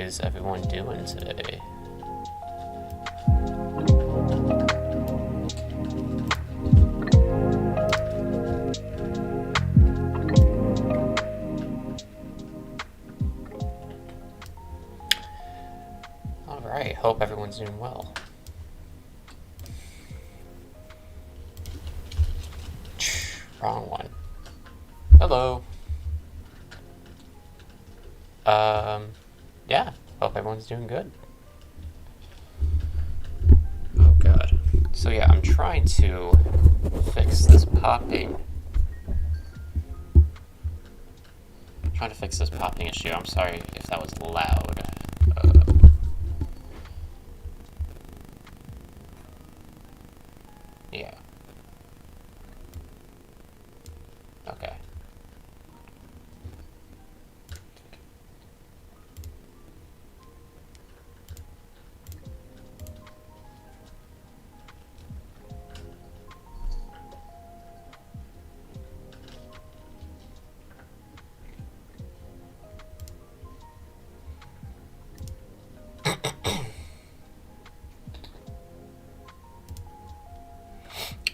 is everyone doing today? Alright, hope everyone's doing well. Wrong one. Hello. Yeah, hope everyone's doing good. Oh god. So yeah, I'm trying to fix this popping. Issue. I'm sorry if that was loud. Yeah. Okay.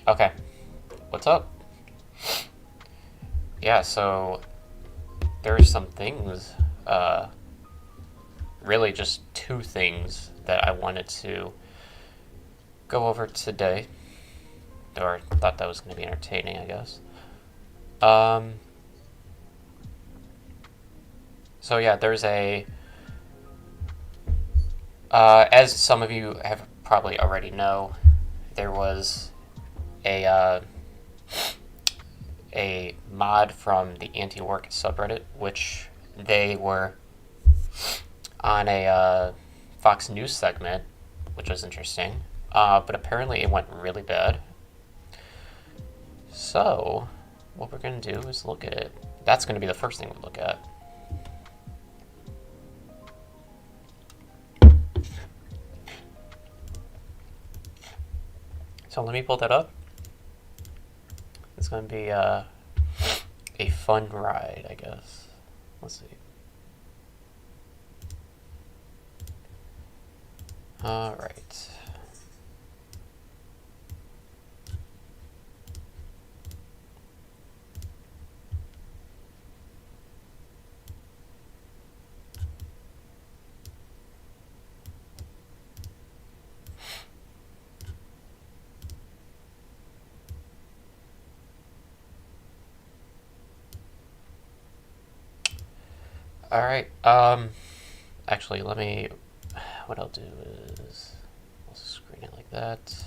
Okay. What's up? Yeah, so there's some things, really just two things that I wanted to go over today, or thought that was going to be entertaining, I guess. So yeah, there's as some of you have probably already know, there was a mod from the antiwork subreddit, which they were on a Fox News segment, which was interesting, but apparently it went really bad. So what we're going to do is look at it. That's going to be the first thing we look at. So let me pull that up. It's going to be a fun ride, I guess. Let's see. All right. All right. Actually, what I'll do is I'll screen it like that.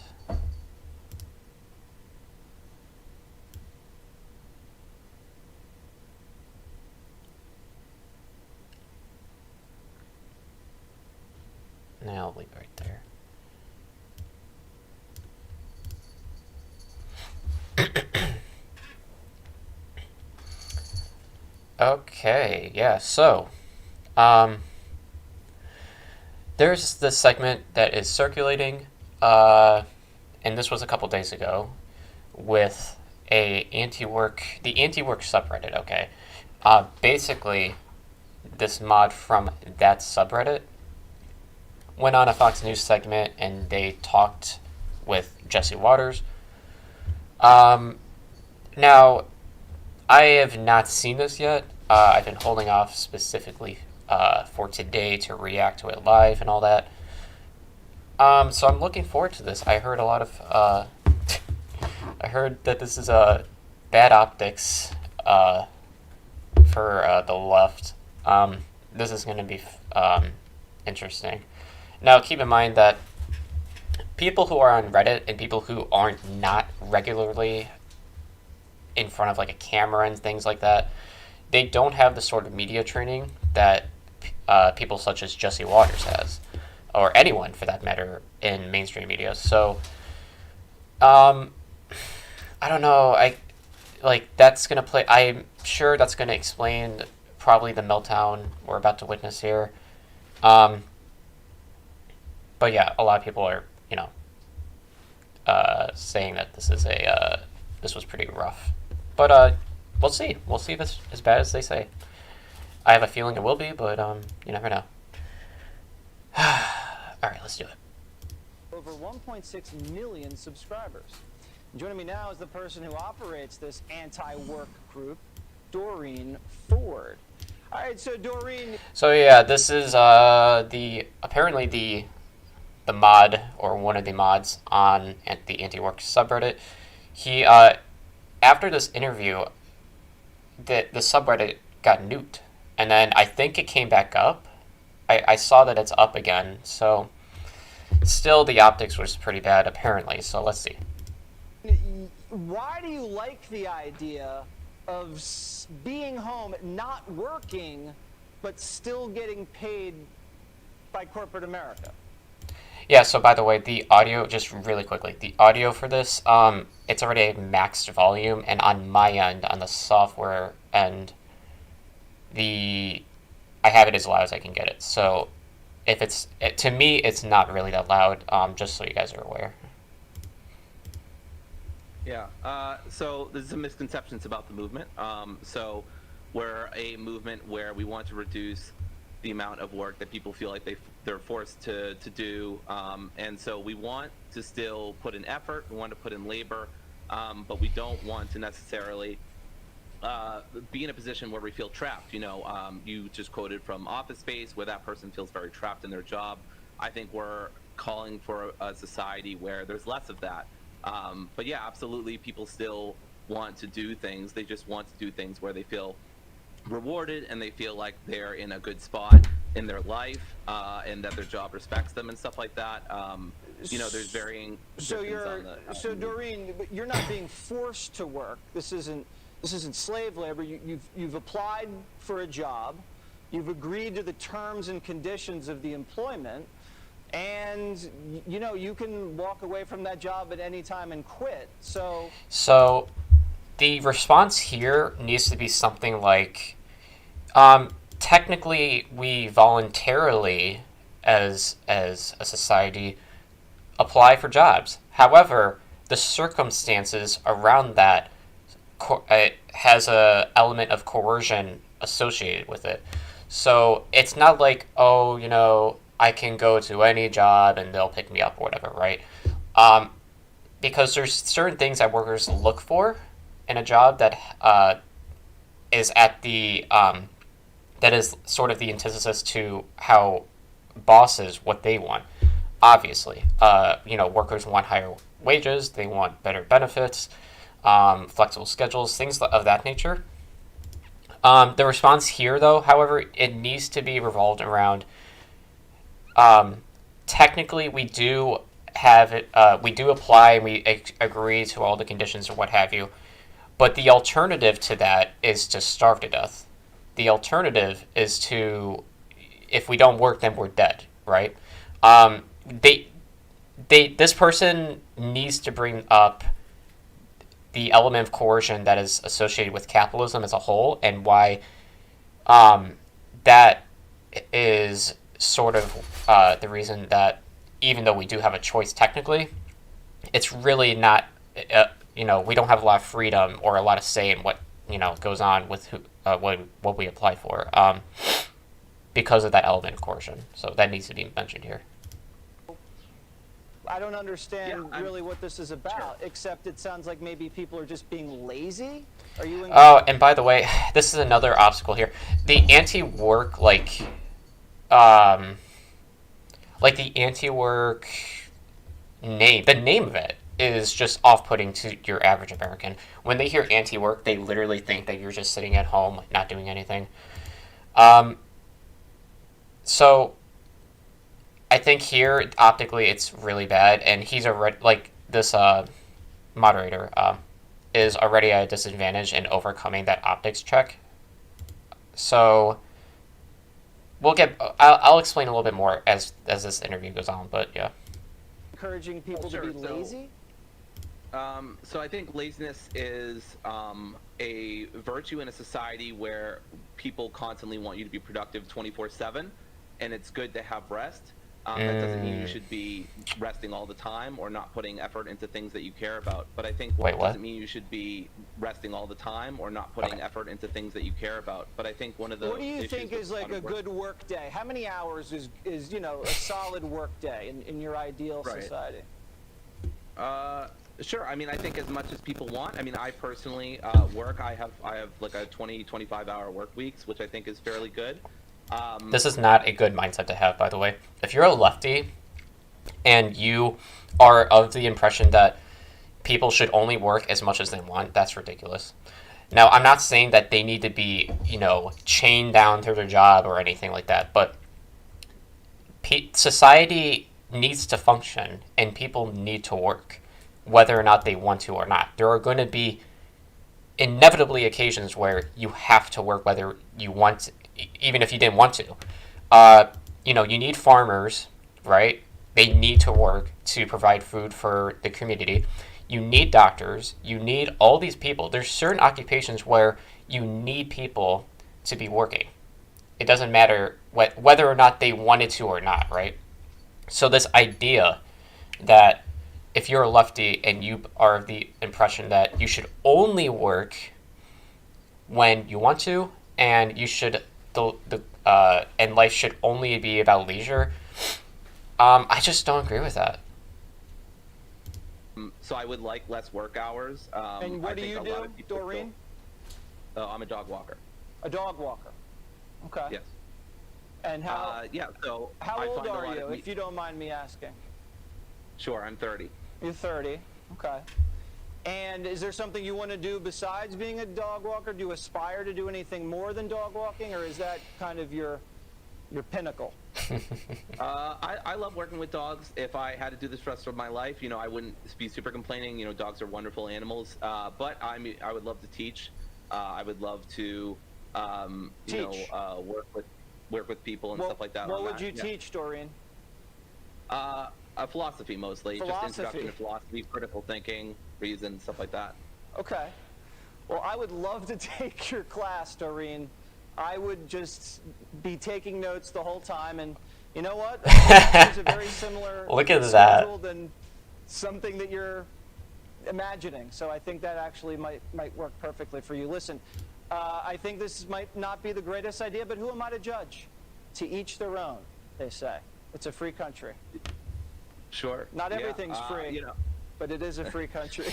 Now I'll leave it right there. Okay, yeah, so there's this segment that is circulating, and this was a couple days ago, with the antiwork subreddit, okay? Basically, this mod from that subreddit went on a Fox News segment, and they talked with Jesse Waters. Now, I have not seen this yet. I've been holding off specifically for today to react to it live and all that. So I'm looking forward to this. I heard a lot of... I heard that this is bad optics for the left. This is going to be interesting. Now, keep in mind that people who are on Reddit and people who aren't not regularly in front of like a camera and things like that, they don't have the sort of media training that people such as Jesse Waters has, or anyone for that matter in mainstream media. So I don't know, that's gonna play. I'm sure that's gonna explain probably the meltdown we're about to witness here. But yeah, a lot of people are saying that this was pretty rough. But we'll see. We'll see if it's as bad as they say. I have a feeling it will be, but you never know. All right, let's do it. Over 1.6 million subscribers. Joining me now is the person who operates this anti-work group, Doreen Ford. All right, so Doreen. So yeah, this is apparently the mod, or one of the mods on the anti-work subreddit. He after this interview, the subreddit got nuked, and then I think it came back up. I saw that it's up again, so still the optics was pretty bad apparently. So let's see. Why do you like the idea of being home, not working, but still getting paid by corporate America? Yeah, so by the way, the audio, just really quickly, the audio for this, it's already a maxed volume, and on my end, on the software end, I have it as loud as I can get it. So if to me, it's not really that loud, just so you guys are aware. Yeah, so there's some misconceptions about the movement. So we're a movement where we want to reduce the amount of work that people feel like they're forced to do, and so we want to still put in effort, we want to put in labor, but we don't want to necessarily be in a position where we feel trapped. You just quoted from Office Space, where that person feels very trapped in their job. I think we're calling for a society where there's less of that. But yeah, absolutely, people still want to do things. They just want to do things where they feel rewarded and they feel like they're in a good spot in their life, and that their job respects them and stuff like that. There's varying. So Doreen, but you're not being forced to work. This isn't slave labor. You've applied for a job. You've agreed to the terms and conditions of the employment. And you can walk away from that job at any time and quit. So the response here needs to be something like, technically we voluntarily, as a society, apply for jobs. However, the circumstances around that it has a element of coercion associated with it. So it's not like, I can go to any job and they'll pick me up or whatever, right? Because there's certain things that workers look for in a job that is at the that is sort of the antithesis to how bosses, what they want. Obviously, workers want higher wages, they want better benefits, flexible schedules, things of that nature. The response here, though, however, it needs to be revolved around. Technically, we do have it. We do apply, and we agree to all the conditions or what have you. But the alternative to that is to starve to death. The alternative is to, if we don't work, then we're dead, right? This person needs to bring up the element of coercion that is associated with capitalism as a whole, and why that is sort of the reason that even though we do have a choice technically, it's really not, we don't have a lot of freedom or a lot of say in what, goes on with what we apply for, because of that element of coercion. So that needs to be mentioned here. I don't understand really what this is about, except it sounds like maybe people are just being lazy. Are you? Oh, and by the way, this is another obstacle here. The anti-work, the anti-work name, the name of it is just off-putting to your average American. When they hear anti-work, they literally think that you're just sitting at home, not doing anything. So I think here, optically, it's really bad, and he's already, this moderator is already at a disadvantage in overcoming that optics check. So I'll explain a little bit more as this interview goes on, but yeah. Encouraging people to be lazy? So I think laziness is a virtue in a society where people constantly want you to be productive 24/7, and it's good to have rest. That doesn't mean you should be resting all the time or not putting effort into things that you care about. But I think Wait, what? doesn't mean you should be resting all the time or not putting effort into things that you care about. But I think one of the What do you issues think with is like a good work day? How many hours is a solid work day in your ideal Right. society? Sure. I mean, I think as much as people want. I mean, I personally work. I have like a 25 hour work weeks, which I think is fairly good. This is not a good mindset to have, by the way. If you're a lefty and you are of the impression that people should only work as much as they want, that's ridiculous. Now, I'm not saying that they need to be, chained down to their job or anything like that, but society needs to function and people need to work, whether or not they want to or not. There are going to be inevitably occasions where you have to work whether you want to, even if you didn't want to. You need farmers, right? They need to work to provide food for the community. You need doctors. You need all these people. There's certain occupations where you need people to be working. It doesn't matter whether or not they wanted to or not, right? So this idea that if you're a lefty and you are of the impression that you should only work when you want to, and you should and life should only be about leisure, I just don't agree with that. So I would like less work hours. And what do you do, Doreen? I'm a dog walker. A dog walker. Okay. Yes. And how So how I old find a are lot you, of if you don't mind me asking? Sure, I'm 30. You're 30. Okay. And is there something you want to do besides being a dog walker? Do you aspire to do anything more than dog walking, or is that kind of your pinnacle? I love working with dogs. If I had to do this for the rest of my life, I wouldn't be super complaining. Dogs are wonderful animals. But I would love to teach. I would love to, work with people and stuff like that. What would you teach, Doreen? Philosophy mostly. Just introduction to philosophy, critical thinking, reason, stuff like that. Okay. Well, I would love to take your class, Doreen. I would just be taking notes the whole time, and you know what? It's a very similar Look at schedule that. than something that you're imagining. So I think that actually might work perfectly for you. Listen, I think this might not be the greatest idea, but who am I to judge? To each their own, they say. It's a free country. Sure. Not everything's free, but it is a free country.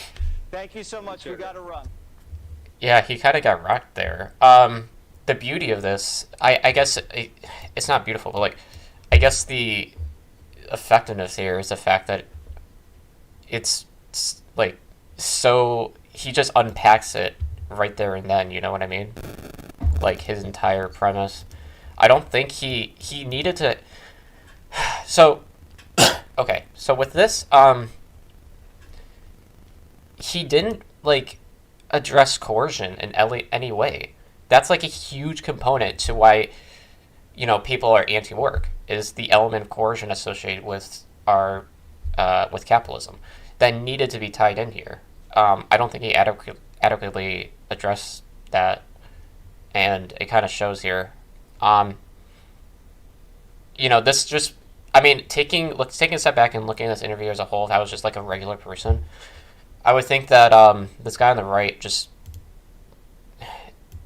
Thank you so much. Sure. We got to run. Yeah, he kind of got rocked there. The beauty of this, I guess it's not beautiful, but I guess the effectiveness here is the fact that it's so he just unpacks it right there and then. You know what I mean? Like his entire premise. I don't think he needed to. So, okay. So with this, he didn't address coercion in any way. That's a huge component to why people are anti-work, is the element of coercion associated with our with capitalism that needed to be tied in here. I don't think he adequately addressed that, and it kind of shows here. This just, taking a step back and looking at this interview as a whole, if I was just a regular person, I would think that this guy on the right just,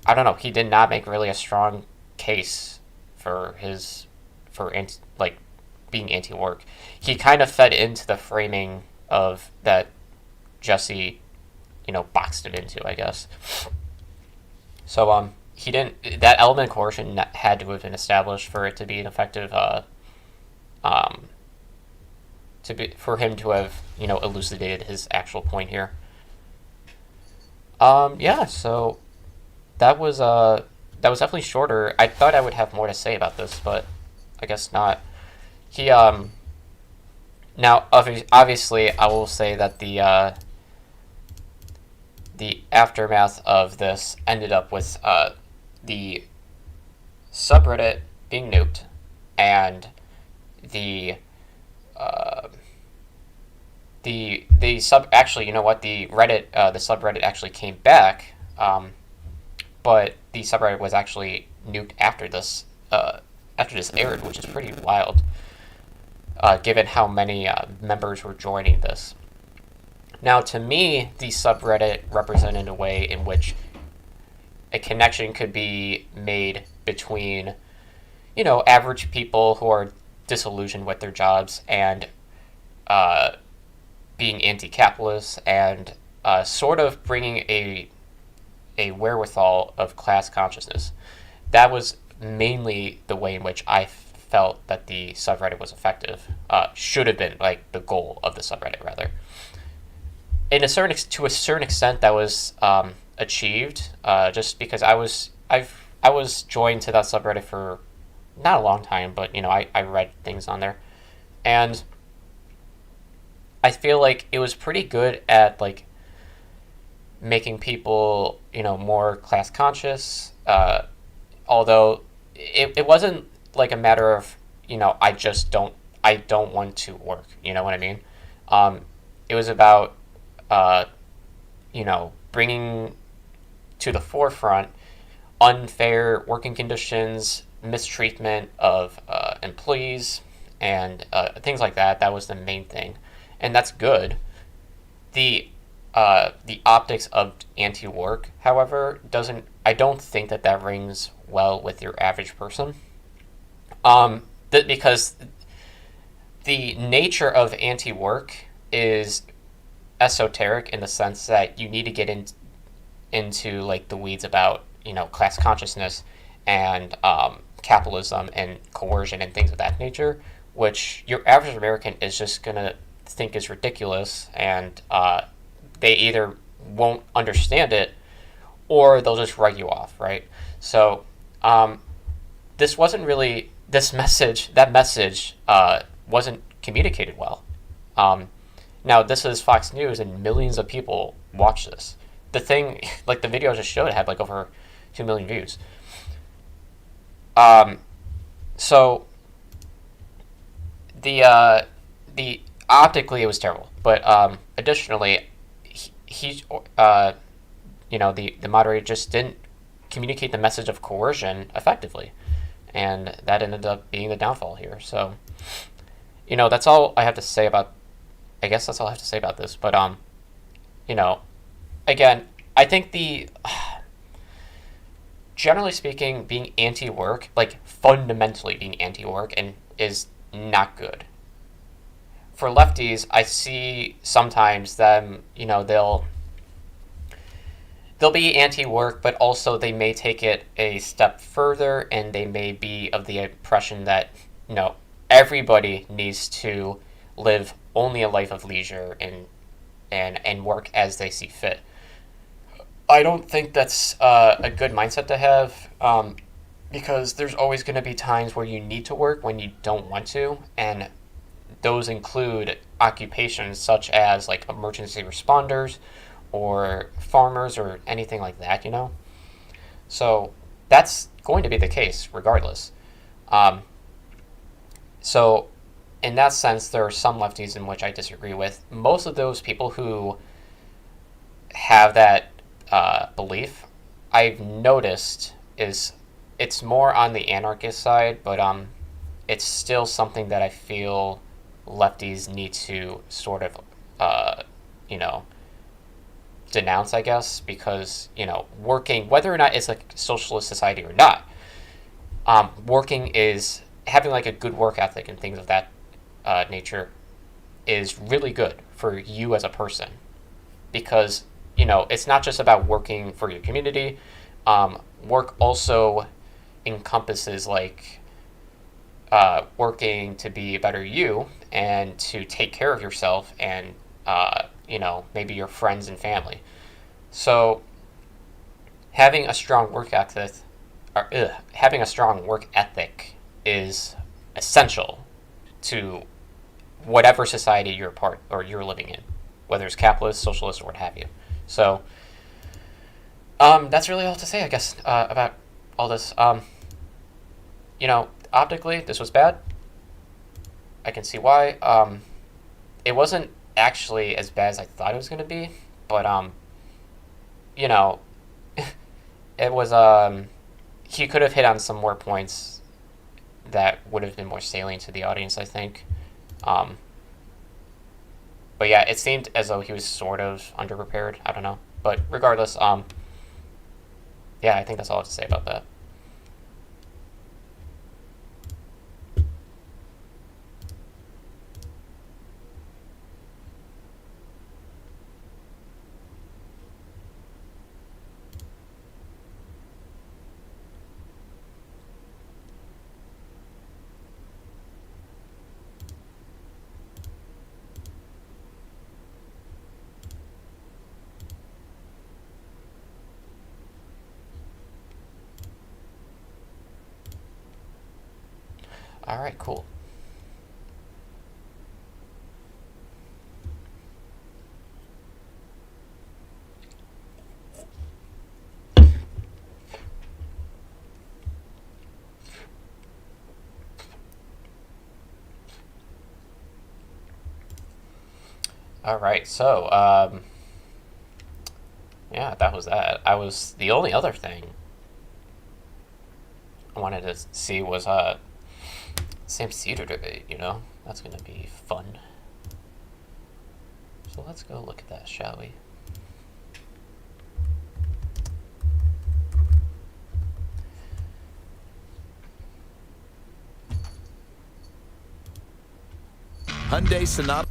I don't know, he did not make really a strong case for being anti-work. He kind of fed into the framing of that Jesse, boxed him into, I guess. So he didn't. That element of coercion had to have been established for it to be an effective. For him to have elucidated his actual point here. Yeah. So that was definitely shorter. I thought I would have more to say about this, but I guess not. He now obviously I will say that the aftermath of this ended up with the subreddit being nuked, and the subreddit actually came back, but the subreddit was actually nuked after this aired, which is pretty wild. given how many members were joining this. Now, to me, the subreddit represented a way in which a connection could be made between, average people who are disillusioned with their jobs and being anti-capitalist, and sort of bringing a wherewithal of class consciousness. That was mainly the way in which I felt that the subreddit was effective. Should have been like the goal of the subreddit, rather. To a certain extent, that was achieved. Just because I was joined to that subreddit for not a long time, but I read things on there, and I feel like it was pretty good at like making people more class conscious. Although it wasn't like a matter of I don't want to work. You know what I mean? It was about bringing to the forefront unfair working conditions, mistreatment of employees, and things like that. That was the main thing, and that's good. The optics of anti-work, however, doesn't. I don't think that rings well with your average person. Because the nature of anti-work is esoteric in the sense that you need to get into like the weeds about class consciousness and capitalism and coercion and things of that nature, which your average American is just gonna think is ridiculous, and they either won't understand it or they'll just write you off, right? So this wasn't really that message wasn't communicated well. Now this is Fox News, and millions of people watch this. The thing, like the video I just showed, had like over 2 million views. So the optically it was terrible, but additionally, the moderator just didn't communicate the message of coercion effectively, and that ended up being the downfall here. So, that's all I have to say about. I guess that's all I have to say about this. But again, I think generally speaking, being anti-work, like fundamentally being anti-work, and is not good. For lefties, I see sometimes them, they'll be anti-work, but also they may take it a step further, and they may be of the impression that, everybody needs to live only a life of leisure and work as they see fit. I don't think that's a good mindset to have, because there's always going to be times where you need to work when you don't want to, and those include occupations such as like emergency responders or farmers or anything like that, So that's going to be the case regardless. So in that sense, there are some lefties in which I disagree with. Most of those people who have that belief, I've noticed, it's more on the anarchist side, but it's still something that I feel lefties need to sort of, denounce, I guess, because, working, whether or not it's a socialist society or not, working is, having like a good work ethic and things of that nature is really good for you as a person, because, it's not just about working for your community. Work also encompasses like working to be a better you and to take care of yourself and maybe your friends and family. So having a strong work ethic is essential to whatever society you're a part or you're living in, whether it's capitalist, socialist, or what have you. So that's really all to say, I guess, about all this. Optically, this was bad. I can see why. It wasn't actually as bad as I thought it was going to be, but it was. He could have hit on some more points that would have been more salient to the audience, I think. Um, but yeah, it seemed as though he was sort of underprepared. I don't know, but regardless, yeah, I think that's all I have to say about that. All right, cool. All right, so yeah, that was that. The only other thing I wanted to see was Sam Seder debate. That's gonna be fun. So let's go look at that, shall we? Hyundai Sonata.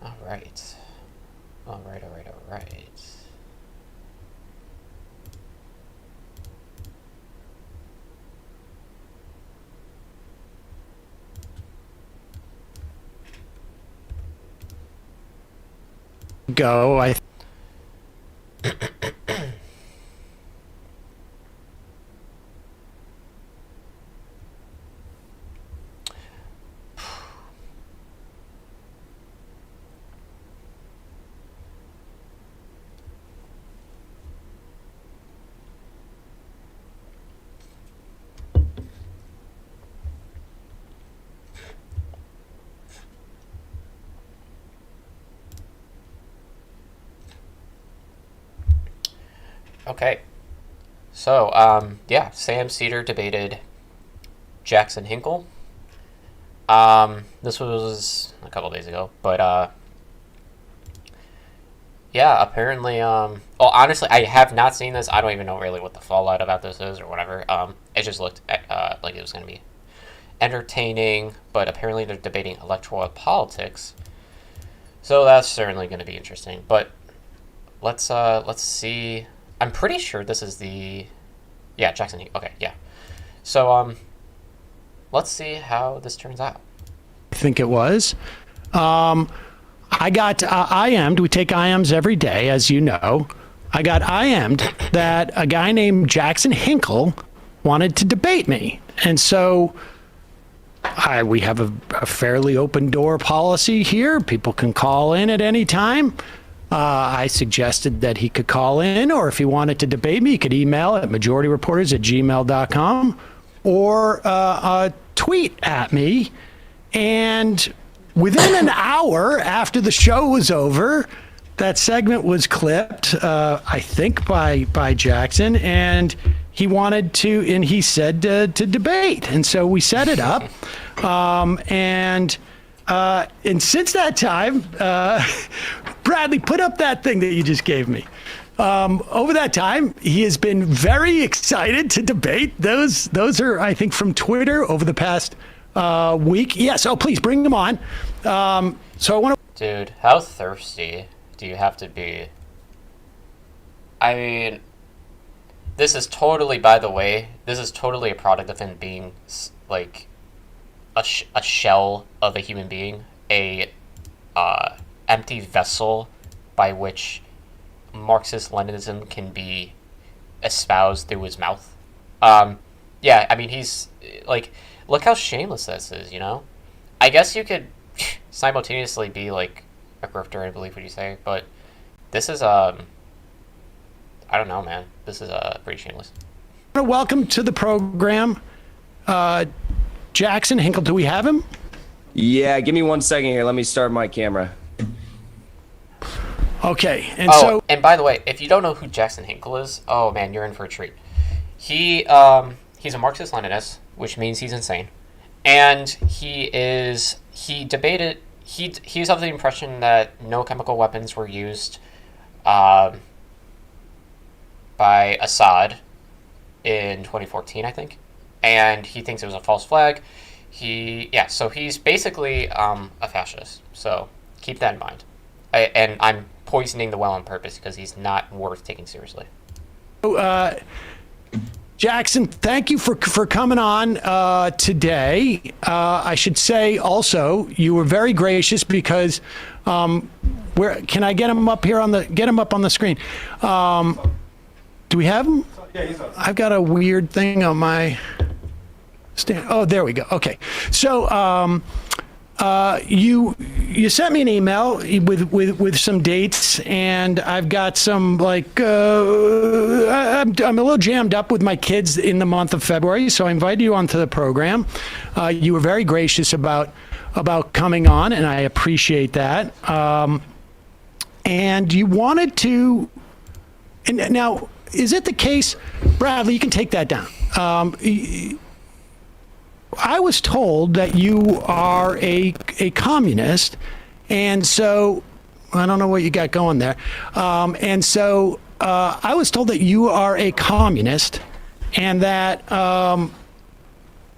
All right. All right. Go. Okay. So, yeah, Sam Seder debated Jackson Hinkle. This was a couple days ago, but yeah, apparently, well, honestly, I have not seen this. I don't even know really what the fallout about this is or whatever. It just looked like it was going to be entertaining, but apparently they're debating electoral politics, so that's certainly going to be interesting. But let's see. I'm pretty sure this is Jackson. Okay, yeah. So let's see how this turns out. I think it was. I got IM'd. We take IMs every day, as you know. I got IM'd that a guy named Jackson Hinkle wanted to debate me. And so we have a fairly open door policy here. People can call in at any time. I suggested that he could call in, or if he wanted to debate me, he could email at majorityreporters@gmail.com or tweet at me. And within an hour after the show was over, that segment was clipped, I think, by Jackson, and he wanted to, and he said to debate. And so we set it up. And since that time, Bradley, put up that thing that you just gave me. Over that time, he has been very excited to debate. Those are, I think, from Twitter over the past week. Yes. Oh, please bring them on. So I want to. Dude, how thirsty do you have to be? I mean, this is totally, by the way, this is totally a product of him being like a shell of a human being, a empty vessel by which Marxist-Leninism can be espoused through his mouth. Yeah, I mean, he's like, look how shameless this is, I guess you could simultaneously be like a grifter and believe what you say, but this is I don't know, man. This is pretty shameless. Welcome to the program, Jackson Hinkle. Do we have him? Yeah, give me 1 second here. Let me start my camera. Okay, and by the way, if you don't know who Jackson Hinkle is, oh man, you're in for a treat. He's a Marxist-Leninist, which means he's insane, and he he's of the impression that no chemical weapons were used by Assad in 2014, I think, and he thinks it was a false flag. So he's basically a fascist. So keep that in mind. And I'm poisoning the well on purpose because he's not worth taking seriously. Jackson, thank you for coming on today. I should say also you were very gracious because where can I get him up here on the screen? Do we have him? Yeah, he's on. I've got a weird thing on my stand. Oh, there we go. Okay, so you sent me an email with some dates, and I've got some I'm a little jammed up with my kids in the month of February, so I invited you onto the program. You were very gracious about coming on, and I appreciate that. And you wanted to, and now is it the case, Bradley? You can take that down. I was told that you are a communist, and so I don't know what you got going there. And so I was told that you are a communist, and that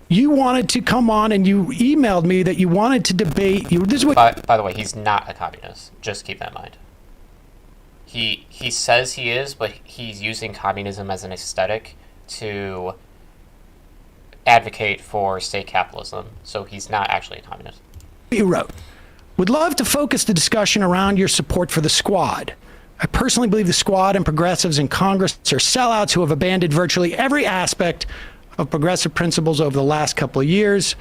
you wanted to come on, and you emailed me that you wanted to debate. This is what. By the way, he's not a communist. Just keep that in mind. He says he is, but he's using communism as an aesthetic to advocate for state capitalism, so he's not actually a communist. You wrote, would love to focus the discussion around your support for the Squad. I personally believe the Squad and progressives in Congress are sellouts who have abandoned virtually every aspect of progressive principles over the last couple of years.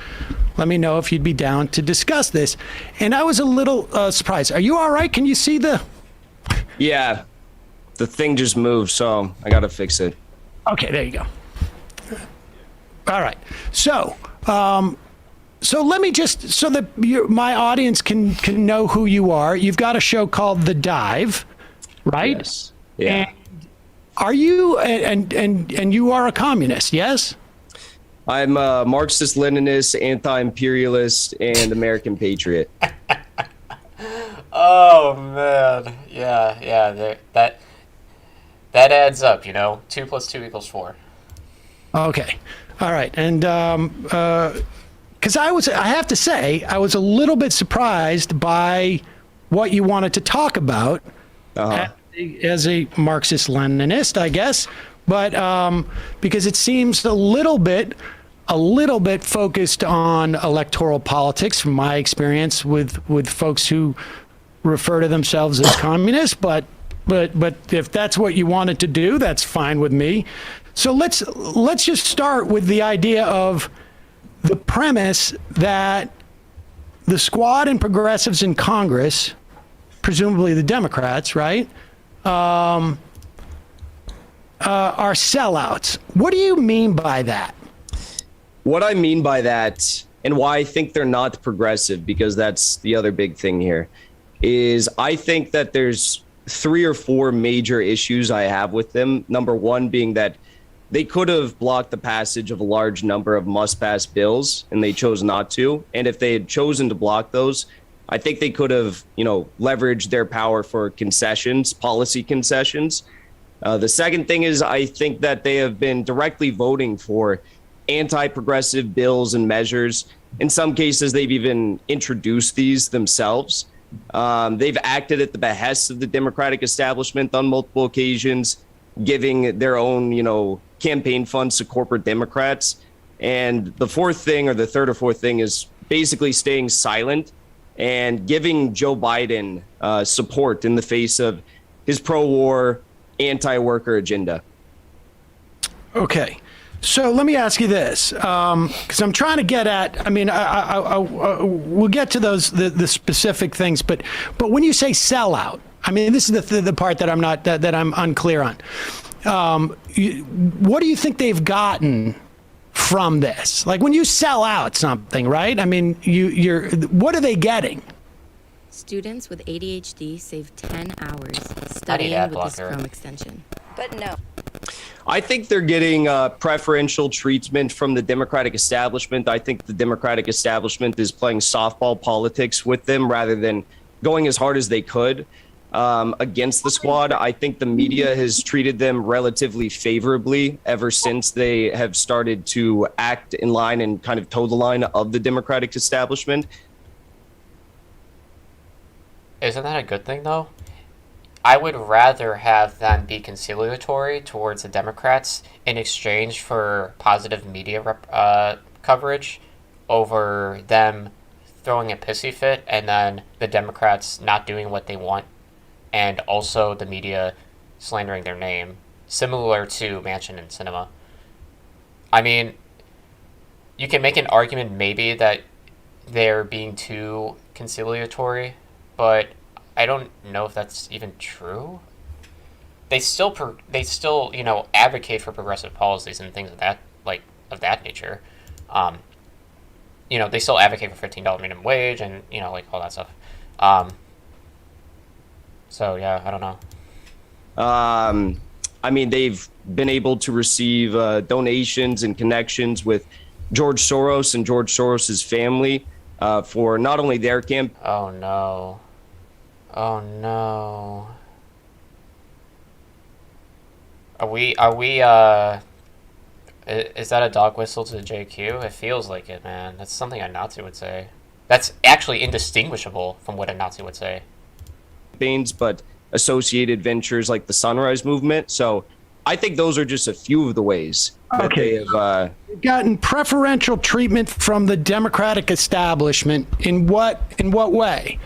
Let me know if you'd be down to discuss this. And I was a little surprised. Are you all right? Can you see the... Yeah, the thing just moved, so I gotta fix it. Okay, there you go. All right. So let me just, so that my audience can know who you are. You've got a show called The Dive, right? Yes. Yeah. And are you, and you are a communist, yes? I'm a Marxist, Leninist, anti-imperialist, and American patriot. Oh man, yeah. That adds up, 2 + 2 = 4. Okay. All right. And because I have to say, I was a little bit surprised by what you wanted to talk about as a Marxist Leninist, I guess. But because it seems a little bit focused on electoral politics from my experience with folks who refer to themselves as communists. But if that's what you wanted to do, that's fine with me. So let's just start with the idea of the premise that the Squad and progressives in Congress, presumably the Democrats, right, are sellouts. What do you mean by that? What I mean by that, and why I think they're not progressive, because that's the other big thing here, is I think that there's 3 or 4 major issues I have with them. Number one being that they could have blocked the passage of a large number of must-pass bills, and they chose not to. And if they had chosen to block those, I think they could have, leveraged their power for concessions, policy concessions. The second thing is I think that they have been directly voting for anti-progressive bills and measures. In some cases, they've even introduced these themselves. They've acted at the behest of the Democratic establishment on multiple occasions, giving their own, campaign funds to corporate Democrats. And the third or fourth thing is basically staying silent and giving Joe Biden support in the face of his pro-war, anti-worker agenda. Okay. So let me ask you this, because I'm trying to get at, we'll get to those, the specific things, but when you say sellout, this is the part that I'm unclear on. What do you think they've gotten from this? Like when you sell out something, right? What are they getting? Students with ADHD save 10 hours I need studying ad with this blocker. Chrome extension. But no. I think they're getting preferential treatment from the Democratic establishment. I think the Democratic establishment is playing softball politics with them rather than going as hard as they could against the squad. I think the media has treated them relatively favorably ever since they have started to act in line and kind of toe the line of the Democratic establishment. Isn't that a good thing, though? I would rather have them be conciliatory towards the Democrats in exchange for positive media coverage over them throwing a pissy fit and then the Democrats not doing what they want and also the media slandering their name, similar to Manchin and Sinema. I mean, you can make an argument maybe that they're being too conciliatory, but I don't know if that's even true. They still advocate for progressive policies and things of that nature. They still advocate for $15 minimum wage and all that stuff. So yeah, I don't know. I mean, they've been able to receive donations and connections with George Soros and George Soros's family for not only their campaign. Oh no. Oh no. Are we is that a dog whistle to the JQ? It feels like it, man. That's something a Nazi would say. That's actually indistinguishable from what a Nazi would say. But associated ventures like the Sunrise Movement. So I think those are just a few of the ways that they have gotten preferential treatment from the Democratic establishment. In what way?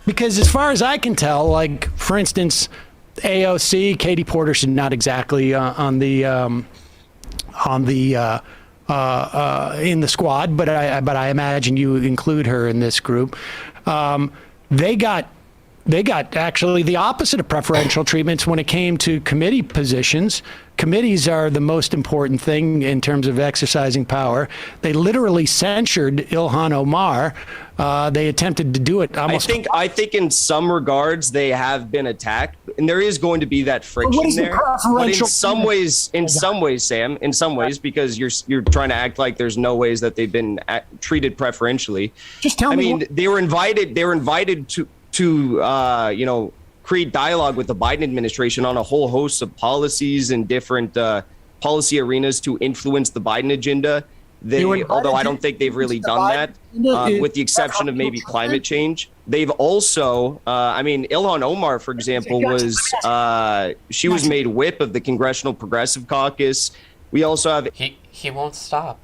Because as far as I can tell, like, for instance, AOC, Katie Porter's not exactly in the squad, but I imagine you include her in this group. They got actually the opposite of preferential treatments when it came to committee positions. Committees are the most important thing in terms of exercising power. They literally censured Ilhan Omar. They attempted to do it almost. I think in some regards they have been attacked, and there is going to be that friction there. But in some ways, Sam, because you're trying to act like there's no ways that they've been treated preferentially. Just tell me. They were invited to create dialogue with the Biden administration on a whole host of policies and different policy arenas to influence the Biden agenda. Although I don't think they've really done that, with the exception of maybe climate change. They've also, Ilhan Omar, for example, she was made whip of the Congressional Progressive Caucus. We also have... He won't stop.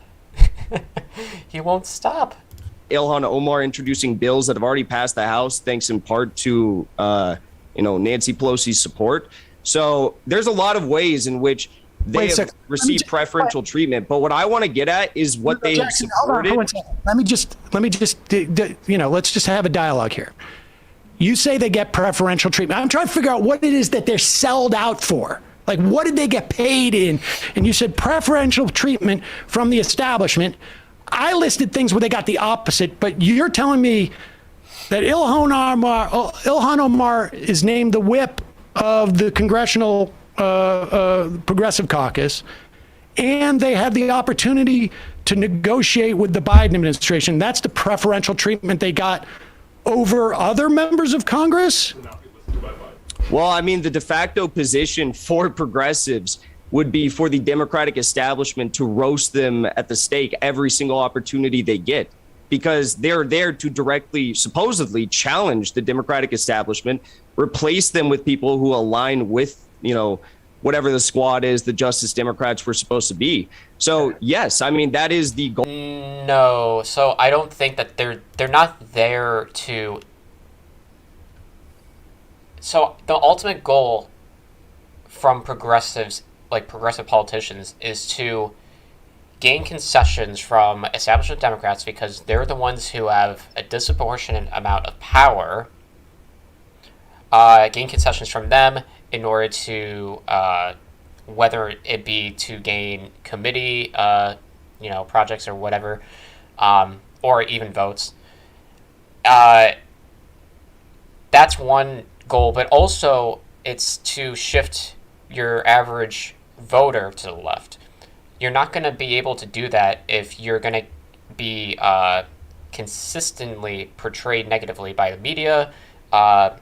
He won't stop. Ilhan Omar introducing bills that have already passed the House, thanks in part to Nancy Pelosi's support. So there's a lot of ways in which they have received preferential treatment. But what I want to get at is what they have supported. Let me just let's just have a dialogue here. You say they get preferential treatment. I'm trying to figure out what it is that they're sold out for. Like, what did they get paid in? And you said preferential treatment from the establishment. I listed things where they got the opposite, but you're telling me that Ilhan Omar is named the whip of the Congressional Progressive Caucus, and they had the opportunity to negotiate with the Biden administration. That's the preferential treatment they got over other members of Congress? Well, the de facto position for progressives would be for the Democratic establishment to roast them at the stake every single opportunity they get, because they're there to directly, supposedly, challenge the Democratic establishment, replace them with people who align with, whatever the squad is, the Justice Democrats were supposed to be. So, yes, that is the goal. No, so I don't think that they're not there to... So the ultimate goal from progressives, like progressive politicians, is to gain concessions from establishment Democrats because they're the ones who have a disproportionate amount of power. Gain concessions from them in order to, whether it be to gain committee, projects or whatever, or even votes. That's one goal, but also it's to shift your average voter to the left. You're not going to be able to do that if you're going to be consistently portrayed negatively by the media, by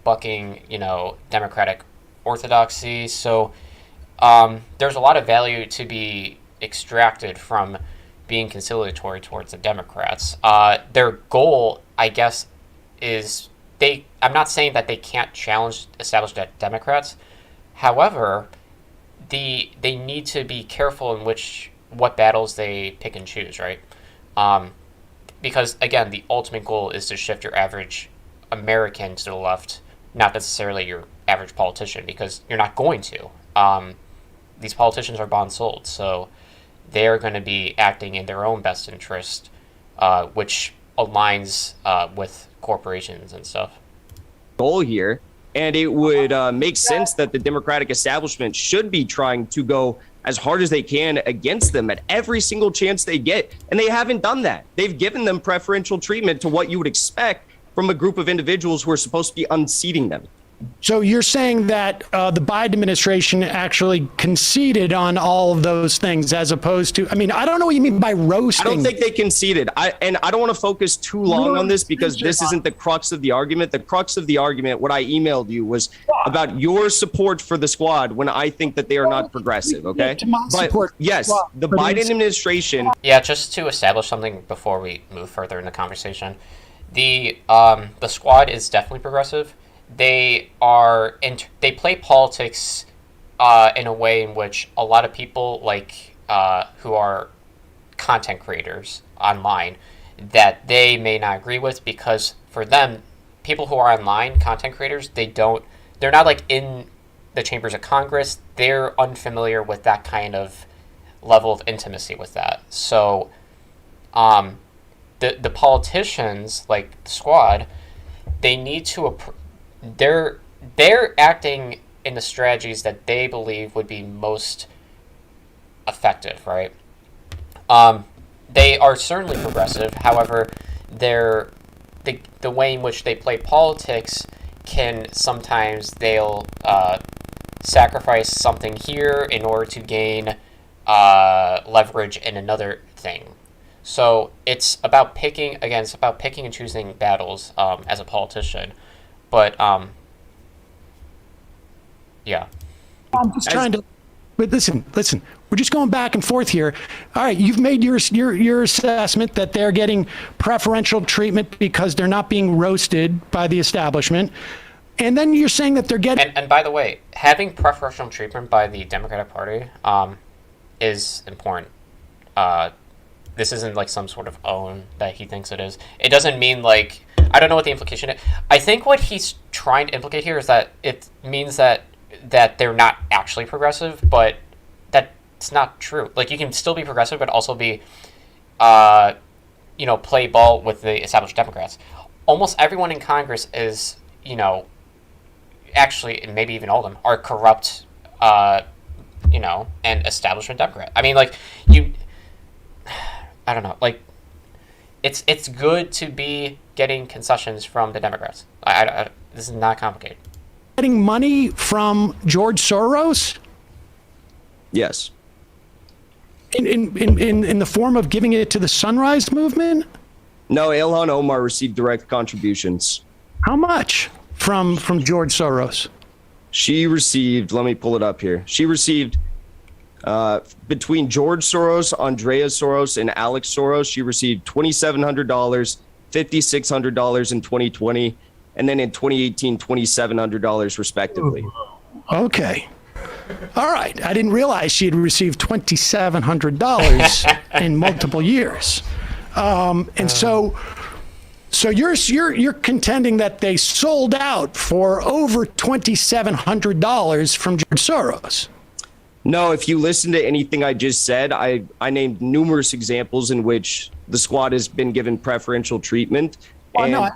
bucking, democratic orthodoxy. So there's a lot of value to be extracted from being conciliatory towards the Democrats. Their goal, I guess, is I'm not saying that they can't challenge established Democrats. However, they need to be careful in what battles they pick and choose, right? Because again, the ultimate goal is to shift your average American to the left, not necessarily your average politician, because you're not going to. These politicians are bought and sold, so they're going to be acting in their own best interest, which aligns with corporations and stuff. Goal here, and it would make sense that the Democratic establishment should be trying to go as hard as they can against them at every single chance they get, and they haven't done that. They've given them preferential treatment to what you would expect from a group of individuals who are supposed to be unseating them. So you're saying that the Biden administration actually conceded on all of those things, as opposed to, I don't know what you mean by roasting. I don't think they conceded. I don't want to focus too long on this because this isn't the crux of the argument. The crux of the argument, what I emailed you, was about your support for the squad when I think that they are not progressive, okay? But yes, the Biden administration... Yeah, just to establish something before we move further in the conversation, the squad is definitely progressive. They play politics in a way in which a lot of people who are content creators online that they may not agree with, because for them, people who are online content creators, they're not in the chambers of Congress. They're unfamiliar with that kind of level of intimacy with that. So the politicians, like the squad, they need to they're acting in the strategies that they believe would be most effective, right? They are certainly progressive. However, the way in which they play politics sometimes they'll sacrifice something here in order to gain leverage in another thing. So it's about picking and choosing battles as a politician. But yeah. I'm just trying to. But listen. We're just going back and forth here. All right, you've made your assessment that they're getting preferential treatment because they're not being roasted by the establishment, and then you're saying that they're getting. And by the way, having preferential treatment by the Democratic Party is important. This isn't some sort of own that he thinks it is. It doesn't mean I don't know what the implication is. I think what he's trying to implicate here is that it means that they're not actually progressive, but that's not true. You can still be progressive, but also be, play ball with the established Democrats. Almost everyone in Congress is, actually, and maybe even all of them, are corrupt, and establishment Democrat. I don't know. It's good to be getting concessions from the Democrats. This is not complicated. Getting money from George Soros? Yes. In the form of giving it to the Sunrise Movement? No, Ilhan Omar received direct contributions. How much from George Soros? She received, let me pull it up here. She received between George Soros, Andrea Soros, and Alex Soros, she received $2,700, $5,600 in 2020, and then in 2018, $2,700 respectively. Okay. All right. I didn't realize she had received $2,700 in multiple years. And so you're contending that they sold out for over $2,700 from George Soros. No, if you listen to anything I just said, I named numerous examples in which the squad has been given preferential treatment.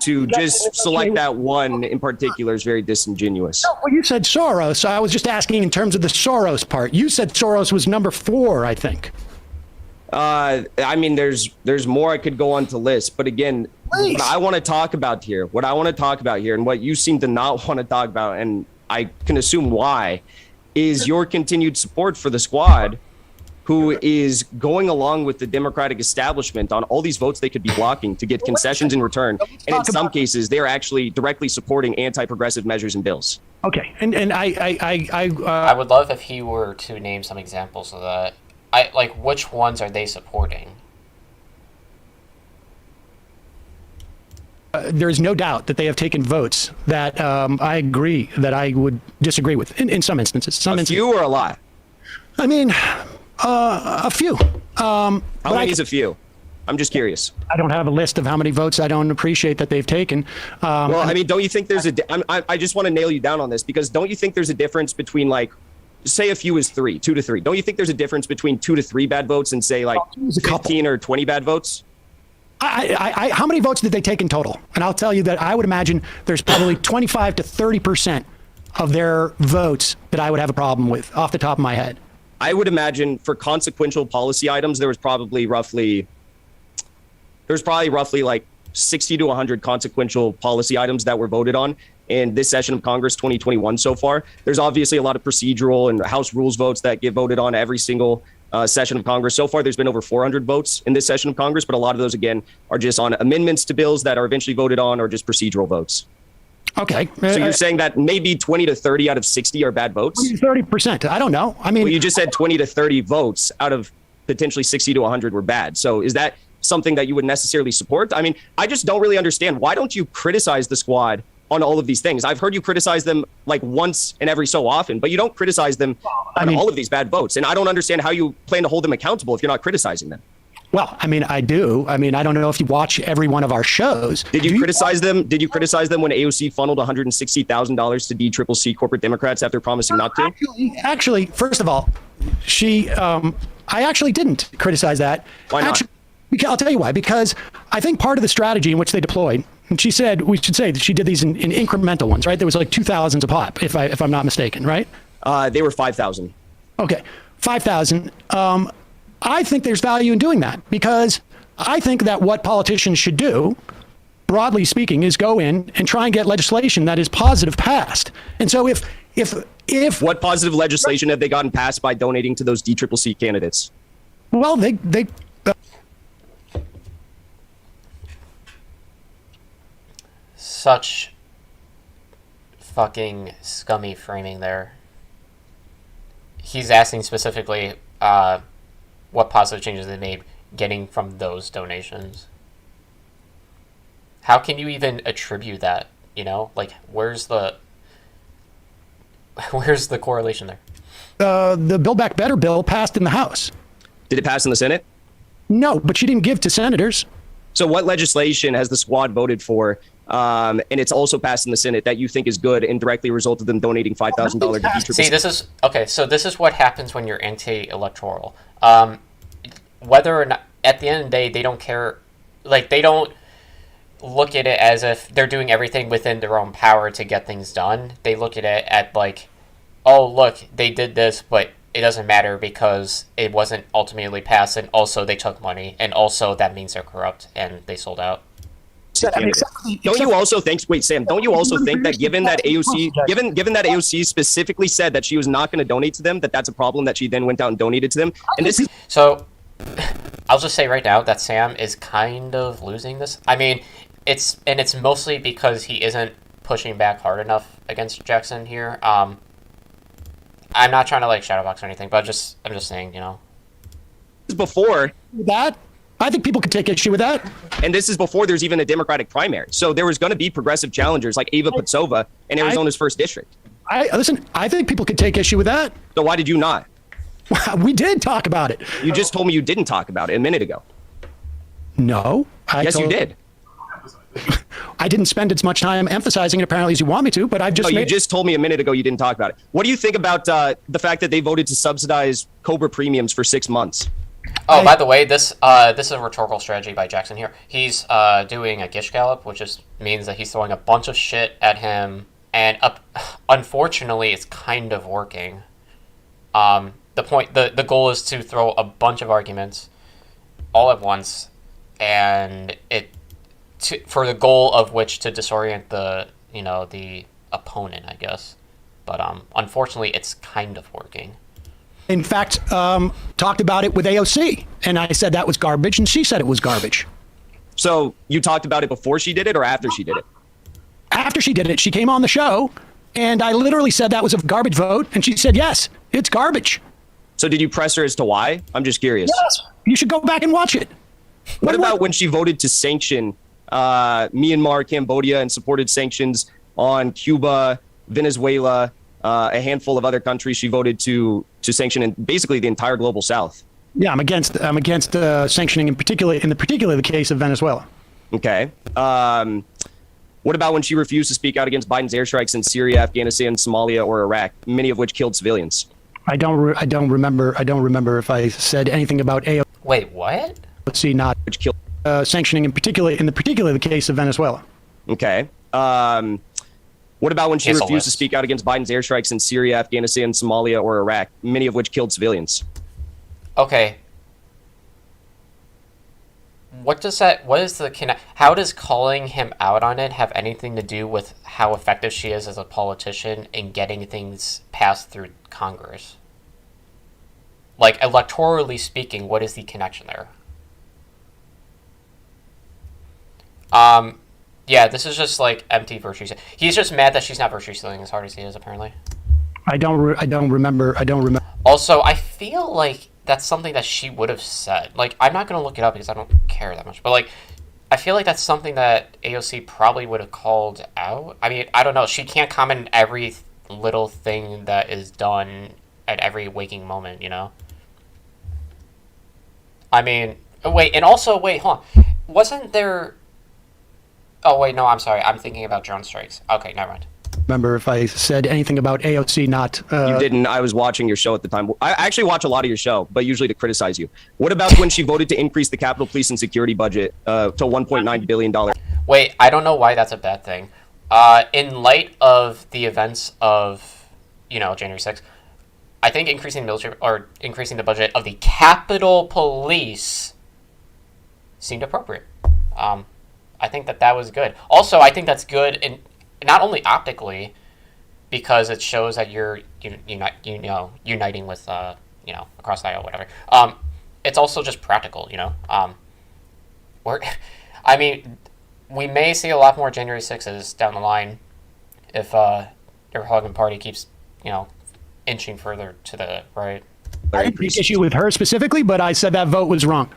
To just select that one in particular is very disingenuous. No, well, you said Soros. So I was just asking in terms of the Soros part. You said Soros was number 4, I think. There's more I could go on to list. But again, what I want to talk about here, and what you seem to not want to talk about, and I can assume why, is your continued support for the squad, who is going along with the Democratic establishment on all these votes they could be blocking to get concessions in return. And in some cases, they're actually directly supporting anti-progressive measures and bills. Okay, and I would love if he were to name some examples of that. Which ones are they supporting? there is no doubt that they have taken votes that I agree that I would disagree with in some instances. A few or a lot? I mean, a few. How many is a few? I'm just curious. I don't have a list of how many votes I don't appreciate that they've taken. Well, I mean, don't you think there's I just want to nail you down on this, because don't you think there's a difference between, like, say a few is 2 to 3. Don't you think there's a difference between 2 to 3 bad votes and, say, like 15 or 20 bad votes? How many votes did they take in total? And I'll tell you that I would imagine there's probably 25 to 30% of their votes that I would have a problem with off the top of my head. I would imagine for consequential policy items, there was probably roughly like 60 to 100 consequential policy items that were voted on in this session of Congress 2021 so far. There's obviously a lot of procedural and House rules votes that get voted on every single session of Congress. So far, there's been over 400 votes in this session of Congress, but a lot of those, again, are just on amendments to bills that are eventually voted on, or just procedural votes. Okay. So you're saying that maybe 20 to 30 out of 60 are bad votes? 30%. I don't know. I mean, well, you just said 20 to 30 votes out of potentially 60 to 100 were bad. So is that something that you would necessarily support? I mean, I just don't really understand. Why don't you criticize the squad on all of these things? I've heard you criticize them like once and every so often, but you don't criticize them on all of these bad votes. And I don't understand how you plan to hold them accountable if you're not criticizing them. Well, I mean, I do. I mean, I don't know if you watch every one of our shows. Did you criticize them? Did you criticize them when AOC funneled $160,000 to DCCC corporate Democrats after promising not to? Actually, first of all, I actually didn't criticize that. Why not? Actually, I'll tell you why. Because I think part of the strategy in which they deployed, and she said, we should say that she did these in incremental ones, right? There was like 2,000s a pop, if I'm not mistaken, right? They were 5,000. Okay, 5,000. I think there's value in doing that, because I think that what politicians should do, broadly speaking, is go in and try and get legislation that is positive passed. And so if what positive legislation have they gotten passed by donating to those DCCC candidates? Well, they such fucking scummy framing there. He's asking specifically what positive changes they made getting from those donations. How can you even attribute that? You know, like, where's the correlation there? The Build Back Better bill passed in the House. Did it pass in the Senate? No, but she didn't give to senators. So what legislation has the squad voted for, and it's also passed in the Senate, that you think is good and directly resulted in them donating $5,000 to DCCC? See, this is okay. So this is what happens when you're anti-electoral. Whether or not, at the end of the day, they don't care. Like, they don't look at it as if they're doing everything within their own power to get things done. They look at it at like, oh, look, they did this, but it doesn't matter because it wasn't ultimately passed, and also they took money, and also that means they're corrupt and they sold out. Don't you also think? Wait, Sam. Don't you also think that given that AOC specifically said that she was not going to donate to them, that's a problem that she then went out and donated to them? And this is so. I'll just say right now that Sam is kind of losing this. I mean, it's mostly because he isn't pushing back hard enough against Jackson here. I'm not trying to like shadowbox or anything, but I'm just saying, you know. Before that, I think people could take issue with that. And this is before there's even a Democratic primary. So there was going to be progressive challengers like Ava Patsova in Arizona's first district. I think people could take issue with that. So why did you not? We did talk about it. You just told me you didn't talk about it a minute ago. No. Yes, you did. I didn't spend as much time emphasizing it apparently as you want me to, but I've just... you just told me a minute ago you didn't talk about it. What do you think about the fact that they voted to subsidize Cobra premiums for 6 months? Oh, by the way, this is a rhetorical strategy by Jackson here. He's doing a Gish Gallop, which means that he's throwing a bunch of shit at him, and unfortunately, it's kind of working. The goal is to throw a bunch of arguments all at once, and for the goal of which to disorient the opponent, I guess. But unfortunately, it's kind of working. In fact, talked about it with AOC, and I said that was garbage, and she said it was garbage. So you talked about it before she did it or after she did it? After she did it, she came on the show, and I literally said that was a garbage vote, and she said, yes, it's garbage. So did you press her as to why? I'm just curious. Yes. You should go back and watch it. What about when she voted to sanction Myanmar, Cambodia, and supported sanctions on Cuba, Venezuela, a handful of other countries she voted to sanction, and basically the entire global South? Yeah, I'm against sanctioning in the case of Venezuela. Okay. What about when she refused to speak out against Biden's airstrikes in Syria, Afghanistan, Somalia, or Iraq, many of which killed civilians? I don't remember if I said anything about AOC. Wait, what? Not Which killed sanctioning in the case of Venezuela. Okay. What about when she Here's a refused to list. speak out against Biden's airstrikes in Syria, Afghanistan, Somalia, or Iraq, many of which killed civilians? Okay. What is the connect? How does calling him out on it have anything to do with how effective she is as a politician in getting things passed through Congress? Like, electorally speaking, what is the connection there? Yeah, this is just like empty virtue. He's just mad that she's not virtue signaling as hard as he is, apparently. I don't remember. Also, I feel like that's something that she would have said. Like, I'm not going to look it up because I don't care that much. But, like, I feel like that's something that AOC probably would have called out. I mean, I don't know. She can't comment on every little thing that is done at every waking moment, you know? I mean, wait, hold on. Wasn't there... Oh, wait, no, I'm sorry. I'm thinking about drone strikes. Okay, never mind. Remember if I said anything about AOC not... You didn't. I was watching your show at the time. I actually watch a lot of your show, but usually to criticize you. What about when she voted to increase the Capitol Police and Security budget to $1.9 billion? Wait, I don't know why that's a bad thing. In light of the events of, January 6th, I think increasing the budget of the Capitol Police seemed appropriate. I think that was good. Also, I think that's good in not only optically, because it shows that you're uniting with across the aisle, whatever. It's also just practical, I mean, we may see a lot more January 6s down the line if the Republican Party keeps inching further to the right. I didn't take issue with her specifically, but I said that vote was wrong.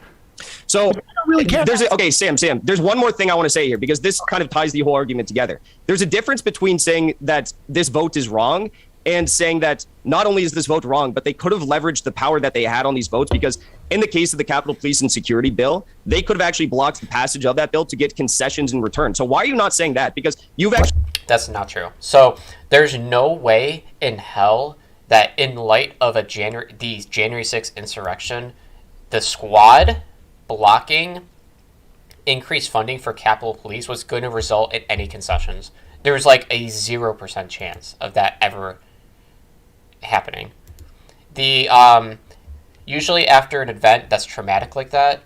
So I don't really care. okay, Sam, there's one more thing I want to say here, because this kind of ties the whole argument together. There's a difference between saying that this vote is wrong and saying that not only is this vote wrong, but they could have leveraged the power that they had on these votes, because in the case of the Capitol Police and Security bill, they could have actually blocked the passage of that bill to get concessions in return. So why are you not saying that? Because you've actually... That's not true. So there's no way in hell that in light of the January 6th insurrection, the squad blocking increased funding for Capitol Police was going to result in any concessions. There's like a 0% chance of that ever happening. The usually after an event that's traumatic like that,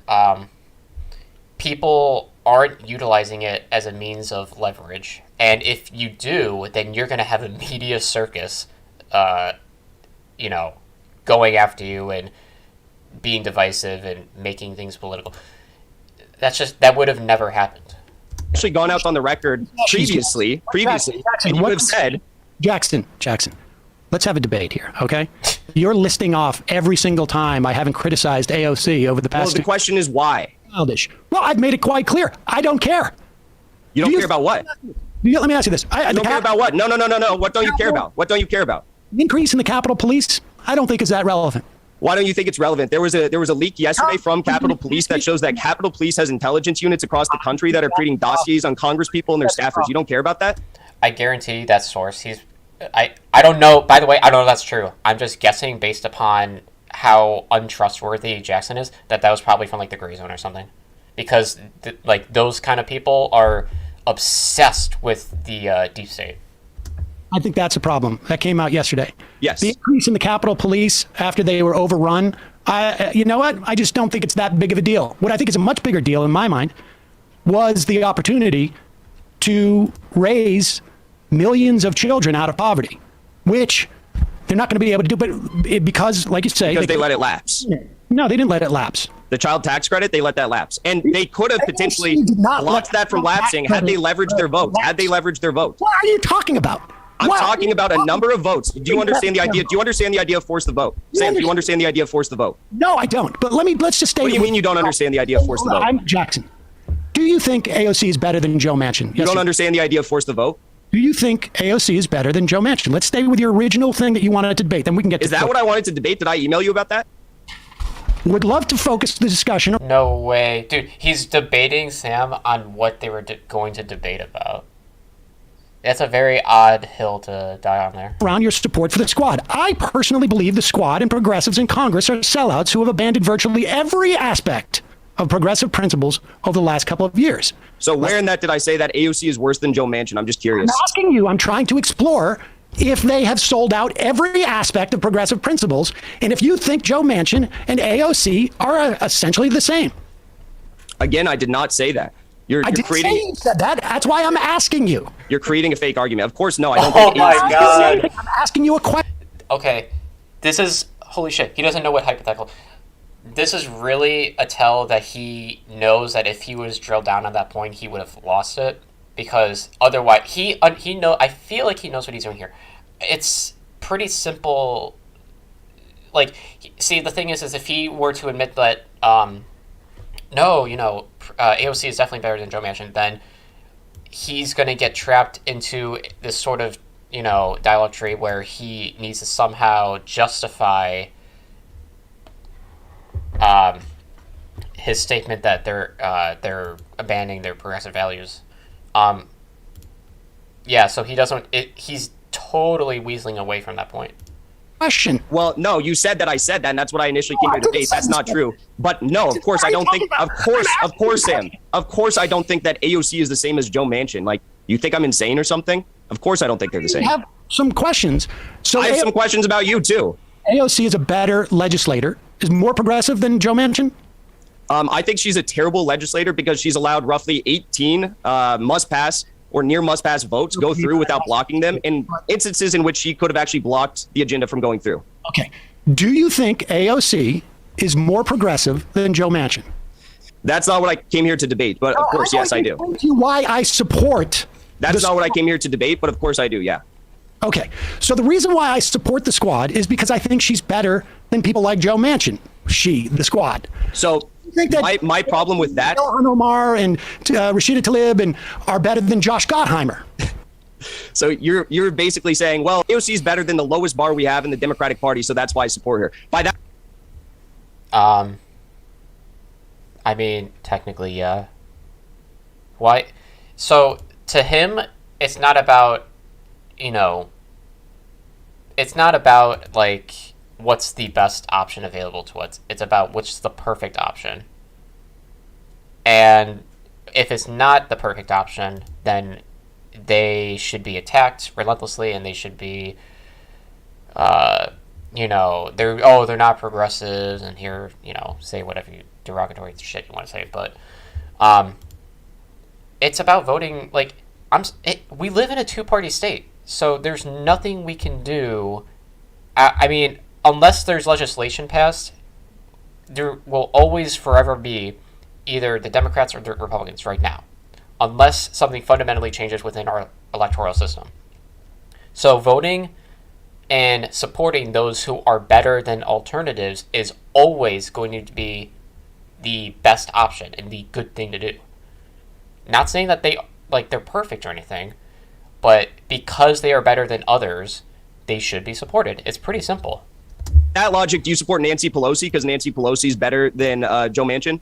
people aren't utilizing it as a means of leverage. And if you do, then you're going to have a media circus, going after you and being divisive and making things political. That would have never happened. actually gone out on the record previously, Jackson, and you have said... Jackson, let's have a debate here, okay? You're listing off every single time I haven't criticized AOC over the past... Well, the question is why? Childish. Well, I've made it quite clear. I don't care. You don't care about what? Let me ask you this. You don't care about what? No. What don't you care about? What don't you care about? The increase in the Capitol Police, I don't think is that relevant. Why don't you think it's relevant? There was a leak yesterday from Capitol Police that shows that Capitol Police has intelligence units across the country that are creating dossiers on Congress people and their staffers. You don't care about that? I guarantee that source. I don't know. By the way, I don't know if that's true. I'm just guessing based upon how untrustworthy Jackson is that was probably from like the Gray Zone or something, because those kind of people are obsessed with the deep state. I think that's a problem. That came out yesterday. Yes. The increase in the Capitol Police after they were overrun, you know what? I just don't think it's that big of a deal. What I think is a much bigger deal in my mind was the opportunity to raise millions of children out of poverty. which they're not going to be able to do, but because, like you say, Because they let it lapse. No, they didn't let it lapse. The child tax credit, they let that lapse. And they could have potentially did not blocked let that from lapsing had they leveraged their votes. Had they leveraged their votes. What are you talking about? I'm What? talking about a number of votes. Do you understand the idea? Do you understand the idea of force the vote? Sam, do you understand the idea of force the vote? No, I don't. But let's just stay. What do you mean you don't understand the idea of force the vote? I'm Jackson. Do you think AOC is better than Joe Manchin? You don't understand the idea of force the vote? Do you think AOC is better than Joe Manchin? Let's stay with your original thing that you wanted to debate. Then we can get to Is that what I wanted to debate? Did I email you about that? Would love to focus the discussion No way. Dude, he's debating Sam on what they were going to debate about. That's a very odd hill to die on there. around your support for the squad. I personally believe the squad and progressives in Congress are sellouts who have abandoned virtually every aspect of progressive principles over the last couple of years. So where in that did I say that AOC is worse than Joe Manchin? I'm just curious. I'm asking you, I'm trying to explore if they have sold out every aspect of progressive principles, and if you think Joe Manchin and AOC are essentially the same. Again, I did not say that. You're I didn't say creating you said that. That's why I'm asking you. you're creating a fake argument. Of course, no, I don't Oh think my AOC is God. the same. I'm asking you a question. Okay, this is holy shit. He doesn't know what hypothetical. This is really a tell that he knows that if he was drilled down on that point, he would have lost it, because otherwise he know. I feel like he knows what he's doing here. It's pretty simple. Like, see, the thing is if he were to admit that, no, AOC is definitely better than Joe Manchin, then he's going to get trapped into this sort of, dialogue tree where he needs to somehow justify his statement that they're abandoning their progressive values. Yeah, so he doesn't. He's totally weaseling away from that point. Question. Well, no, you said that I said that, and that's what I initially came here to debate. That's not true. But no, of course, I don't think. Of course, Sam. Of course, I don't think that AOC is the same as Joe Manchin. Like, you think I'm insane or something? Of course, I don't think they're the same. I have some questions. So I have some questions about you too. AOC is a better legislator, is more progressive than Joe Manchin? I think she's a terrible legislator because she's allowed roughly 18 must-pass or near must-pass votes go through without blocking them in instances in which she could have actually blocked the agenda from going through. Okay. Do you think AOC is more progressive than Joe Manchin? That's not what I came here to debate, but of course, yes, I do. Explain to you why I support. That's not what I came here to debate, but of course I do, yeah. Okay. So the reason why I support the squad is because I think she's better than people like Joe Manchin. The squad. So think that my problem with that... Ilhan Omar and Rashida Tlaib and are better than Josh Gottheimer. So you're basically saying, well, AOC is better than the lowest bar we have in the Democratic Party, so that's why I support her. By that... I mean, technically, yeah. Why? So, to him, it's not about, it's not about, like, what's the best option available to us. It's about which is the perfect option. And if it's not the perfect option, then they should be attacked relentlessly, and they should be, they're not progressives, and here, say whatever derogatory shit you want to say, but it's about voting. Like, we live in a two-party state, so there's nothing we can do. I mean, unless there's legislation passed, there will always forever be either the Democrats or the Republicans right now, unless something fundamentally changes within our electoral system. So voting and supporting those who are better than alternatives is always going to be the best option and the good thing to do. Not saying that they're perfect or anything, but because they are better than others, they should be supported. It's pretty simple. That logic, do you support Nancy Pelosi because Nancy Pelosi is better than Joe Manchin?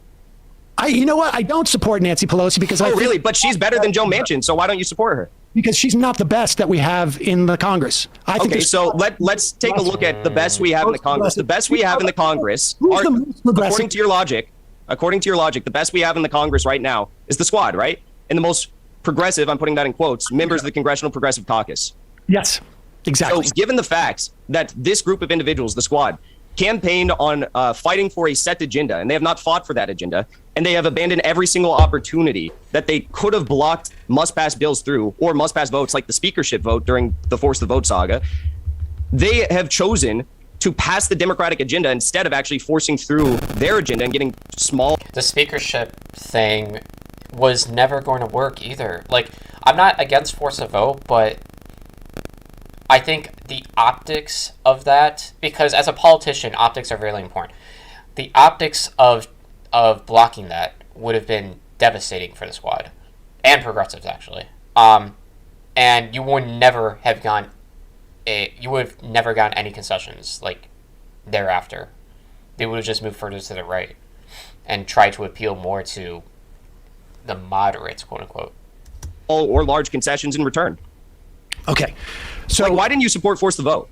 You know what? I don't support Nancy Pelosi because really? But she's better than Joe Manchin, so why don't you support her? Because she's not the best that we have in the Congress. Okay, so let's take a look at the best we have in the Congress. The best we have in the Congress, according to your logic, the best we have in the Congress right now is the squad, right? And the most progressive, I'm putting that in quotes, members of the Congressional Progressive Caucus. Yes, exactly. So given the facts that this group of individuals, the squad, campaigned on fighting for a set agenda, and they have not fought for that agenda, and they have abandoned every single opportunity that they could have blocked must-pass bills through or must-pass votes like the speakership vote during the Force the Vote saga, they have chosen to pass the Democratic agenda instead of actually forcing through their agenda and getting small. The speakership thing was never going to work either. Like, I'm not against force of vote, but I think the optics of that, because as a politician, optics are really important. The optics of blocking that would have been devastating for the squad and progressives, actually. And you would never have gotten any concessions like thereafter. They would have just moved further to the right and tried to appeal more to the moderates, quote unquote, or large concessions in return. Okay, so like, why didn't you support force the vote?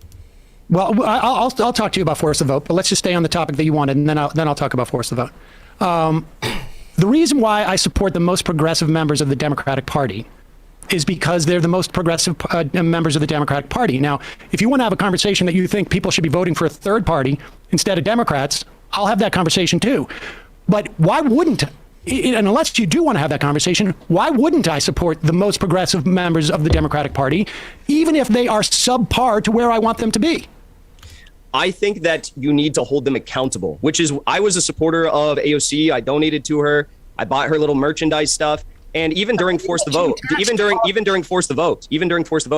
Well, I'll talk to you about force the vote, but let's just stay on the topic that you wanted, and then I'll talk about force the vote. The reason why I support the most progressive members of the Democratic Party is because they're the most progressive members of the Democratic Party. Now, if you want to have a conversation that you think people should be voting for a third party instead of Democrats, I'll have that conversation too. But why wouldn't, and unless you do want to have that conversation, why wouldn't I support the most progressive members of the Democratic Party, even if they are subpar to where I want them to be? I think that you need to hold them accountable, which is, I was a supporter of AOC. I donated to her. I bought her little merchandise stuff. And even during Force the Vote, even during Force the Vote,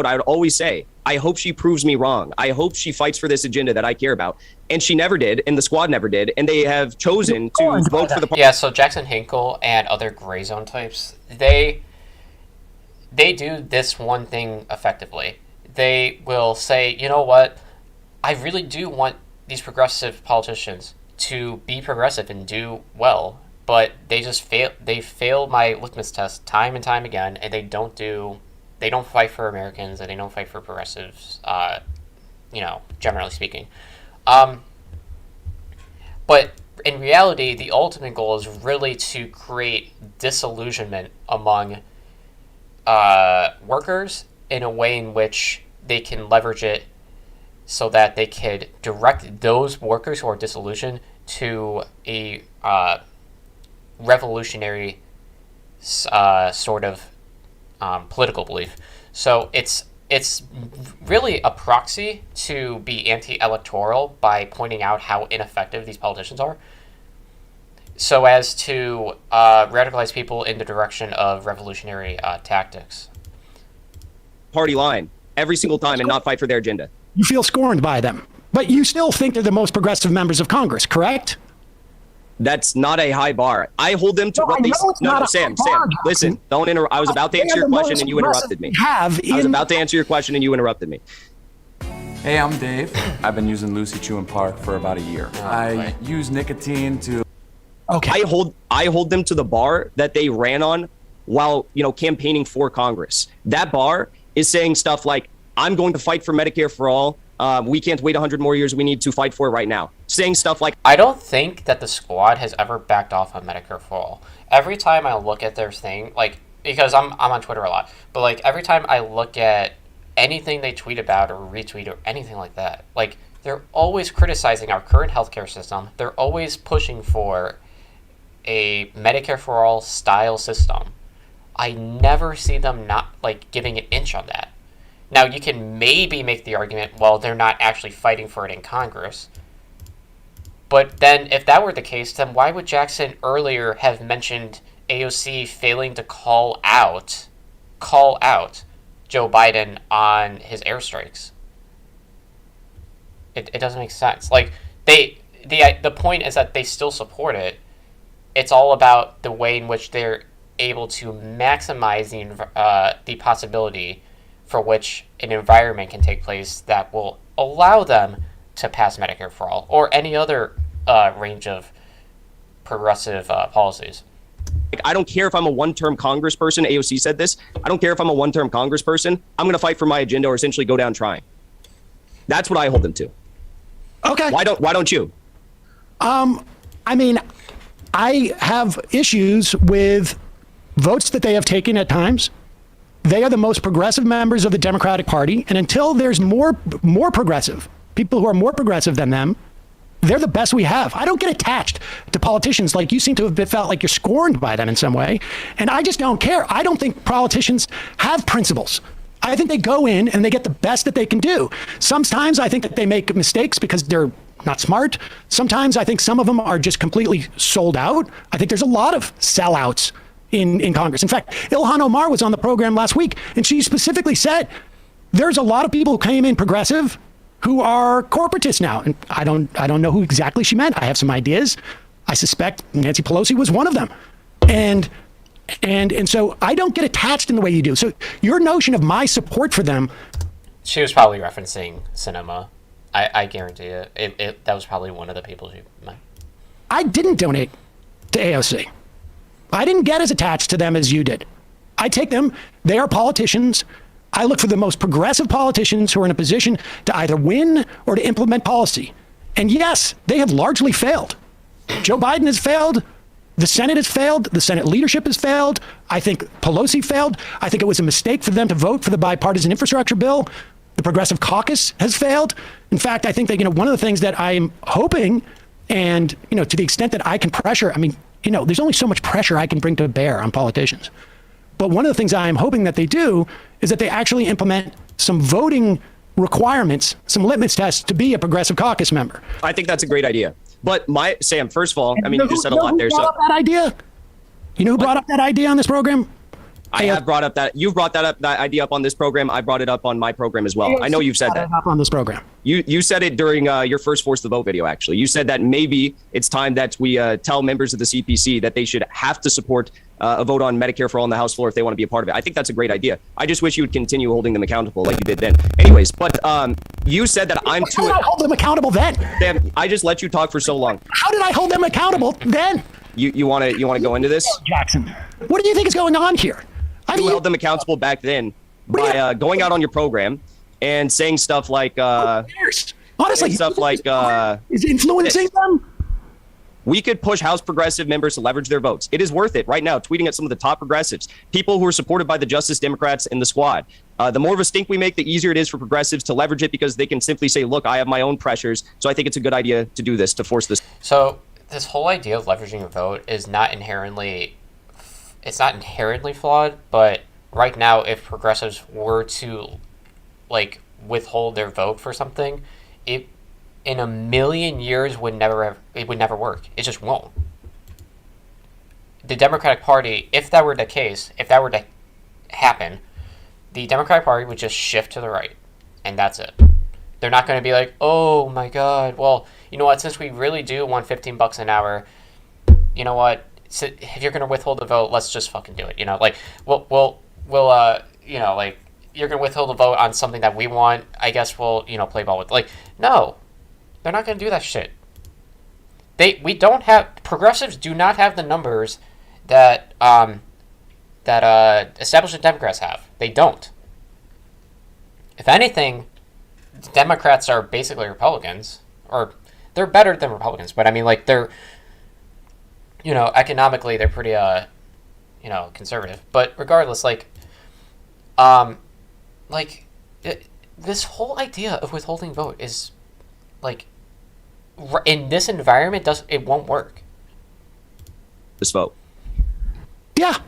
I would always say, I hope she proves me wrong. I hope she fights for this agenda that I care about. And she never did, and the squad never did, and they have chosen to vote for the party. Yeah, so Jackson Hinkle and other gray zone types, they do this one thing effectively. They will say, you know what, I really do want these progressive politicians to be progressive and do well, but they just fail my litmus test time and time again, and they don't fight for Americans, and they don't fight for progressives, generally speaking. But in reality, the ultimate goal is really to create disillusionment among workers in a way in which they can leverage it so that they could direct those workers who are disillusioned to a revolutionary sort of political belief. So it's really a proxy to be anti-electoral by pointing out how ineffective these politicians are, so as to radicalize people in the direction of revolutionary tactics. Party line every single time and not fight for their agenda. You feel scorned by them, but you still think they're the most progressive members of Congress, correct? That's not a high bar. I hold them to what they... No, Sam, listen, don't interrupt. I was about to answer your question and you interrupted me. I was about to answer your question and you interrupted me. Hey, I'm Dave. I've been using Lucy Chew and Park for about a year. I use nicotine to... Okay. I hold them to the bar that they ran on while, campaigning for Congress. That bar is saying stuff like, I'm going to fight for Medicare for all. We can't wait 100 more years. We need to fight for it right now. Saying stuff like... I don't think that the squad has ever backed off on Medicare for all. Every time I look at their thing, because I'm on Twitter a lot, but every time I look at anything they tweet about or retweet or anything like that, they're always criticizing our current healthcare system. They're always pushing for a Medicare for all style system. I never see them not giving an inch on that. Now, you can maybe make the argument, well, they're not actually fighting for it in Congress. But then, if that were the case, then why would Jackson earlier have mentioned AOC failing to call out Joe Biden on his airstrikes? It doesn't make sense. The point is that they still support it. It's all about the way in which they're able to maximize the possibility for which an environment can take place that will allow them to pass Medicare for all or any other range of progressive policies. I don't care if I'm a one-term congressperson. AOC said this. I don't care if I'm a one-term congressperson. I'm going to fight for my agenda or essentially go down trying. That's what I hold them to. Okay. Why don't you? I have issues with votes that they have taken at times. They are the most progressive members of the Democratic Party, and until there's more progressive, people who are more progressive than them, they're the best we have. I don't get attached to politicians like you seem to have felt like you're scorned by them in some way, and I just don't care. I don't think politicians have principles. I think they go in and they get the best that they can do. Sometimes I think that they make mistakes because they're not smart. Sometimes I think some of them are just completely sold out. I think there's a lot of sellouts in Congress. In fact, Ilhan Omar was on the program last week, and she specifically said there's a lot of people who came in progressive who are corporatists now. And I don't know who exactly she meant. I have some ideas. I suspect Nancy Pelosi was one of them. And so I don't get attached in the way you do. So your notion of my support for them. She was probably referencing Cinema. I guarantee it. That was probably one of the people she meant. I didn't donate to AOC. I didn't get as attached to them as you did. I take them. They are politicians. I look for the most progressive politicians who are in a position to either win or to implement policy. And yes, they have largely failed. Joe Biden has failed. The Senate has failed. The Senate leadership has failed. I think Pelosi failed. I think it was a mistake for them to vote for the bipartisan infrastructure bill. The Progressive Caucus has failed. In fact, I think that, one of the things that I'm hoping, and, to the extent that I can pressure, there's only so much pressure I can bring to bear on politicians. But one of the things I'm hoping that they do is that they actually implement some voting requirements, some litmus tests to be a Progressive Caucus member. I think that's a great idea. But Sam, first of all, you just said a lot there. So that idea? You know who brought up that idea on this program? I have brought up you've brought that idea up on this program. I brought it up on my program as well. I know you've said that up on this program. You said it during your first Force the Vote video, actually. You said that maybe it's time that we tell members of the CPC that they should have to support a vote on Medicare for all on the House floor if they want to be a part of it. I think that's a great idea. I just wish you would continue holding them accountable like you did then. Anyways, but you said that I'm too... How did I hold them accountable then? Sam, I just let you talk for so long. How did I hold them accountable then? You want to go into this? Jackson, what do you think is going on here? You held them accountable back then by going out on your program and saying stuff like... honestly, stuff like... is influencing them? We could push House progressive members to leverage their votes. It is worth it right now, tweeting at some of the top progressives, people who are supported by the Justice Democrats and the Squad. The more of a stink we make, the easier it is for progressives to leverage it because they can simply say, look, I have my own pressures. So I think it's a good idea to do this, to force this. So this whole idea of leveraging a vote is not inherently flawed, but right now, if progressives were to withhold their vote for something, it in a million years would never work. It just won't. The Democratic Party, if that were the case, if that were to happen, the Democratic Party would just shift to the right, and that's it. They're not going to be like, oh my God, well, you know what? Since we really do want $15 an hour, you know what? So if you're going to withhold the vote, let's just fucking do it. We'll you're going to withhold the vote on something that we want. I guess we'll, play ball with. No, they're not going to do that shit. Progressives do not have the numbers that establishment Democrats have. They don't. If anything, Democrats are basically Republicans, or they're better than Republicans, but they're, economically they're pretty, conservative. But regardless, this whole idea of withholding vote is, in this environment, it won't work. This vote. Yeah.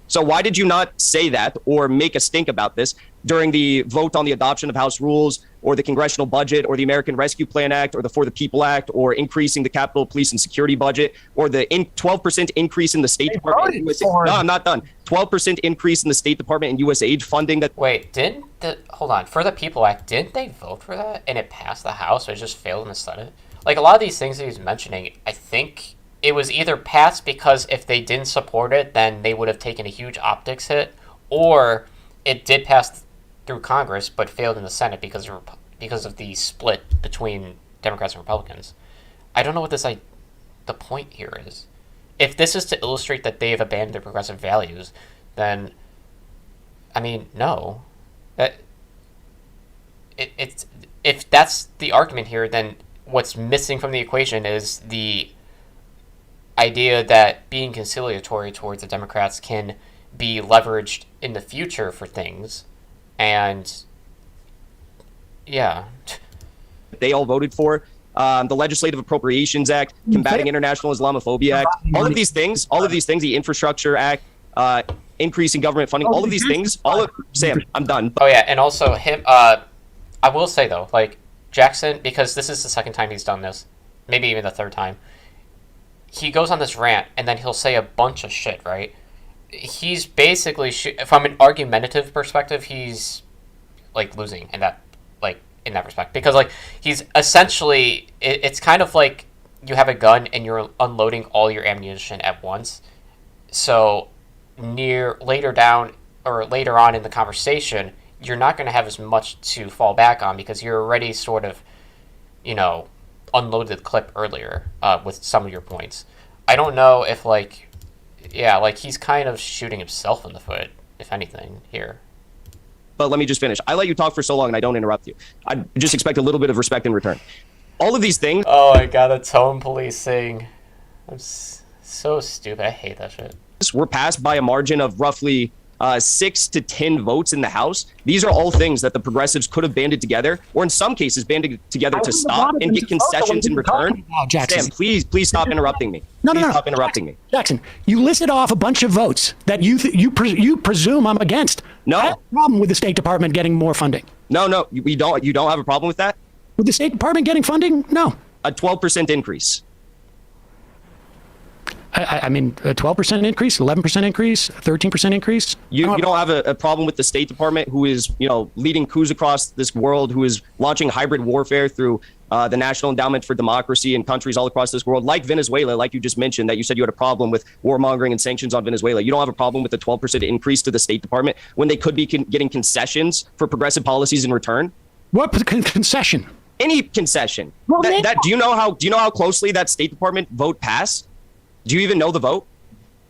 So why did you not say that or make a stink about this during the vote on the adoption of House rules or the congressional budget or the American Rescue Plan Act or the For the People Act or increasing the Capitol Police and Security budget or the 12% increase in the State Department? No, I'm not done. 12% increase in the State Department and U.S. aid funding. Hold on. For the People Act, didn't they vote for that and it passed the House or it just failed in the Senate? A lot of these things that he's mentioning, I think it was either passed because if they didn't support it, then they would have taken a huge optics hit, or it did pass through Congress but failed in the Senate because of the split between Democrats and Republicans. I don't know what the point here is. If this is to illustrate that they've abandoned their progressive values, then no. If that's the argument here, then what's missing from the equation is the idea that being conciliatory towards the Democrats can be leveraged in the future for things. And yeah, they all voted for the Legislative Appropriations Act, Combating International Islamophobia Act, all of these things, the Infrastructure Act, increase in government funding, all of these things, Sam, I'm done. Oh yeah, and also him. I will say though, like Jackson, because this is the second time he's done this, maybe even the third time. He goes on this rant, and then he'll say a bunch of shit, right? He's basically, from an argumentative perspective, he's like losing in that, like in that respect, because like he's essentially, it's kind of like you have a gun and you're unloading all your ammunition at once. So later on in the conversation, you're not going to have as much to fall back on because you're already sort of, unloaded the clip earlier with some of your points. I don't know if he's kind of shooting himself in the foot, if anything, here. But let me just finish. I let you talk for so long and I don't interrupt you. I just expect a little bit of respect in return. All of these things. Oh my god, the tone policing. I'm so stupid. I hate that shit. Were passed by a margin of roughly 6 to 10 votes in the House. These are all things that the progressives could have banded together, or in some cases banded together to stop and get concessions in return. Sam, please stop interrupting me. No. Stop interrupting me. Jackson, you listed off a bunch of votes that you presume I'm against. No. I have a problem with the State Department getting more funding. No, we don't. You don't have a problem with that? With the State Department getting funding? No. A 12% increase. I mean, a 12% increase, 11% increase, 13% increase. You don't have a problem with the State Department, who is, leading coups across this world, who is launching hybrid warfare through the National Endowment for Democracy in countries all across this world, like Venezuela, like you just mentioned, that you said you had a problem with warmongering and sanctions on Venezuela. You don't have a problem with the 12% increase to the State Department when they could be getting concessions for progressive policies in return? What concession? Any concession. Well, do you know how closely that State Department vote passed? Do you even know the vote?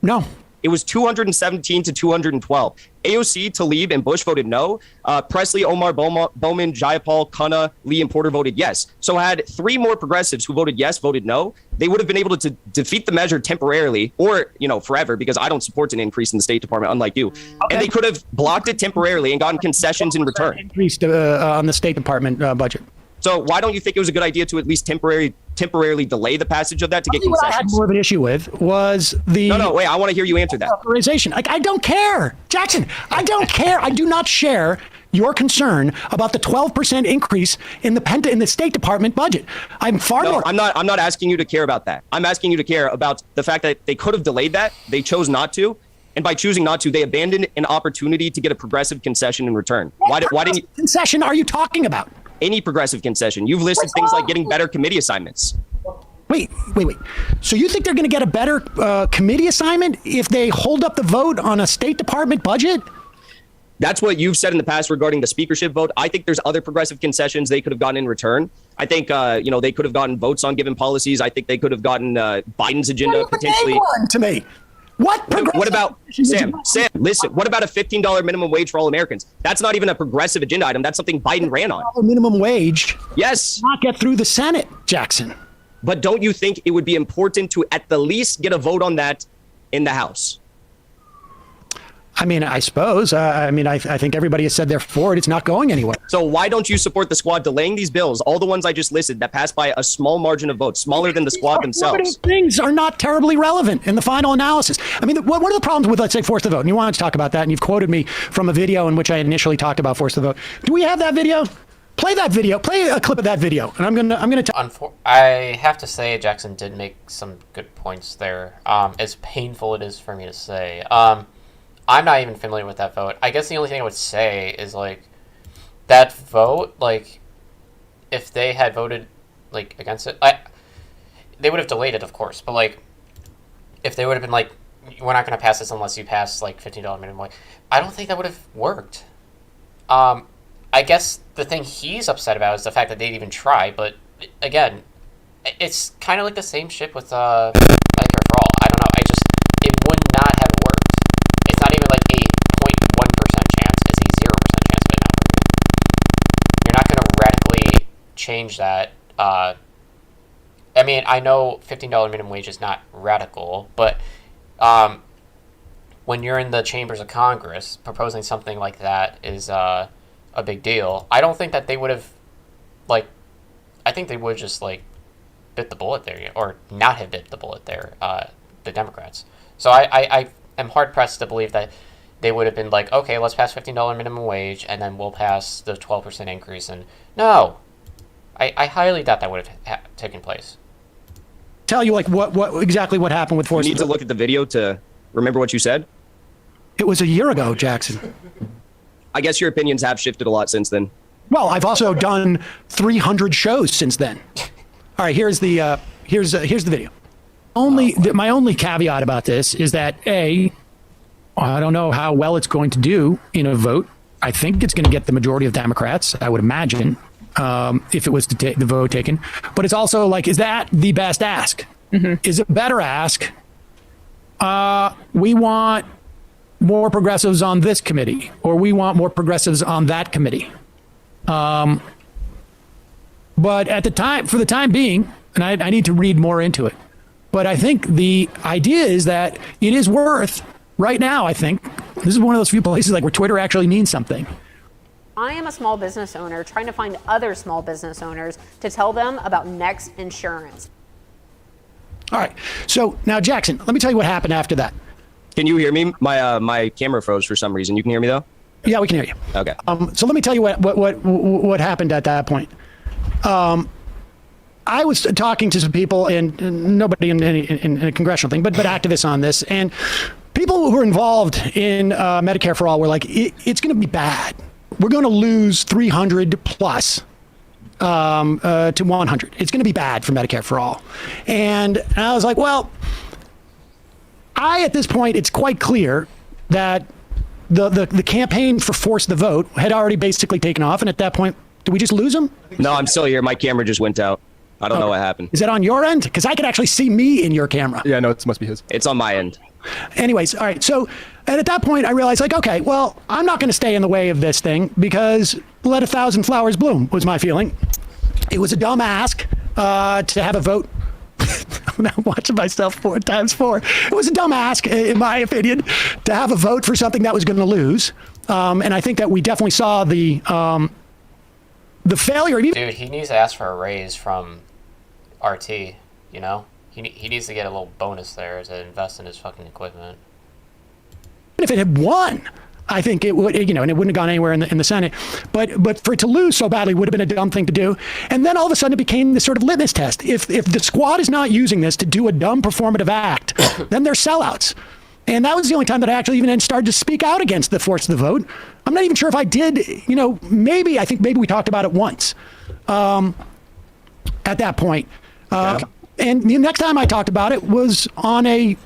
No. It was 217 to 212. AOC, Tlaib, and Bush voted no. Presley, Omar, Bowman, Jayapal, Khanna, Lee, and Porter voted yes. So had 3 more progressives who voted yes, voted no. They would have been able to defeat the measure temporarily or, forever, because I don't support an increase in the State Department, unlike you. Okay. And they could have blocked it temporarily and gotten concessions in return. Increased on the State Department budget. So why don't you think it was a good idea to at least temporarily delay the passage of that to get concessions? What I had more of an issue with was the... No, wait, I want to hear you answer that. Authorization. I don't care. Jackson, I don't care. I do not share your concern about the 12% increase in the State Department budget. I'm not asking you to care about that. I'm asking you to care about the fact that they could have delayed that. They chose not to. And by choosing not to, they abandoned an opportunity to get a progressive concession in return. Why didn't you... concession are you talking about? Any progressive concession. You've listed things like getting better committee assignments. Wait. So you think they're going to get a better committee assignment if they hold up the vote on a State Department budget? That's what you've said in the past regarding the speakership vote. I think there's other progressive concessions they could have gotten in return. I think, they could have gotten votes on given policies. I think they could have gotten Biden's agenda potentially. One to me. What about Sam? Listen. What about a $15 minimum wage for all Americans? That's not even a progressive agenda item. That's something Biden ran on. Minimum wage. Yes. Not get through the Senate, Jackson. But don't you think it would be important to at the least get a vote on that in the House? I mean, I suppose. I think everybody has said they're for it. It's not going anywhere. So why don't you support the squad delaying these bills, all the ones I just listed, that passed by a small margin of votes, smaller than the squad themselves? Things are not terribly relevant in the final analysis. I mean, one of the problems with, let's say, force the vote, and you wanted to talk about that, and you've quoted me from a video in which I initially talked about force the vote. Do we have that video? Play that video. Play a clip of that video, and I'm gonna. I have to say, Jackson did make some good points there. As painful it is for me to say. I'm not even familiar with that vote. I guess the only thing I would say is, that vote, if they had voted, against it, they would have delayed it, of course. But, if they would have been we're not going to pass this unless you pass, $15 minimum wage, I don't think that would have worked. I guess the thing he's upset about is the fact that they didn't even try. But, again, it's kind of like the same shit with Medicare for All. I don't know. It would not have worked. It's not even a 0.1% chance. It's a 0% chance of it not working. You're not going to radically change that. I know $15 minimum wage is not radical, but when you're in the chambers of Congress, proposing something like that is a big deal. I don't think that they would have, I think they would just, bit the bullet there, or not have bit the bullet there, the Democrats. So I am hard-pressed to believe that they would have been like, okay, let's pass $15 minimum wage, and then we'll pass the 12% increase. And no, I highly doubt that would have taken place. Tell you like what exactly what happened with forced. You need to look at the video to remember what you said. It was a year ago, Jackson. I guess your opinions have shifted a lot since then. Well, I've also done 300 shows since then. All right, here's the video. My only caveat about this is that I don't know how well it's going to do in a vote. I think it's going to get the majority of Democrats, I would imagine, if it was to take the vote taken. But it's also like, is that the best ask? Mm-hmm. Is it better ask? We want more progressives on this committee, or we want more progressives on that committee. But at the time, for the time being, and I need to read more into it, but I think the idea is that it is worth, right now, I think, this is one of those few places like where Twitter actually means something. I am a small business owner trying to find other small business owners to tell them about Next Insurance. All right. So now, Jackson, let me tell you what happened after that. Can you hear me? My camera froze for some reason. You can hear me though? Yeah, we can hear you. Okay. So let me tell you what happened at that point. I was talking to some people, and nobody in a congressional thing, but activists on this, and people who were involved in Medicare for All were like, it's going to be bad. We're going to lose 300 plus to 100. It's going to be bad for Medicare for All. And I was like, well, at this point, it's quite clear that the campaign for force the vote had already basically taken off. And at that point, did we just lose them? No, I'm still here. My camera just went out. I don't know what happened. Is that on your end? Because I could actually see me in your camera. Yeah, no, it must be his. It's on my end. Anyways, all right. So, and at that point, I realized, like, okay, well, I'm not going to stay in the way of this thing because let 1,000 flowers bloom was my feeling. It was a dumb ask to have a vote. I'm now watching myself 4 times 4. It was a dumb ask, in my opinion, to have a vote for something that was going to lose. And I think that we definitely saw the failure. Dude, he needs to ask for a raise from RT, you know? He needs to get a little bonus there to invest in his fucking equipment. If it had won, I think it would, and it wouldn't have gone anywhere in the Senate. But for it to lose so badly would have been a dumb thing to do. And then all of a sudden it became this sort of litmus test. If the squad is not using this to do a dumb performative act, then they're sellouts. And that was the only time that I actually even started to speak out against the force of the vote. I'm not even sure if I did, maybe we talked about it once at that point. And the next time I talked about it was on a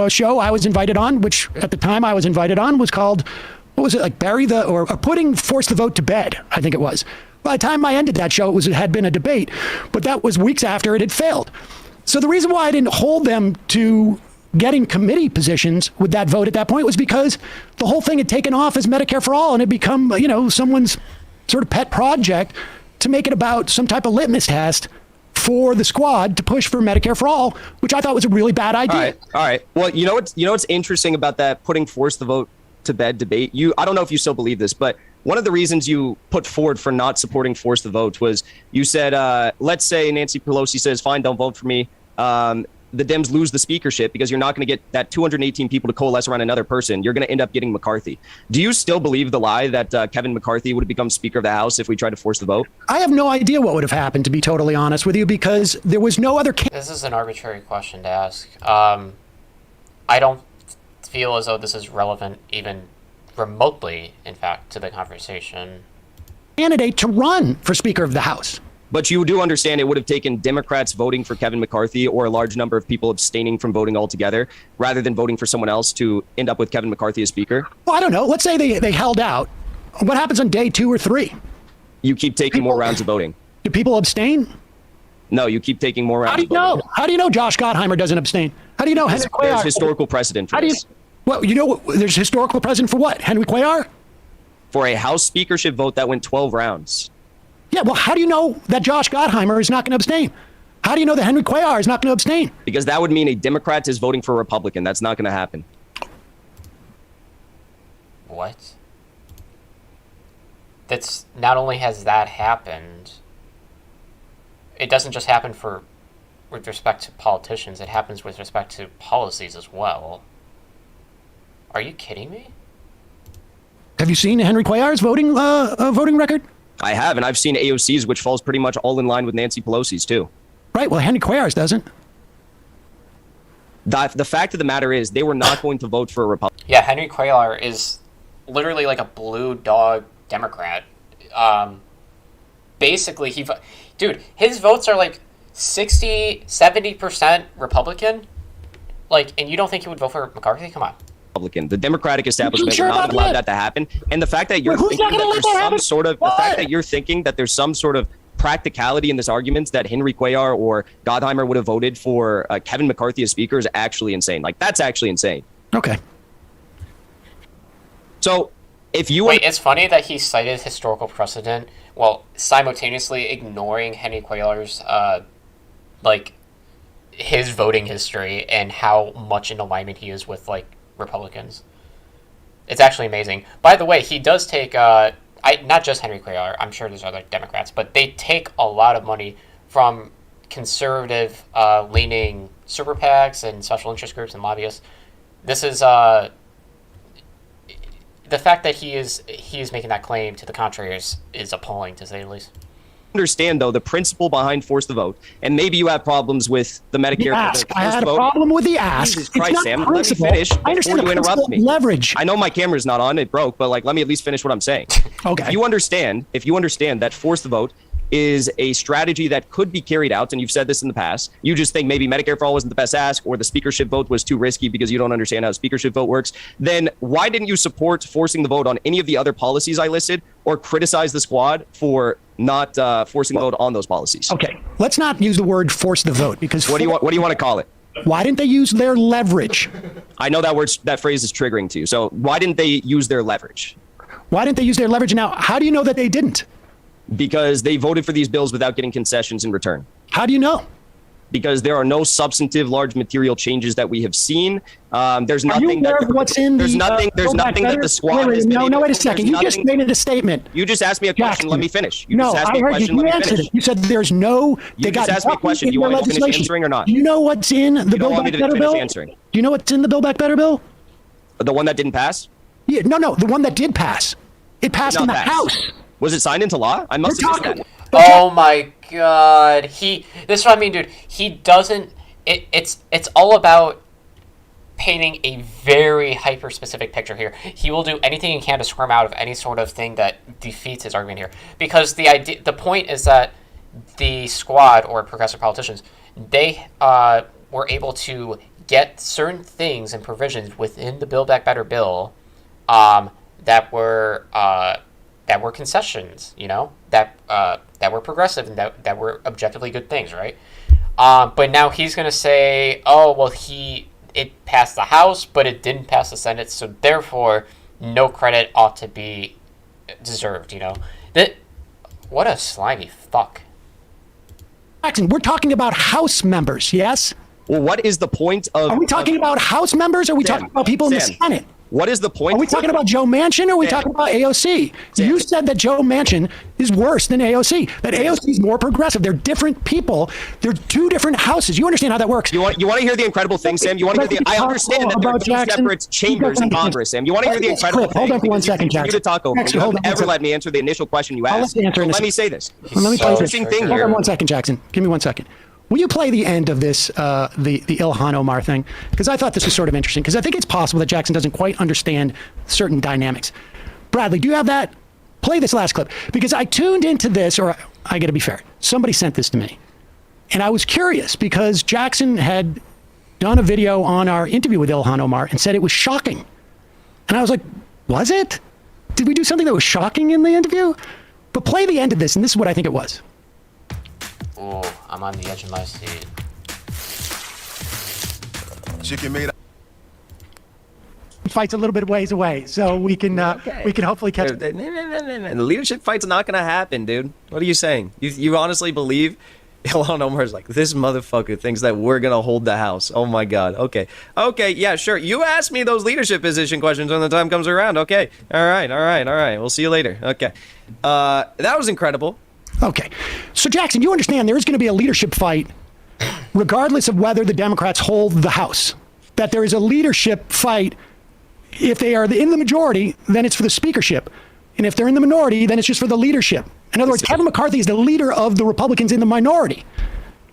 show I was invited on, which at the time I was invited on was called, what was it, like or putting force the vote to bed, I think it was. By the time I ended that show, it had been a debate, but that was weeks after it had failed. So the reason why I didn't hold them to getting committee positions with that vote at that point was because the whole thing had taken off as Medicare for All and had become, someone's sort of pet project to make it about some type of litmus test for the squad to push for Medicare for All, which I thought was a really bad idea. All right. Well, what's interesting about that putting force the vote to bed debate? I don't know if you still believe this, but one of the reasons you put forward for not supporting force the vote was you said, let's say Nancy Pelosi says, fine, don't vote for me. The Dems lose the speakership because you're not going to get that 218 people to coalesce around another person. You're going to end up getting McCarthy. Do you still believe the lie that Kevin McCarthy would have become Speaker of the House if we tried to force the vote? I have no idea what would have happened, to be totally honest with you, because there was no other... This is an arbitrary question to ask. I don't feel as though this is relevant even remotely, in fact, to the conversation. ...candidate to run for Speaker of the House. But you do understand it would have taken Democrats voting for Kevin McCarthy or a large number of people abstaining from voting altogether rather than voting for someone else to end up with Kevin McCarthy as Speaker? Well, I don't know. Let's say they held out. What happens on day 2 or 3? You keep taking more rounds of voting. Do people abstain? No, you keep taking more rounds of voting. How do you know? How do you know Josh Gottheimer doesn't abstain? How do you know Henry Cuellar? There's historical precedent for this. There's historical precedent for what? Henry Cuellar? For a House speakership vote that went 12 rounds. Yeah, well, how do you know that Josh Gottheimer is not going to abstain? How do you know that Henry Cuellar is not going to abstain? Because that would mean a Democrat is voting for a Republican. That's not going to happen. What? That's not only has that happened, it doesn't just happen with respect to politicians, it happens with respect to policies as well. Are you kidding me? Have you seen Henry Cuellar's voting record? I have, and I've seen AOC's, which falls pretty much all in line with Nancy Pelosi's too. Right. Well, Henry Cuellar's doesn't. The fact of the matter is, they were not going to vote for a Republican. Yeah, Henry Cuellar is literally like a blue dog Democrat. Basically, his votes are like 60-70% Republican. Like, and you don't think he would vote for McCarthy? Come on. Republican. The Democratic establishment sure would not about allow that? that to happen. And the fact that you're Who's thinking not gonna that let there's that some happen? sort of, the fact that you're thinking that there's some sort of practicality in this argument that Henry Cuellar or Gottheimer would have voted for Kevin McCarthy as speaker is actually insane. Like, that's actually insane. Okay. So if you Wait, it's funny that he cited historical precedent while simultaneously ignoring Henry Cuellar's like his voting history and how much in alignment he is with like Republicans. It's actually amazing. By the way, he does take not just Henry Cuellar, I'm sure there's other Democrats, but they take a lot of money from conservative leaning super PACs and special interest groups and lobbyists. This is the fact that he is making that claim to the contrary is appalling, to say the least. Understand, though, the principle behind force the vote, and maybe you have problems with the Medicare. The ask. The I had a vote. problem with the ask. Jesus Christ, it's Sam, not let me principle. finish I understand before the you interrupt principle me. of leverage. I know my camera's not on, it broke, but like, let me at least finish what I'm saying. Okay. If you understand that force the vote is a strategy that could be carried out, and you've said this in the past, you just think maybe Medicare for all wasn't the best ask, or the speakership vote was too risky because you don't understand how a speakership vote works, then why didn't you support forcing the vote on any of the other policies I listed, or criticize the squad for not forcing the vote on those policies? Okay, let's not use the word force the vote, because What do you want to call it? why didn't they use their leverage? I know that phrase is triggering to you. So why didn't they use their leverage? Why didn't they use their leverage? Now, how do you know that they didn't? Because they voted for these bills without getting concessions in return. How do you know? Because there are no substantive large material changes that we have seen. There's nothing. Are you aware of what's in there's the, nothing. There's nothing that the squad. Wait, has been no, able- wait a second. there's You just nothing- made a statement. You just asked me a question. Jackson. Let me finish. You No, just asked me I a heard question. you. Let You me answered finish. it. You said there's no. You They just got asked me a nothing question. in Do you their want me to finish legislation. answering or not? Do you know what's in the You don't Build want me Back to Better finish bill? answering. Do you know what's in the Build Back Better bill? The one that didn't pass? Yeah, no, the one that did pass. It passed in the Not pass. House. Was it signed into law? I must We're have missed talking- that. Oh my god. This is what I mean, dude. He doesn't it's all about painting a very hyper specific picture here. He will do anything he can to squirm out of any sort of thing that defeats his argument here. Because the point is that the squad or progressive politicians, they were able to get certain things and provisions within the Build Back Better bill that were concessions, that were progressive and that were objectively good things, right? But now he's going to say, oh, well, it passed the House, but it didn't pass the Senate, so therefore no credit ought to be deserved, What a slimy fuck. Jackson, we're talking about House members, yes? Well, what is the point of... Are we talking about House members, or are we talking about people in the Senate? What is the point? Are we talking about Joe Manchin, or are we talking about AOC? You said that Joe Manchin is worse than AOC, that AOC is more progressive. They're different people. They're two different houses. You understand how that works. You want to hear the incredible thing, Sam? You want to hear I understand that there are two separate chambers in Congress, Sam. You want to hear the incredible thing? Hold on for 1 second, Jackson. You to talk over. You haven't ever let me answer the initial question you asked. Let me say this. Let me play this. Interesting thing Hold here. on 1 second, Jackson. Give me 1 second. Will you play the end of this, the Ilhan Omar thing? Because I thought this was sort of interesting, because I think it's possible that Jackson doesn't quite understand certain dynamics. Bradley, do you have that? Play this last clip. Because I tuned into this, or I got to be fair, somebody sent this to me. And I was curious, because Jackson had done a video on our interview with Ilhan Omar and said it was shocking. And I was like, was it? Did we do something that was shocking in the interview? But play the end of this, and this is what I think it was. Oh, I'm on the edge of my seat. Chicken made. Fight's a little bit ways away, so we can hopefully catch. The leadership fight's not going to happen, dude. What are you saying? You honestly believe Ilhan Omar's like, this motherfucker thinks that we're going to hold the House? Oh my God. Okay, yeah, sure. You ask me those leadership position questions when the time comes around. Okay. All right. We'll see you later. Okay. That was incredible. Okay. So, Jackson, you understand there is going to be a leadership fight regardless of whether the Democrats hold the House. That there is a leadership fight If they are in the majority, then it's for the speakership. And if they're in the minority, then it's just for the leadership. In other words, Kevin McCarthy is the leader of the Republicans in the minority.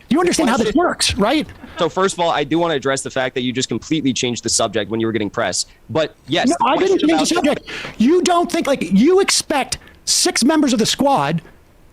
You understand how this works, right? So first of all, I do want to address the fact that you just completely changed the subject when you were getting press. But yes, No, I didn't change the subject. You don't think, like, you expect 6 members of the squad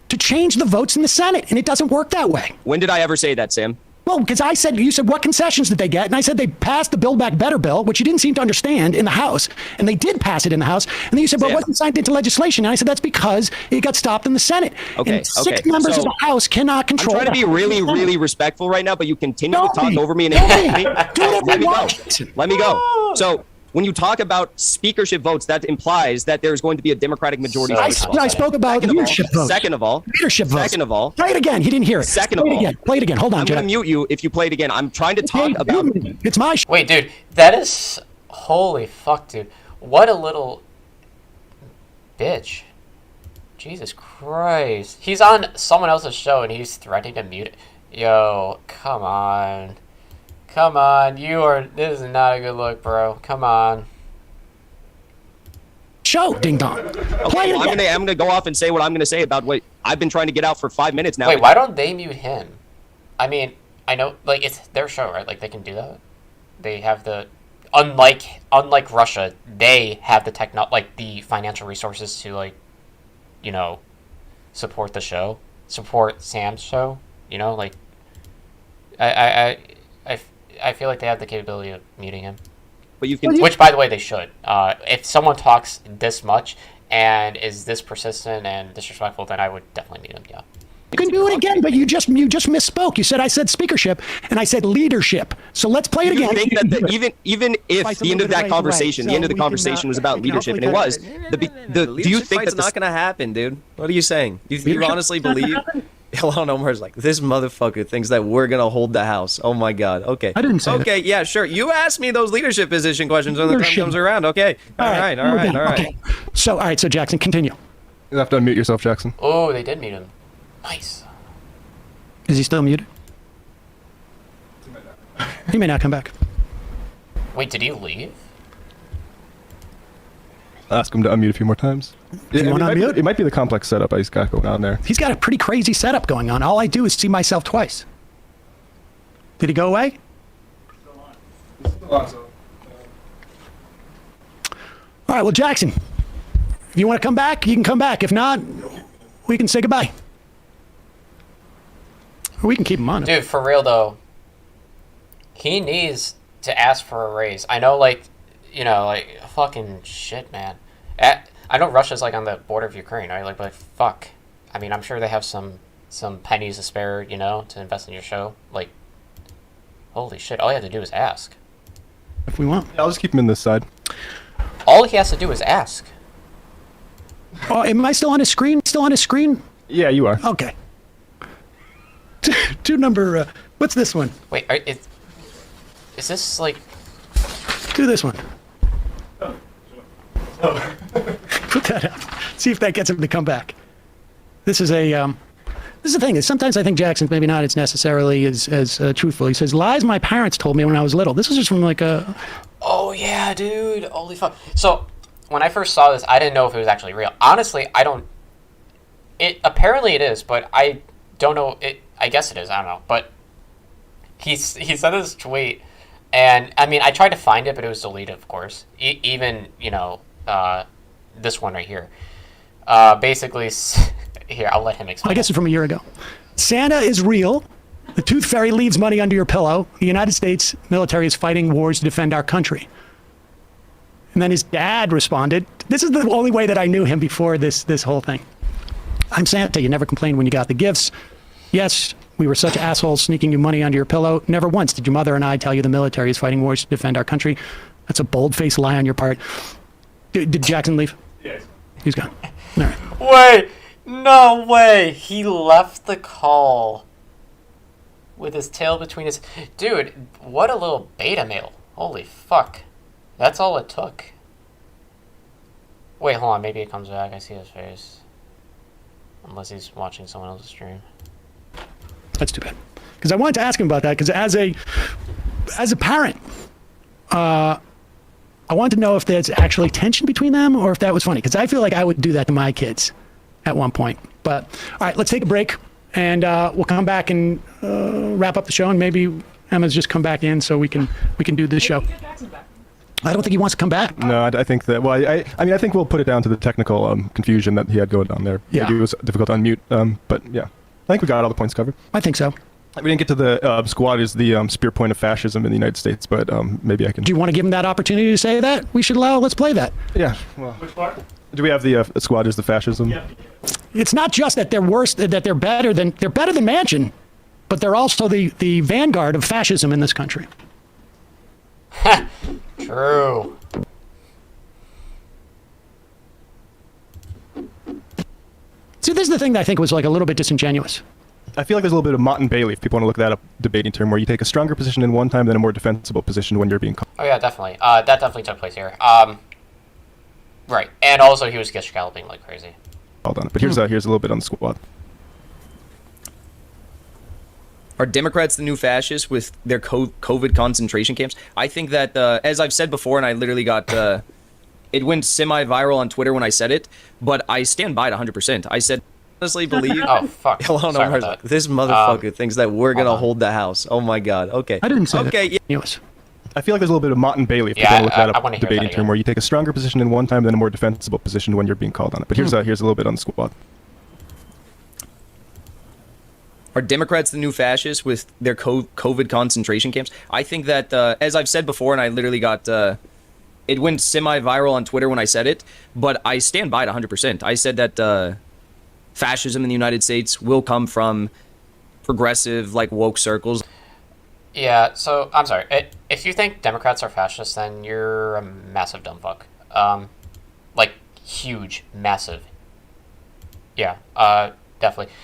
to change the votes in the Senate, and it doesn't work that way. When did I ever say that, Sam? Well, because you said, what concessions did they get? And I said they passed the Build Back Better bill, which you didn't seem to understand, in the House. And they did pass it in the House. And then you said, but it wasn't signed into legislation. And I said, that's because it got stopped in the Senate. Okay, and 6 members of the House cannot control. I'm trying to be really, really respectful right now, but you continue to talk over me and interrupt me. Let me go. Let me go. So when you talk about speakership votes, that implies that there's going to be a Democratic majority. I spoke about leadership votes. Second of all, leadership votes. Second of all, play it again. He didn't hear it. Second of all, play it again. Hold on, I'm going to mute you if you play it again. I'm trying to talk about. It's my. Wait, dude, that is holy fuck, dude. What a little bitch. Jesus Christ. He's on someone else's show and he's threatening to mute it. Yo, come on. Come on, this is not a good look, bro. Come on. Show, ding dong. Okay, well, I'm gonna go off and say what I'm gonna say about what I've been trying to get out for 5 minutes now. Wait, why don't they mute him? I mean, I know, like, it's their show, right? Like, they can do that. They have the unlike Russia, they have the the financial resources to, like, you know, support the show, support Sam's show. You know, like, I feel like they have the capability of muting him. But you can, which, by the way, they should. If someone talks this much and is this persistent and disrespectful, then I would definitely mute him. Yeah. You can do it again, but you just misspoke. You said I said speakership and I said leadership. So let's play it again. You think that even if the end of that conversation, the end of the conversation was about leadership, and it was, do you think that's not going to happen, dude? What are you saying? You honestly believe? Elon Omar's like, this motherfucker thinks that we're gonna hold the House. Oh my God. Okay. I didn't say that. Okay, yeah, sure. You ask me those leadership position questions when the time comes around. Okay. All right. Okay. So, all right. So, Jackson, continue. You have to unmute yourself, Jackson. Oh, they did mute him. Nice. Is he still muted? He may not come back. Wait, did he leave? I'll ask him to unmute a few more times. It might be the complex setup he's got going on there. He's got a pretty crazy setup going on. All I do is see myself twice. Did he go away? All right, well, Jackson, if you want to come back, you can come back. If not, we can say goodbye. Or we can keep him on. Dude, for real, though, he needs to ask for a raise. I know, like, you know, like, fucking shit, man. I know Russia's, like, on the border of Ukraine, right? Like, but fuck. I mean, I'm sure they have some pennies to spare, you know, to invest in your show. Like, holy shit, all you have to do is ask. If we want. Yeah, I'll just keep him in this side. All he has to do is ask. Oh, am I still on his screen? Still on his screen? Yeah, you are. Okay. To number, what's this one? Wait, is this, like... Do this one. Put that up. See if that gets him to come back. This is a this is the thing. Is sometimes I think Jackson's maybe not as necessarily as truthful. He says lies my parents told me when I was little. This is just from like a. Oh yeah, dude! Holy fuck! So when I first saw this, I didn't know if it was actually real. Honestly, I don't. It apparently it is, but I don't know. I guess it is. I don't know. But he said this tweet, and I mean, I tried to find it, but it was deleted, of course. Even you know. This one right here. Basically, here, I'll let him explain. I guess it's from a year ago. Santa is real. The Tooth Fairy leaves money under your pillow. The United States military is fighting wars to defend our country. And then his dad responded, this is the only way that I knew him before this whole thing. I'm Santa. You never complained when you got the gifts. Yes, we were such assholes sneaking you money under your pillow. Never once did your mother and I tell you the military is fighting wars to defend our country. That's a bold-faced lie on your part. Did Jackson leave? Yes. He's gone. All right. Wait, no way. He left the call with his tail between his... Dude, what a little beta male. Holy fuck. That's all it took. Wait, hold on.Maybe it comes back. I see his face. Unless he's watching someone else's stream. That's too bad. Because I wanted to ask him about that, because as a parent, I want to know if there's actually tension between them or if that was funny, because I feel like I would do that to my kids at one point. But all right, let's take a break, and we'll come back and wrap up the show, and maybe Emma's just come back in so we can do this show. I don't think he wants to come back. No, I think that. Well, I mean, I think we'll put it down to the technical confusion that he had going on there. Yeah. Maybe it was difficult to unmute. But yeah, I think we got all the points covered. I think so. We didn't get to the squad is the spear point of fascism in the United States, but maybe I can. Do you want to give him that opportunity to say that? We should allow. Let's play that. Yeah. Well, which part? Do we have the squad is the fascism? Yeah. It's not just that they're worse, that they're better than Manchin, but they're also the vanguard of fascism in this country. True. See, this is the thing that I think was like a little bit disingenuous. I feel like there's a little bit of Mott and Bailey, if people want to look that up, debating term, where you take a stronger position in one time, then a more defensible position when you're being called. Oh yeah, definitely. That definitely took place here. Right, and also he was gish galloping like crazy. Hold on, but here's a little bit on the squad. Are Democrats the new fascists with their COVID concentration camps? I think that, as I've said before, and I literally got, it went semi-viral on Twitter when I said it, but I stand by it 100%. I said, honestly believe... Oh, fuck. Hold on, this motherfucker thinks that we're going to hold the house. Oh, my God. Okay. I didn't say that. Okay, yeah. I feel like there's a little bit of Mott and Bailey, if people want to look that up, debating term, where you take a stronger position in one time, then a more defensible position when you're being called on it. But here's a little bit on the squad. Are Democrats the new fascists with their COVID concentration camps? I think that, as I've said before, and I literally got, it went semi-viral on Twitter when I said it, but I stand by it 100%. I said that fascism in the United States will come from progressive, like, woke circles. Yeah, so, I'm sorry. If you think Democrats are fascists, then you're a massive dumb fuck. Like, huge, massive. Yeah, definitely.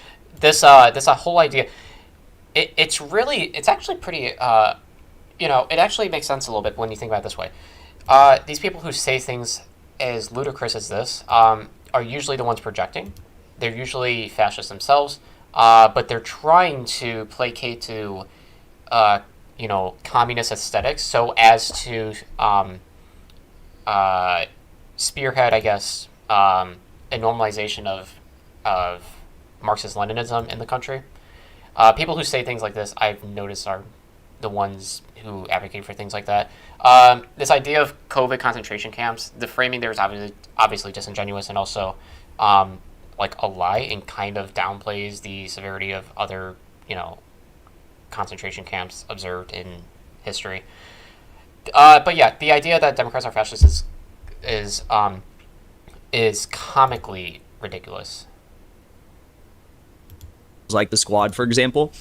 This whole idea, it's actually pretty, it actually makes sense a little bit when you think about it this way. These people who say things as ludicrous as this are usually the ones projecting. They're usually fascists themselves, but they're trying to placate to, communist aesthetics so as to spearhead, I guess, a normalization of Marxist-Leninism in the country. People who say things like this, I've noticed, are the ones who advocate for things like that. This idea of COVID concentration camps, the framing there is obviously disingenuous and also like a lie, and kind of downplays the severity of other, concentration camps observed in history. But yeah, the idea that Democrats are fascists is comically ridiculous. Like the squad, for example.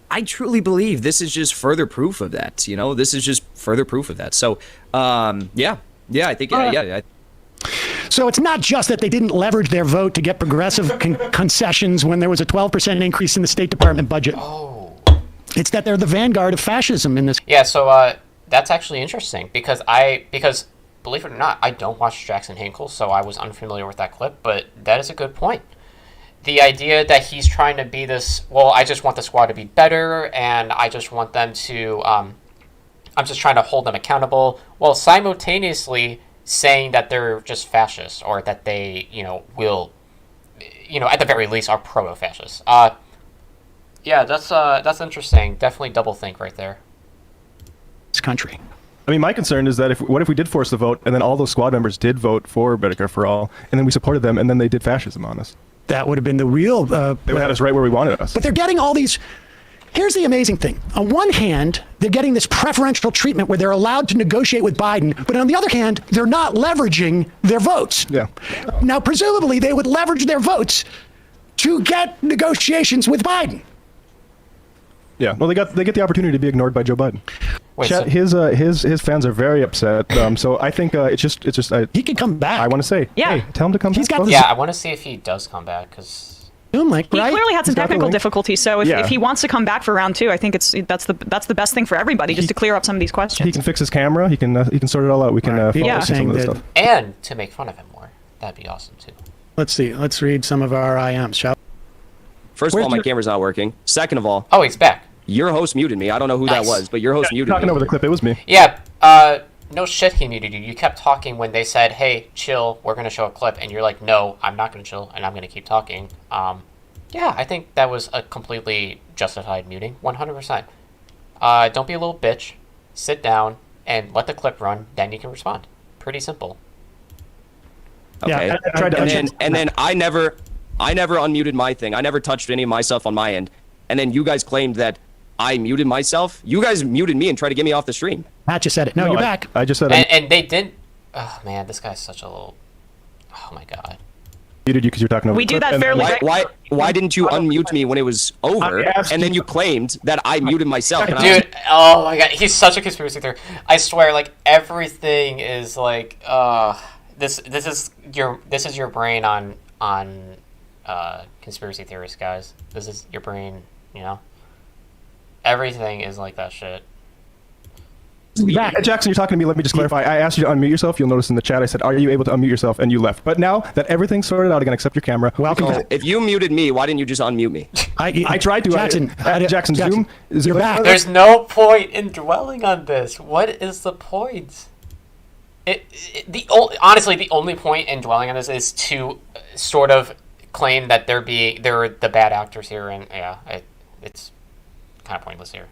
I truly believe this is just further proof of that. This is just further proof of that. So, yeah, I think, So it's not just that they didn't leverage their vote to get progressive concessions when there was a 12% increase in the State Department budget. Oh. It's that they're the vanguard of fascism in this. Yeah, so that's actually interesting because believe it or not, I don't watch Jackson Hinkle, so I was unfamiliar with that clip, but that is a good point. The idea that he's trying to be this, I just want the squad to be better, and I just want them to, I'm just trying to hold them accountable, while simultaneously saying that they're just fascists, or that they, will, at the very least, are proto-fascists. Yeah, that's interesting. Definitely double think right there. This country. I mean, my concern is that what if we did force the vote, and then all those squad members did vote for Medicare for All, and then we supported them, and then they did fascism on us? That would have been the real... they would have had us right where we wanted us. But they're getting all these... Here's the amazing thing. On one hand, they're getting this preferential treatment where they're allowed to negotiate with Biden, but on the other hand, they're not leveraging their votes. Yeah. Now, presumably, they would leverage their votes to get negotiations with Biden. Yeah, well, they get the opportunity to be ignored by Joe Biden. Wait, his fans are very upset. So I think it's just he can come back. I want to say, yeah, hey, tell him to come back. I want to see if he does come back because he clearly had some technical difficulties. So if he wants to come back for round 2, I think that's the best thing for everybody, just to clear up some of these questions. He can fix his camera. He can sort it all out. We can follow some of this stuff. And to make fun of him more, that'd be awesome too. Let's see. Let's read some of our IMs, shall we? First of all, my camera's not working. Second of all, he's back. Your host muted me. I don't know who that was, but your host muted me. Talking over the clip, it was me. Yeah, no shit he muted you. You kept talking when they said, hey, chill, we're going to show a clip. And you're like, no, I'm not going to chill, and I'm going to keep talking. Yeah, I think that was a completely justified muting, 100%. Don't be a little bitch. Sit down and let the clip run. Then you can respond. Pretty simple. Okay. Yeah, I tried to and then I never unmuted my thing. I never touched any of my stuff on my end. And then you guys claimed that I muted myself. You guys muted me and tried to get me off the stream. Matt just said it. No, you're back. I just said and they didn't. Oh man, this guy's such a little. Oh my god. Muted you because you're talking over. We do that fairly. Why didn't you unmute me when it was over? And then you claimed that I muted myself. Dude, oh my god, he's such a conspiracy theorist. I swear, like everything is like, this is your brain on conspiracy theorists, guys. This is your brain, you know. Everything is like that shit. Jackson, you're talking to me. Let me just clarify. I asked you to unmute yourself. You'll notice in the chat I said, are you able to unmute yourself? And you left. But now that everything's sorted out again, except your camera. Welcome. If you muted me, why didn't you just unmute me? I tried to. Jackson, Zoom. You're back. There's no point in dwelling on this. What is the point? Honestly, the only point in dwelling on this is to sort of claim that they're the bad actors here, and yeah, it's kind of pointless here.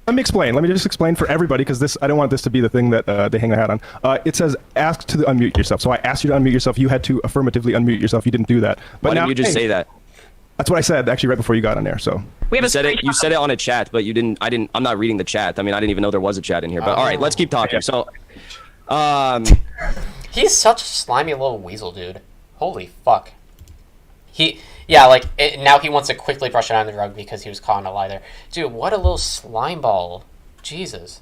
Let me explain. Let me just explain for everybody, because I don't want this to be the thing that they hang their hat on. It says ask to unmute yourself. So I asked you to unmute yourself. You had to affirmatively unmute yourself. You didn't do that. But why didn't you just say that? That's what I said actually right before you got on there. So you said it on a chat, but you didn't. I'm not reading the chat. I mean, I didn't even know there was a chat in here. But all right, let's keep talking. So, he's such a slimy little weasel, dude. Holy fuck. Now he wants to quickly brush it under the rug because he was caught in a lie there. Dude, what a little slime ball. Jesus.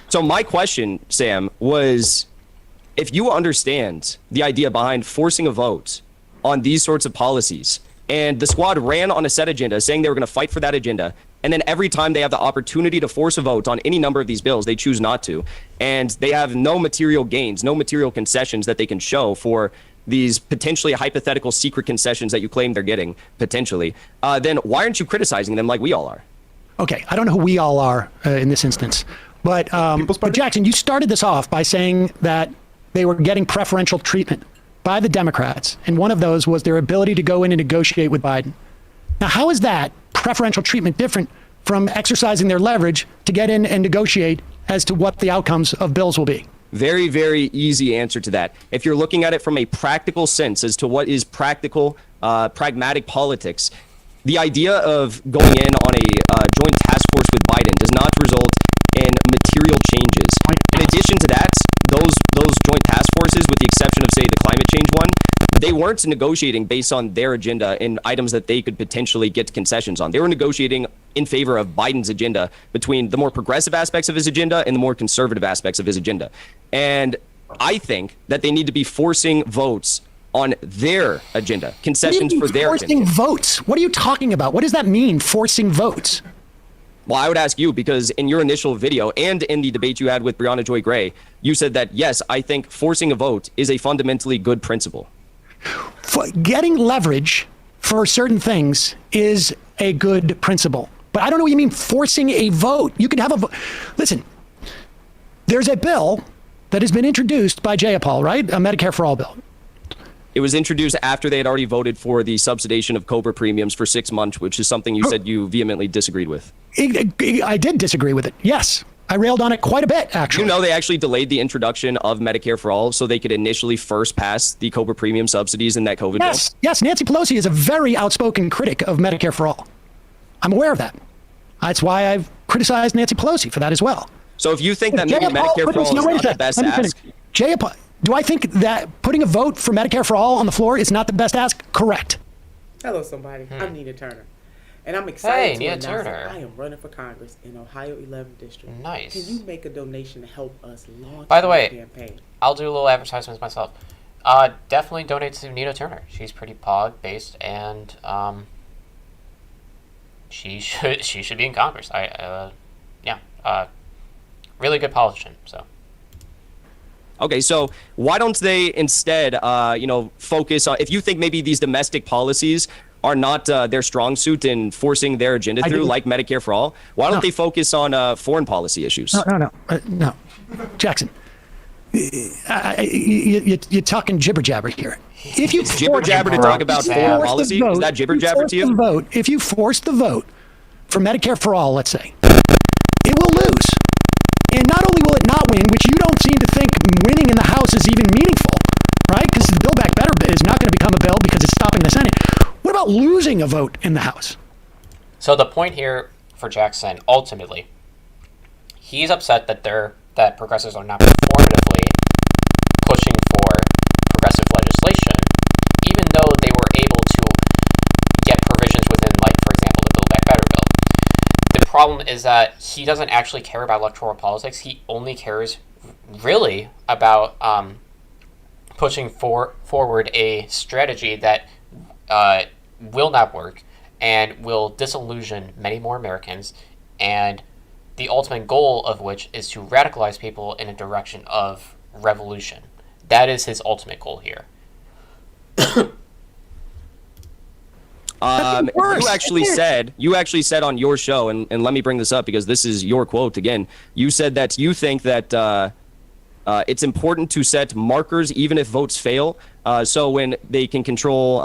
So my question, Sam, was if you understand the idea behind forcing a vote on these sorts of policies, and the squad ran on a set agenda saying they were going to fight for that agenda, and then every time they have the opportunity to force a vote on any number of these bills, they choose not to, and they have no material gains, no material concessions that they can show for these potentially hypothetical secret concessions that you claim they're getting, potentially, then why aren't you criticizing them like we all are? Okay, I don't know who we all are in this instance, but Jackson, you started this off by saying that they were getting preferential treatment by the Democrats, and one of those was their ability to go in and negotiate with Biden. Now, how is that preferential treatment different from exercising their leverage to get in and negotiate as to what the outcomes of bills will be? Very, very easy answer to that. If you're looking at it from a practical sense as to what is practical, pragmatic politics, the idea of going in on a joint task force with Biden does not result in material changes. In addition to that, those joint task forces, with the exception of, say, the climate change one, they weren't negotiating based on their agenda and items that they could potentially get concessions on. They were negotiating in favor of Biden's agenda between the more progressive aspects of his agenda and the more conservative aspects of his agenda. And I think that they need to be forcing votes on their agenda, concessions for their agenda. Forcing votes? What are you talking about? What does that mean, forcing votes? Well, I would ask you, because in your initial video and in the debate you had with Brianna Joy Gray, you said that, yes, I think forcing a vote is a fundamentally good principle. Getting leverage for certain things is a good principle. But I don't know what you mean forcing a vote. You could have a vote. Listen, there's a bill that has been introduced by Jayapal, right? A Medicare for All bill. It was introduced after they had already voted for the subsidization of COBRA premiums for 6 months, which is something you said you vehemently disagreed with. I did disagree with it. Yes. I railed on it quite a bit, actually. You know, they actually delayed the introduction of Medicare for All so they could initially first pass the COBRA premium subsidies in that COVID bill. Yes. Nancy Pelosi is a very outspoken critic of Medicare for All. I'm aware of that. That's why I've criticized Nancy Pelosi for that as well. So if you think that maybe Medicare for All is not the best ask... Do I think that putting a vote for Medicare for All on the floor is not the best ask? Correct. Hello, somebody. I'm Nina Turner. And I'm excited to announce that I am running for Congress in Ohio 11th District. Nice. Can you make a donation to help us launch By the way, campaign? I'll do a little advertisements myself. Definitely donate to Nina Turner. She's pretty pog-based, and she should be in Congress. Really good politician, so. Okay, so why don't they instead, focus on, if you think maybe these domestic policies are not their strong suit in forcing their agenda through, like Medicare for all? Why don't they focus on foreign policy issues? No. Jackson, you're talking jibber jabber here. If you jibber jabber to talk about foreign policy, is that jibber jabber to you? If you force the vote for Medicare for all, let's say, it will lose. And not only will it not win, which you don't seem to think winning in the House is even meaningful, right? Because the Build Back Better is not going to become a bill because it's stopping the Senate. What about losing a vote in the House? So the point here for Jackson, ultimately, he's upset that progressives are not performatively pushing for progressive legislation, even though they were able to get provisions within, like, for example, the Build Back Better bill. The problem is that he doesn't actually care about electoral politics. He only cares really about pushing forward a strategy that will not work and will disillusion many more Americans, and the ultimate goal of which is to radicalize people in a direction of revolution. That is his ultimate goal here. You actually said on your show, and let me bring this up because this is your quote again. You said that you think that it's important to set markers even if votes fail. So when they can control,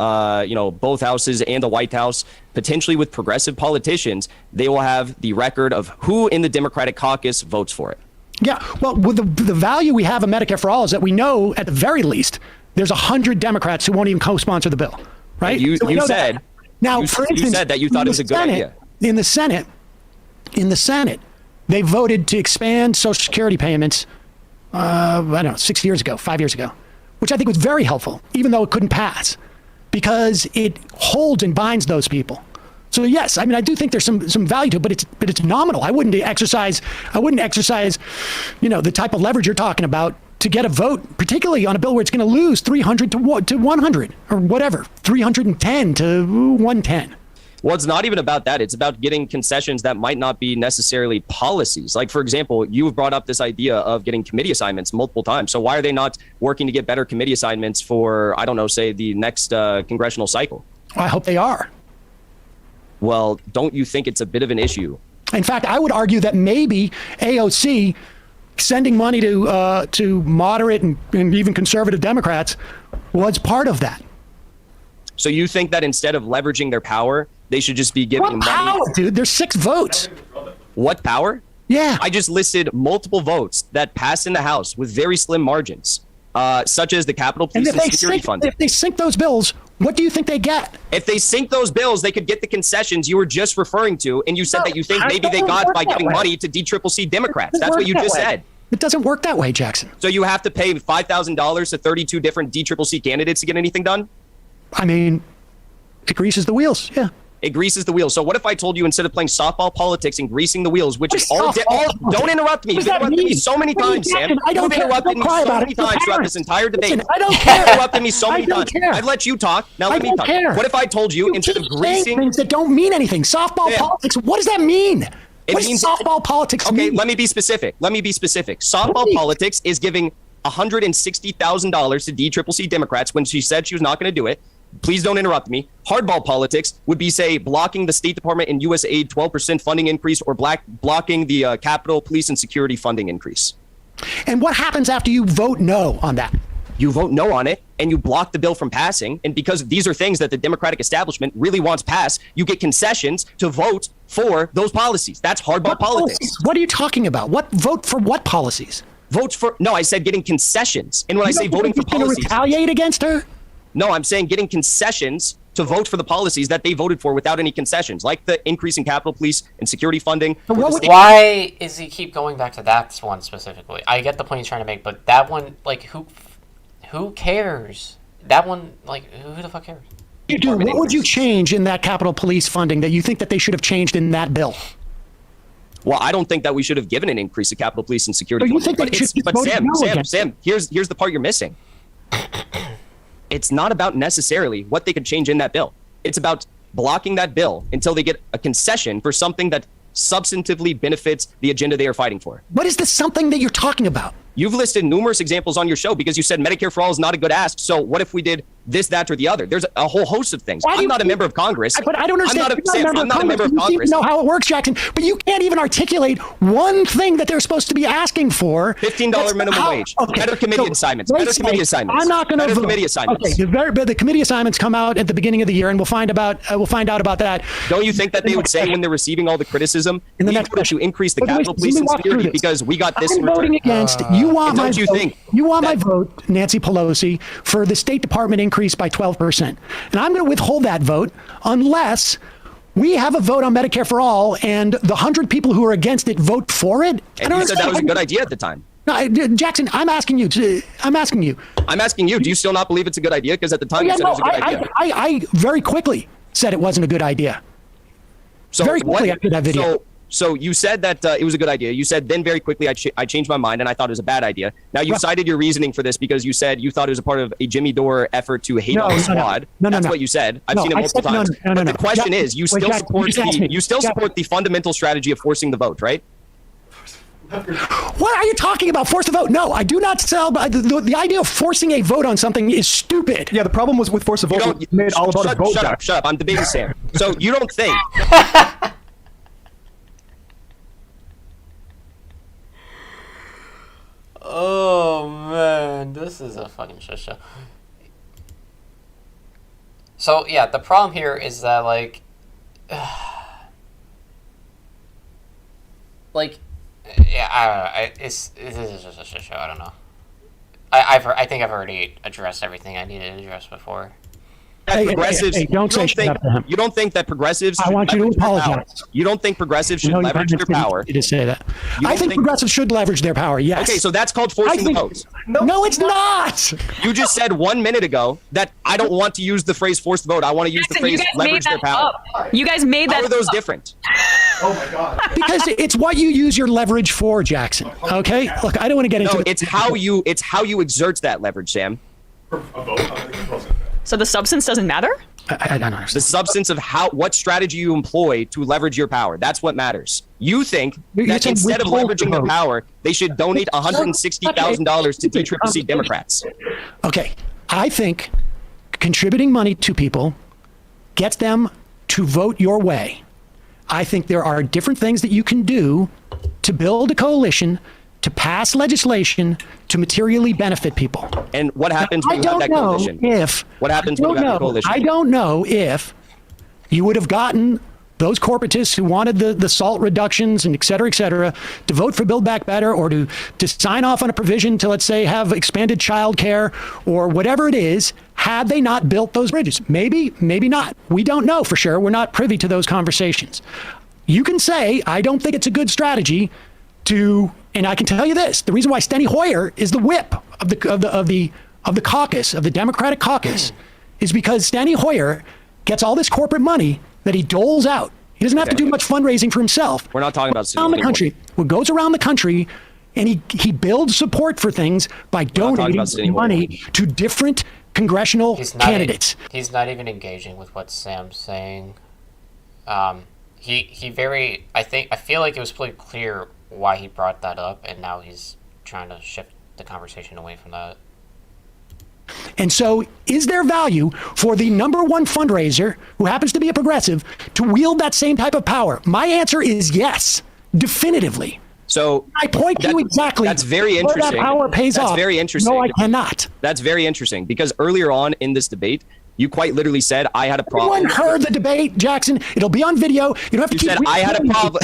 both houses and the White House, potentially with progressive politicians, they will have the record of who in the Democratic caucus votes for it. Yeah, well, with the value we have of Medicare for all is that we know at the very least there's 100 Democrats who won't even co-sponsor the bill, right? You said now, for instance, you said that you thought it was a good idea. In the Senate, they voted to expand Social Security payments. I don't know, 6 years ago, 5 years ago, which I think was very helpful, even though it couldn't pass, because it holds and binds those people. So yes, I mean, I do think there's some value to it, but it's nominal. I wouldn't exercise, the type of leverage you're talking about to get a vote, particularly on a bill where it's going to lose 300 to 100 or whatever, 310 to 110. Well, it's not even about that. It's about getting concessions that might not be necessarily policies. Like, for example, you've brought up this idea of getting committee assignments multiple times. So why are they not working to get better committee assignments for, I don't know, say the next congressional cycle? I hope they are. Well, don't you think it's a bit of an issue? In fact, I would argue that maybe AOC sending money to moderate and even conservative Democrats was part of that. So you think that instead of leveraging their power, they should just be giving money? Power, dude? There's 6 votes. What power? Yeah. I just listed multiple votes that passed in the House with very slim margins, such as the Capitol Police and security funding. If they sink those bills, what do you think they get? If they sink those bills, they could get the concessions you were just referring to, and you said that you think maybe they got by giving money to DCCC Democrats. That's what you just said. It doesn't work that way, Jackson. So you have to pay $5,000 to 32 different DCCC candidates to get anything done? I mean, it greases the wheels, yeah. It greases the wheels. So what if I told you instead of playing softball politics and greasing the wheels, which is all don't interrupt me. You've interrupted me so many times, Sam. You've interrupted me so many times throughout this entire debate. I don't care. You've interrupted me so many times. I've let you talk. Now let me talk. What if I told you instead of greasing things that don't mean anything? Softball politics, what does that mean? What does softball politics mean? Okay, let me be specific. Softball politics is giving $160,000 to DCCC Democrats when she said she was not going to do it. Please don't interrupt me. Hardball politics would be, say, blocking the State Department and USAID 12% funding increase or blocking the Capitol Police and Security funding increase. And what happens after you vote no on that? You vote no on it and you block the bill from passing. And because these are things that the Democratic establishment really wants passed, you get concessions to vote for those policies. That's hardball politics. What are you talking about? What vote for what policies? Votes for, no, I said getting concessions. And when I say voting for policies. Retaliate against her? No, I'm saying getting concessions to vote for the policies that they voted for without any concessions, like the increase in Capitol Police and security funding. Why is he keep going back to that one specifically? I get the point he's trying to make, but that one, like, who cares? That one, like, who the fuck cares? What would you change in that Capitol Police funding that you think that they should have changed in that bill? Well, I don't think that we should have given an increase to Capitol Police and security funding. Sam, here's the part you're missing. It's not about necessarily what they could change in that bill. It's about blocking that bill until they get a concession for something that substantively benefits the agenda they are fighting for. What is the something that you're talking about? You've listed numerous examples on your show because you said Medicare for all is not a good ask. So what if we did this, that, or the other? There's a whole host of things. I'm not a member of Congress. But I don't understand. I'm not a member of Congress. You know how it works, Jackson. But you can't even articulate one thing that they're supposed to be asking for. $15 minimum wage. Okay. Better committee assignments. Better committee assignments. I'm not going to vote. Committee assignments. Okay. The committee assignments come out at the beginning of the year, and we'll find out about that. Don't you think that they would say when they're receiving all the criticism, we voted to increase the Capitol Police and security because we got this in return? Voting against. You want my vote. You want my vote, Nancy Pelosi, for the State Department increase by 12%. And I'm going to withhold that vote unless we have a vote on Medicare for all and the 100 people who are against it vote for it. And you said that was a good idea at the time. No, Jackson, I'm asking you. Do you still not believe it's a good idea? Because at the time you said it was a good idea. I very quickly said it wasn't a good idea. So very quickly after that video. So you said that it was a good idea. You said then very quickly I changed my mind and I thought it was a bad idea. Now you cited your reasoning for this because you said you thought it was a part of a Jimmy Dore effort to hate on the squad. That's what you said. I've seen it multiple times. But the question is, you still support the fundamental strategy of forcing the vote, right? What are you talking about? Force the vote? No, I do not sell. The idea of forcing a vote on something is stupid. Yeah, the problem was with force the vote. You made all about a vote. Shut up. I'm debating Sam. So you don't think... Oh man, this is a fucking shit show. So yeah, the problem here is that like yeah, I don't know. This is just a shit show. I don't know. I think I've already addressed everything I needed to address before. Progressives, don't say shit up to him. You don't think that progressives? I want you to apologize. You don't think progressives should leverage their power? You just say that. I think progressives should leverage their power. Yes. Okay, so that's called forcing the vote. No, it's not. You just said 1 minute ago that I don't want to use the phrase forced vote. I want to use the phrase leverage their power. You guys made that. How are those different? Oh my God. Because it's what you use your leverage for, Jackson. Okay. Look, I don't want to get into. No, it's how you exert that leverage, Sam. A vote. So the substance doesn't matter? I don't understand. The substance of what strategy you employ to leverage your power. That's what matters. You think that instead of leveraging their power, they should donate $160,000 to DCCC Democrats. Okay. I think contributing money to people gets them to vote your way. I think there are different things that you can do to build a coalition, to pass legislation, to materially benefit people. And what happens when you have that coalition? What happens when you have the coalition? I don't know if you would have gotten those corporatists who wanted the SALT reductions and et cetera, to vote for Build Back Better or to sign off on a provision to, let's say, have expanded child care or whatever it is, had they not built those bridges. Maybe, maybe not. We don't know for sure. We're not privy to those conversations. You can say, I don't think it's a good strategy to, and I can tell you this, the reason why Steny Hoyer is the whip of the caucus, of the Democratic caucus, is because Steny Hoyer gets all this corporate money that he doles out. He doesn't have to do much fundraising for himself. We're not talking about around the country. What goes around the country, and he builds support for things by donating money to different congressional candidates. He's not even engaging with what Sam's saying. I feel like it was pretty clear why he brought that up, and now he's trying to shift the conversation away from that. And so is there value for the number one fundraiser, who happens to be a progressive, to wield that same type of power? My answer is yes, definitively. So I point to you exactly. That's very interesting. Where that power pays off. That's very interesting. No, I cannot. That's very interesting because earlier on in this debate, you quite literally said I had a problem. Everyone heard the debate, Jackson. It'll be on video. You don't have to You keep said I had a problem.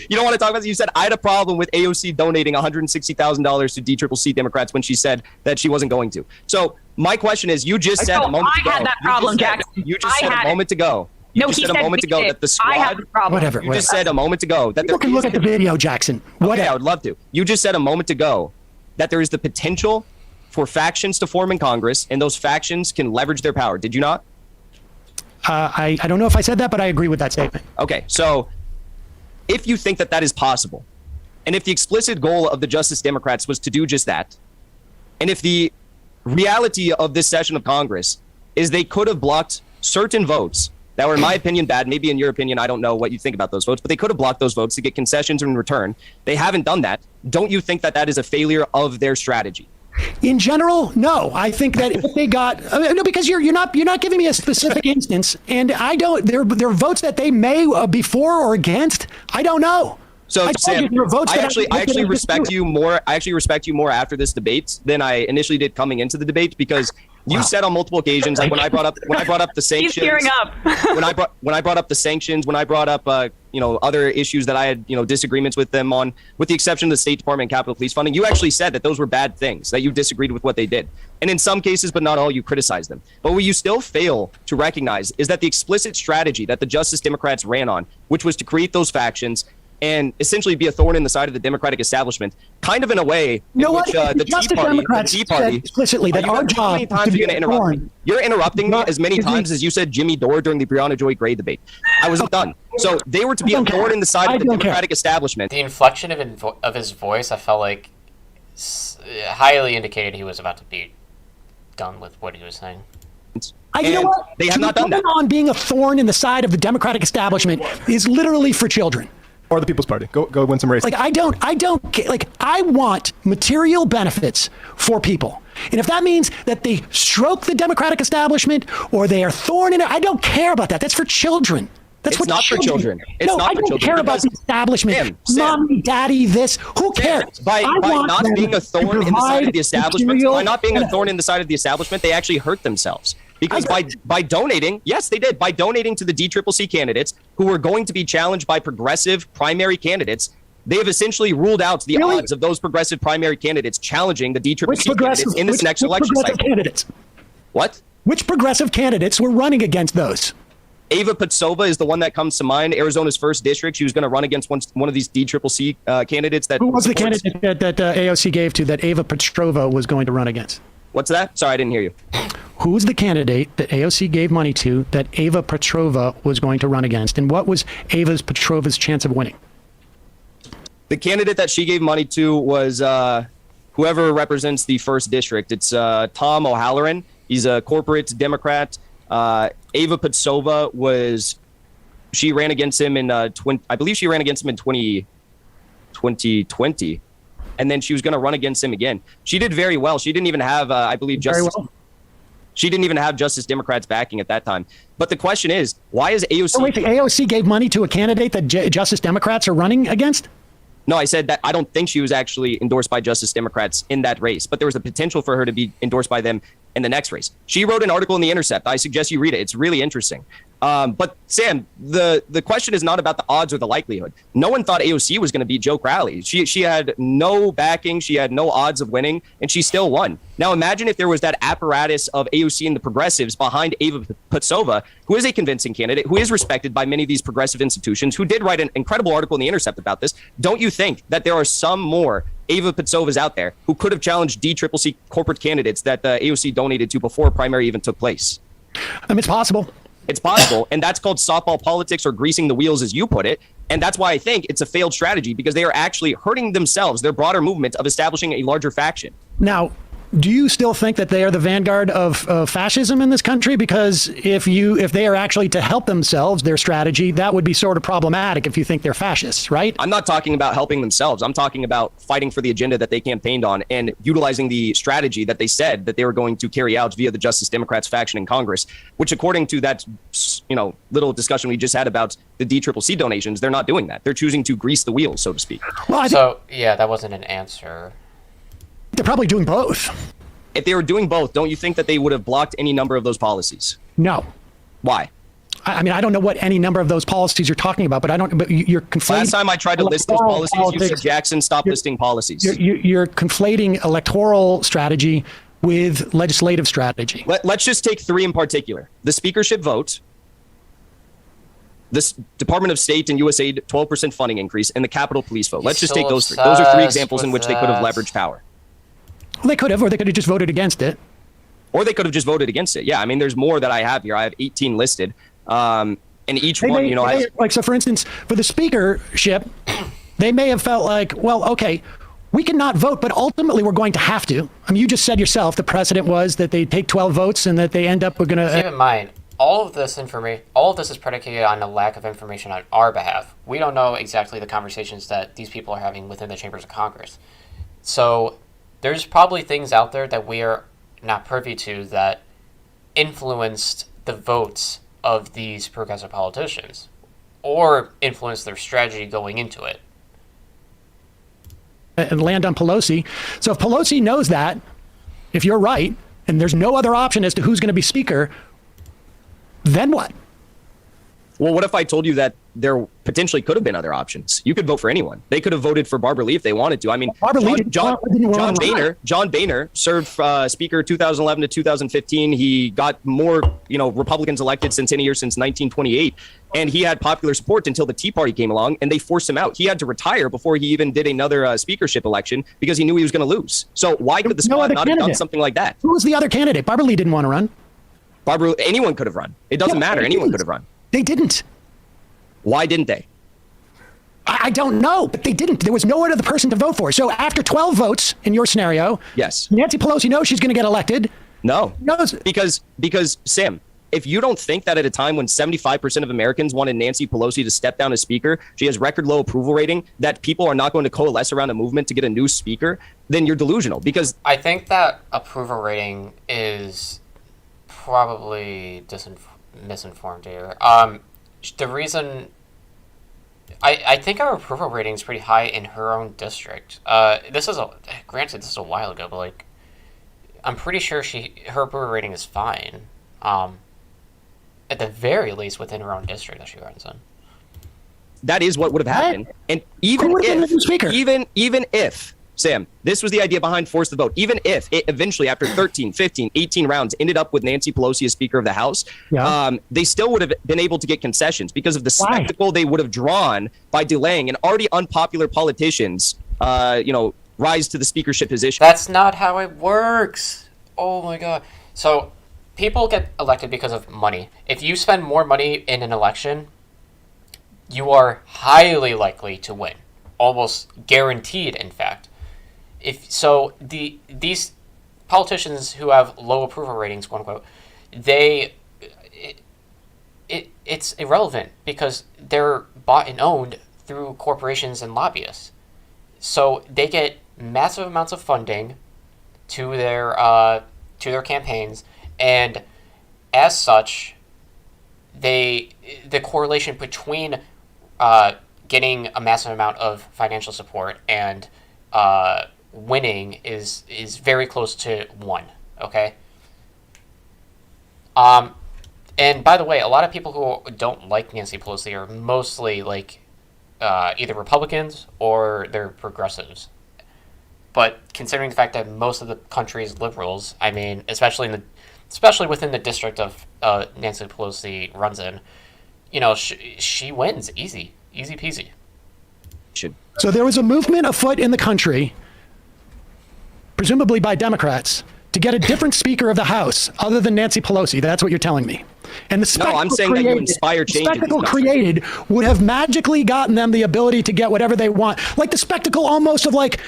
You don't want to talk about this. You said I had a problem with AOC donating $160,000 to DCCC Democrats when she said that she wasn't going to. So my question is, you just said a moment ago. I had that problem, Jackson. You just said a moment ago. You just said a moment ago that the squad. I had the problem. Whatever. You just said a moment ago that People can look at the video, Jackson. Okay, I would love to. You just said a moment ago that there is the potential for factions to form in Congress, and those factions can leverage their power. Did you not? I don't know if I said that, but I agree with that statement. Okay, so if you think that that is possible, and if the explicit goal of the Justice Democrats was to do just that, and if the reality of this session of Congress is they could have blocked certain votes that were, in my opinion, bad. Maybe in your opinion, I don't know what you think about those votes, but they could have blocked those votes to get concessions in return. They haven't done that. Don't you think that that is a failure of their strategy? In general, no. I think that if they got no, because you're not giving me a specific instance, and I don't. There are votes that they may be for or against. I don't know. So Sam, I actually respect you more. I actually respect you more after this debate than I initially did coming into the debate, because you said on multiple occasions, like when I brought up the sanctions, he's gearing up. when I brought up the sanctions, when I brought up other issues that I had disagreements with them on, with the exception of the State Department and Capitol Police funding, you actually said that those were bad things, that you disagreed with what they did, and in some cases, but not all, you criticized them. But what you still fail to recognize is that the explicit strategy that the Justice Democrats ran on, which was to create those factions and essentially be a thorn in the side of the Democratic establishment, kind of in a way in which the Tea Party explicitly that our job is to be a thorn. You're interrupting me as many times as you said Jimmy Dore during the Breonna Joy Gray debate. I wasn't done. So they were to be a thorn in the side of the Democratic establishment. The inflection of his voice, I felt like highly indicated he was about to be done with what he was saying. You know what? They have not done that. On being a thorn in the side of the Democratic establishment is literally for children. Or the People's Party. Go win some races. Like, I don't, like, I want material benefits for people. And if that means that they stroke the Democratic establishment or they are thorn in it, I don't care about that. That's for children. That's what not children. For children. It's no, not I for don't children care about the establishment. Mommy, daddy, this. Who cares? By not being a thorn in the side of the establishment, by not being a thorn in the side of the establishment, they actually hurt themselves. Because by donating, yes, they did. By donating to the DCCC candidates who were going to be challenged by progressive primary candidates, they have essentially ruled out the odds of those progressive primary candidates challenging the DCCC candidates in this next election cycle. Candidates? What? Which progressive candidates were running against those? Ava Patsova is the one that comes to mind. Arizona's first district. She was going to run against one of these DCCC candidates. Who was the candidate that AOC gave to that Ava Petrova was going to run against? What's that? Sorry, I didn't hear you. Who's the candidate that AOC gave money to that Ava Petrova was going to run against? And what was Ava Petrova's chance of winning? The candidate that she gave money to was whoever represents the first district. It's Tom O'Halloran. He's a corporate Democrat. Ava Patsova she ran against him in I believe she ran against him in 2020. And then she was going to run against him again. She did very well. She didn't even have, I believe, she didn't even have Justice Democrats backing at that time. But the question is, why is AOC... Oh, wait, AOC gave money to a candidate that Justice Democrats are running against? No, I said that I don't think she was actually endorsed by Justice Democrats in that race, but there was the potential for her to be endorsed by them in the next race. She wrote an article in The Intercept. I suggest you read it. It's really interesting. But Sam, the question is not about the odds or the likelihood. No one thought AOC was going to beat Joe Crowley. She had no backing. She had no odds of winning, and she still won. Now imagine if there was that apparatus of AOC and the progressives behind Ava Patsova, who is a convincing candidate, who is respected by many of these progressive institutions, who did write an incredible article in The Intercept about this. Don't you think that there are some more Ava Patsovas out there who could have challenged DCCC corporate candidates that AOC donated to before primary even took place? It's possible. It's possible, and that's called softball politics or greasing the wheels, as you put it. And that's why I think it's a failed strategy, because they are actually hurting themselves, their broader movement of establishing a larger faction. Now, do you still think that they are the vanguard of fascism in this country? Because if they are actually to help themselves, their strategy, that would be sort of problematic if you think they're fascists, right? I'm not talking about helping themselves. I'm talking about fighting for the agenda that they campaigned on and utilizing the strategy that they said that they were going to carry out via the Justice Democrats faction in Congress, which according to that, little discussion we just had about the DCCC donations, they're not doing that. They're choosing to grease the wheels, so to speak. Well, that wasn't an answer. They're probably doing both. If they were doing both, don't you think that they would have blocked any number of those policies? No. Why? I mean, I don't know what any number of those policies you're talking about, but you're conflating. Last time I tried to list those policies, you said, Jackson, stop listing policies. You're conflating electoral strategy with legislative strategy. Let's just take three in particular. The speakership vote, this Department of State and USAID 12% funding increase, and the Capitol Police vote. Let's just take those three. Those are three examples in which they could have leveraged power. Well, they could have, or they could have just voted against it. Or they could have just voted against it. Yeah, I mean, there's more that I have here. I have 18 listed. And each one, has... So for instance, for the speakership, they may have felt like, well, okay, we cannot vote, but ultimately we're going to have to. I mean, you just said yourself, the precedent was that they take 12 votes and that they end up, we're going to... Keep in mind, all of this is predicated on a lack of information on our behalf. We don't know exactly the conversations that these people are having within the chambers of Congress. So there's probably things out there that we are not privy to that influenced the votes of these progressive politicians or influenced their strategy going into it. And land on Pelosi. So if Pelosi knows that, if you're right, and there's no other option as to who's going to be speaker, then what? Well, what if I told you that there potentially could have been other options? You could vote for anyone. They could have voted for Barbara Lee if they wanted to. I mean, John Boehner served Speaker 2011 to 2015. He got more, Republicans elected since any year since 1928. And he had popular support until the Tea Party came along and they forced him out. He had to retire before he even did another speakership election because he knew he was going to lose. So why could the squad not have done something like that? Who was the other candidate? Barbara Lee didn't want to run. Anyone could have run. It doesn't matter. Anyone could have run. They didn't. Why didn't they? I don't know, but they didn't. There was no other person to vote for. So after 12 votes in your scenario, yes, Nancy Pelosi knows she's going to get elected. No, because Sam, if you don't think that at a time when 75% of Americans wanted Nancy Pelosi to step down as speaker, she has record low approval rating, that people are not going to coalesce around a movement to get a new speaker, then you're delusional. Because I think that approval rating is probably misinformed here. The reason I think our approval rating is pretty high in her own district. This is a while ago, but like I'm pretty sure her approval rating is fine. At the very least within her own district that she runs in. That is what would have happened. And even if Sam, this was the idea behind Force the Vote. Even if it eventually, after 13, 15, 18 rounds, ended up with Nancy Pelosi as Speaker of the House, they still would have been able to get concessions because of the spectacle they would have drawn by delaying and already unpopular politicians, rise to the speakership position. That's not how it works. Oh my God. So people get elected because of money. If you spend more money in an election, you are highly likely to win. Almost guaranteed, in fact. These politicians who have low approval ratings, quote unquote, it's irrelevant because they're bought and owned through corporations and lobbyists. So they get massive amounts of funding to their campaigns, and as such, the correlation between getting a massive amount of financial support and winning is very close to 1. Okay. And by the way, a lot of people who don't like Nancy Pelosi are mostly like either Republicans or they're progressives. But considering the fact that most of the country is liberals, I mean, especially within the district of Nancy Pelosi runs in, she wins easy peasy. So there was a movement afoot in the country, presumably by Democrats, to get a different Speaker of the House other than Nancy Pelosi. That's what you're telling me. And the spectacle I'm saying that you inspire change. The spectacle created would have magically gotten them the ability to get whatever they want. Like the spectacle almost of like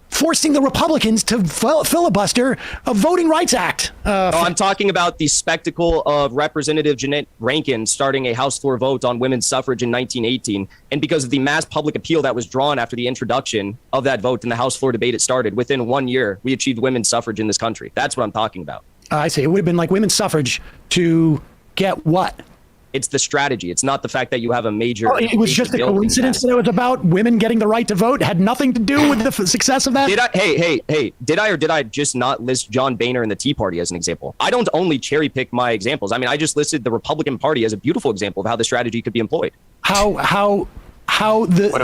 forcing the Republicans to filibuster a Voting Rights Act. I'm talking about the spectacle of Representative Jeanette Rankin starting a House floor vote on women's suffrage in 1918. And because of the mass public appeal that was drawn after the introduction of that vote in the House floor debate it started, within 1 year, we achieved women's suffrage in this country. That's what I'm talking about. I see. It would have been like women's suffrage to get what? It's the strategy. It's not the fact that you have a major... it was just a coincidence that it was about women getting the right to vote. It had nothing to do with the success of that. Did I just not list John Boehner and the Tea Party as an example? I don't only cherry pick my examples. I mean, I just listed the Republican Party as a beautiful example of how the strategy could be employed. What a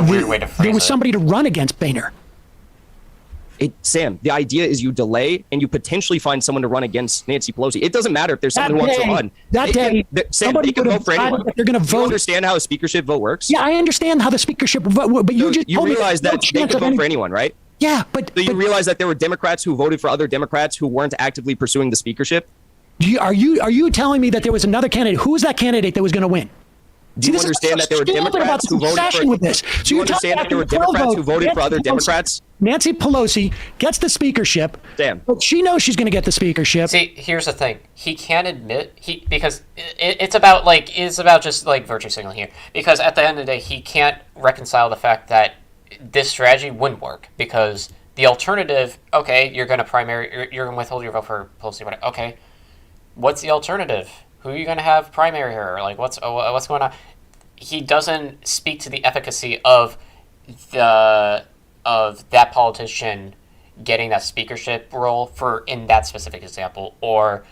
weird way to phrase it. There was somebody to run against Boehner. Sam, the idea is you delay and you potentially find someone to run against Nancy Pelosi. It doesn't matter if there's someone who wants to run. Sam, they can vote for anyone. They're going to vote. You understand how a speakership vote works? Yeah, I understand how the speakership vote, but you realize that they can vote for anyone, right? Yeah, but you realize that there were Democrats who voted for other Democrats who weren't actively pursuing the speakership? Are you telling me that there was another candidate? Who was that candidate that was going to win? Do you understand that there were Democrats who voted for this? Do you understand that there were Democrats who voted for other Democrats? Nancy Pelosi gets the speakership. Damn. But she knows she's going to get the speakership. See, here's the thing. He can't admit because it's about just like virtue signaling here. Because at the end of the day, he can't reconcile the fact that this strategy wouldn't work because the alternative. Okay, you're going to withhold your vote for Pelosi. Whatever. Okay, what's the alternative? Who are you going to have primary her? Like, what's going on? He doesn't speak to the efficacy of that politician getting that speakership role in that specific example, or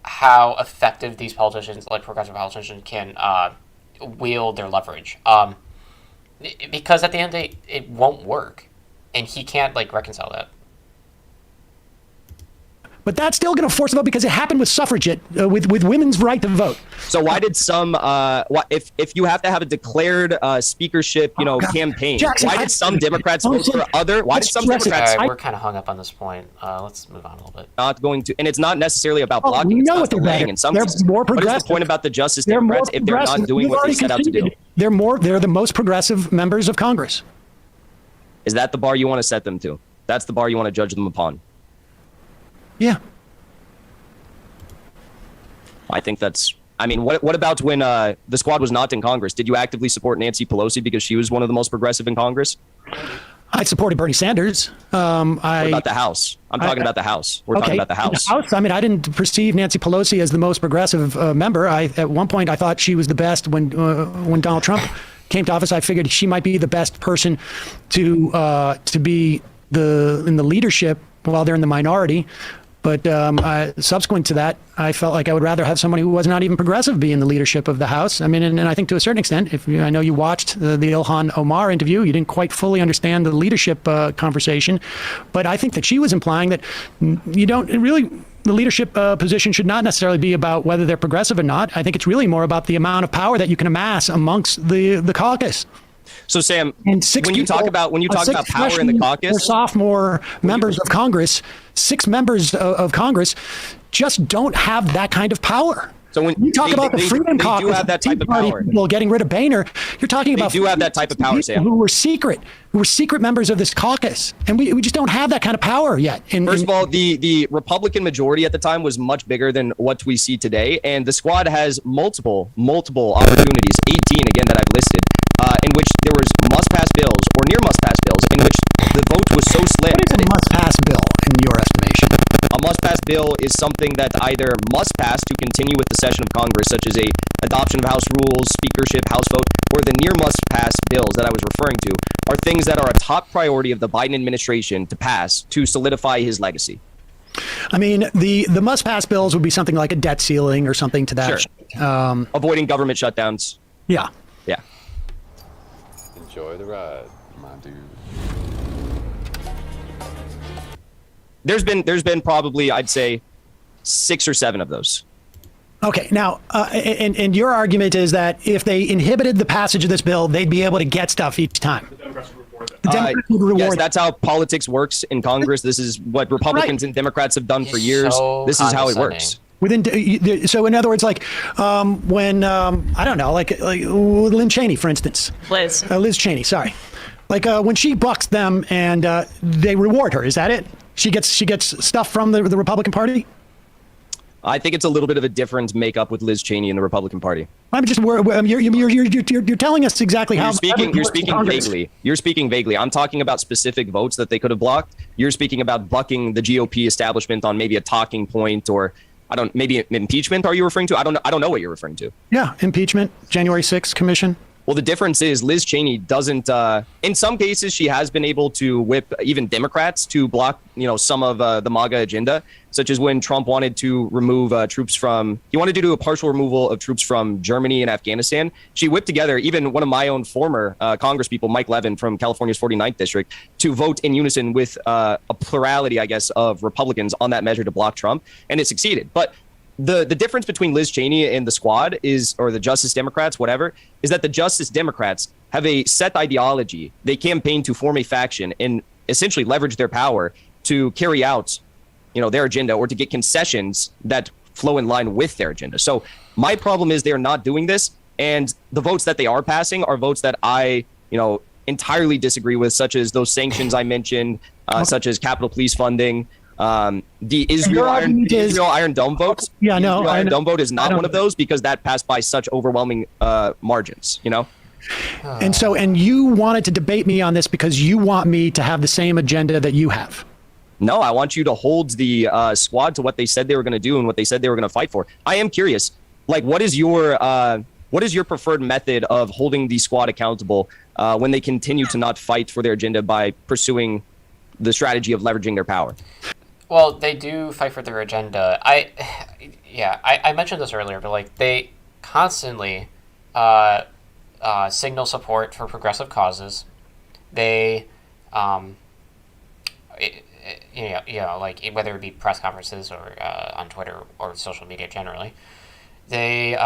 how effective these politicians, like progressive politicians, can wield their leverage. Because at the end of the day, it won't work, and he can't reconcile that. But that's still going to force a vote because it happened with suffragette, with women's right to vote. So why did some, if you have to have a declared speakership, campaign, Jackson, why did some Democrats vote for other? Why did some Democrats? All right, we're kind of hung up on this point. Let's move on a little bit. Not going to, and it's not necessarily about blocking. We know it's what they're in some They're cases. more What progressive. is the point about the Justice Democrats if they're not doing what they set out to do? They're the most progressive members of Congress. Is that the bar you want to set them to? That's the bar you want to judge them upon? Yeah. I think that's. I mean, what about when the squad was not in Congress? Did you actively support Nancy Pelosi because she was one of the most progressive in Congress? I supported Bernie Sanders. What about the House? I'm talking about the House. We're talking about the House. The House. I mean, I didn't perceive Nancy Pelosi as the most progressive member. At one point, I thought she was the best when Donald Trump came to office. I figured she might be the best person to be in the leadership while they're in the minority. But subsequent to that, I felt like I would rather have someone who was not even progressive be in the leadership of the House. I mean, and I think to a certain extent, I know you watched the Ilhan Omar interview, you didn't quite fully understand the leadership conversation, but I think that she was implying that you don't really. The leadership position should not necessarily be about whether they're progressive or not. I think it's really more about the amount of power that you can amass amongst the caucus. So Sam, when you talk about power in the caucus, or sophomore members of Congress, 6 members of Congress just don't have that kind of power. So when you talk about the Freedom Caucus, do have that type of power. People getting rid of Boehner, you're talking about do have that type of power, Sam. Who were secret members of this caucus, and we just don't have that kind of power yet. First of all, the Republican majority at the time was much bigger than what we see today, and the squad has multiple opportunities, 18 again that I've listed, in which there was must-pass bills or near must-pass bills in which the vote was so slim. What is a must-pass bill in your estimation? A must-pass bill is something that either must pass to continue with the session of Congress, such as a adoption of House rules, speakership, House vote, or the near must-pass bills that I was referring to are things that are a top priority of the Biden administration to pass to solidify his legacy. I mean, the must-pass bills would be something like a debt ceiling or something to that. Sure. Avoiding government shutdowns. Yeah. Yeah. Enjoy the ride, my dude. There's been probably, I'd say, 6 or 7 of those. Okay, now, and your argument is that if they inhibited the passage of this bill, they'd be able to get stuff each time. The Democrats would reward yes, that's how politics works in Congress. This is what Republicans and Democrats have done for years. This is how it works. So in other words, like when I don't know, like Lynn Cheney, for instance, Liz Cheney, sorry, like when she bucks them and they reward her, is that it? She gets stuff from the Republican Party. I think it's a little bit of a different makeup with Liz Cheney in the Republican Party. I'm just you're telling us exactly how you're speaking vaguely. You're speaking vaguely. I'm talking about specific votes that they could have blocked. You're speaking about bucking the GOP establishment on maybe a talking point or maybe impeachment. Are you referring to? I don't know what you're referring to. Yeah, impeachment, January 6th commission. Well, the difference is Liz Cheney doesn't. In some cases, she has been able to whip even Democrats to block, some of the MAGA agenda, such as when Trump wanted to remove troops from. He wanted to do a partial removal of troops from Germany and Afghanistan. She whipped together even one of my own former Congresspeople, Mike Levin from California's 49th district, to vote in unison with a plurality, I guess, of Republicans on that measure to block Trump, and it succeeded. But the difference between Liz Cheney and the squad or the Justice Democrats, whatever, is that the Justice Democrats have a set ideology. They campaign to form a faction and essentially leverage their power to carry out, their agenda or to get concessions that flow in line with their agenda. So my problem is they're not doing this. And the votes that they are passing are votes that I, entirely disagree with, such as those sanctions I mentioned, such as Capitol Police funding, the Israel Iron Dome votes. Yeah, no, Israel Iron Dome vote is not one of those because that passed by such overwhelming margins. And you wanted to debate me on this because you want me to have the same agenda that you have. No, I want you to hold the squad to what they said they were going to do and what they said they were going to fight for. I am curious, like, what is your preferred method of holding the squad accountable when they continue to not fight for their agenda by pursuing the strategy of leveraging their power? Well, they do fight for their agenda. I mentioned this earlier, but like they constantly signal support for progressive causes. They, like whether it be press conferences or on Twitter or social media generally, they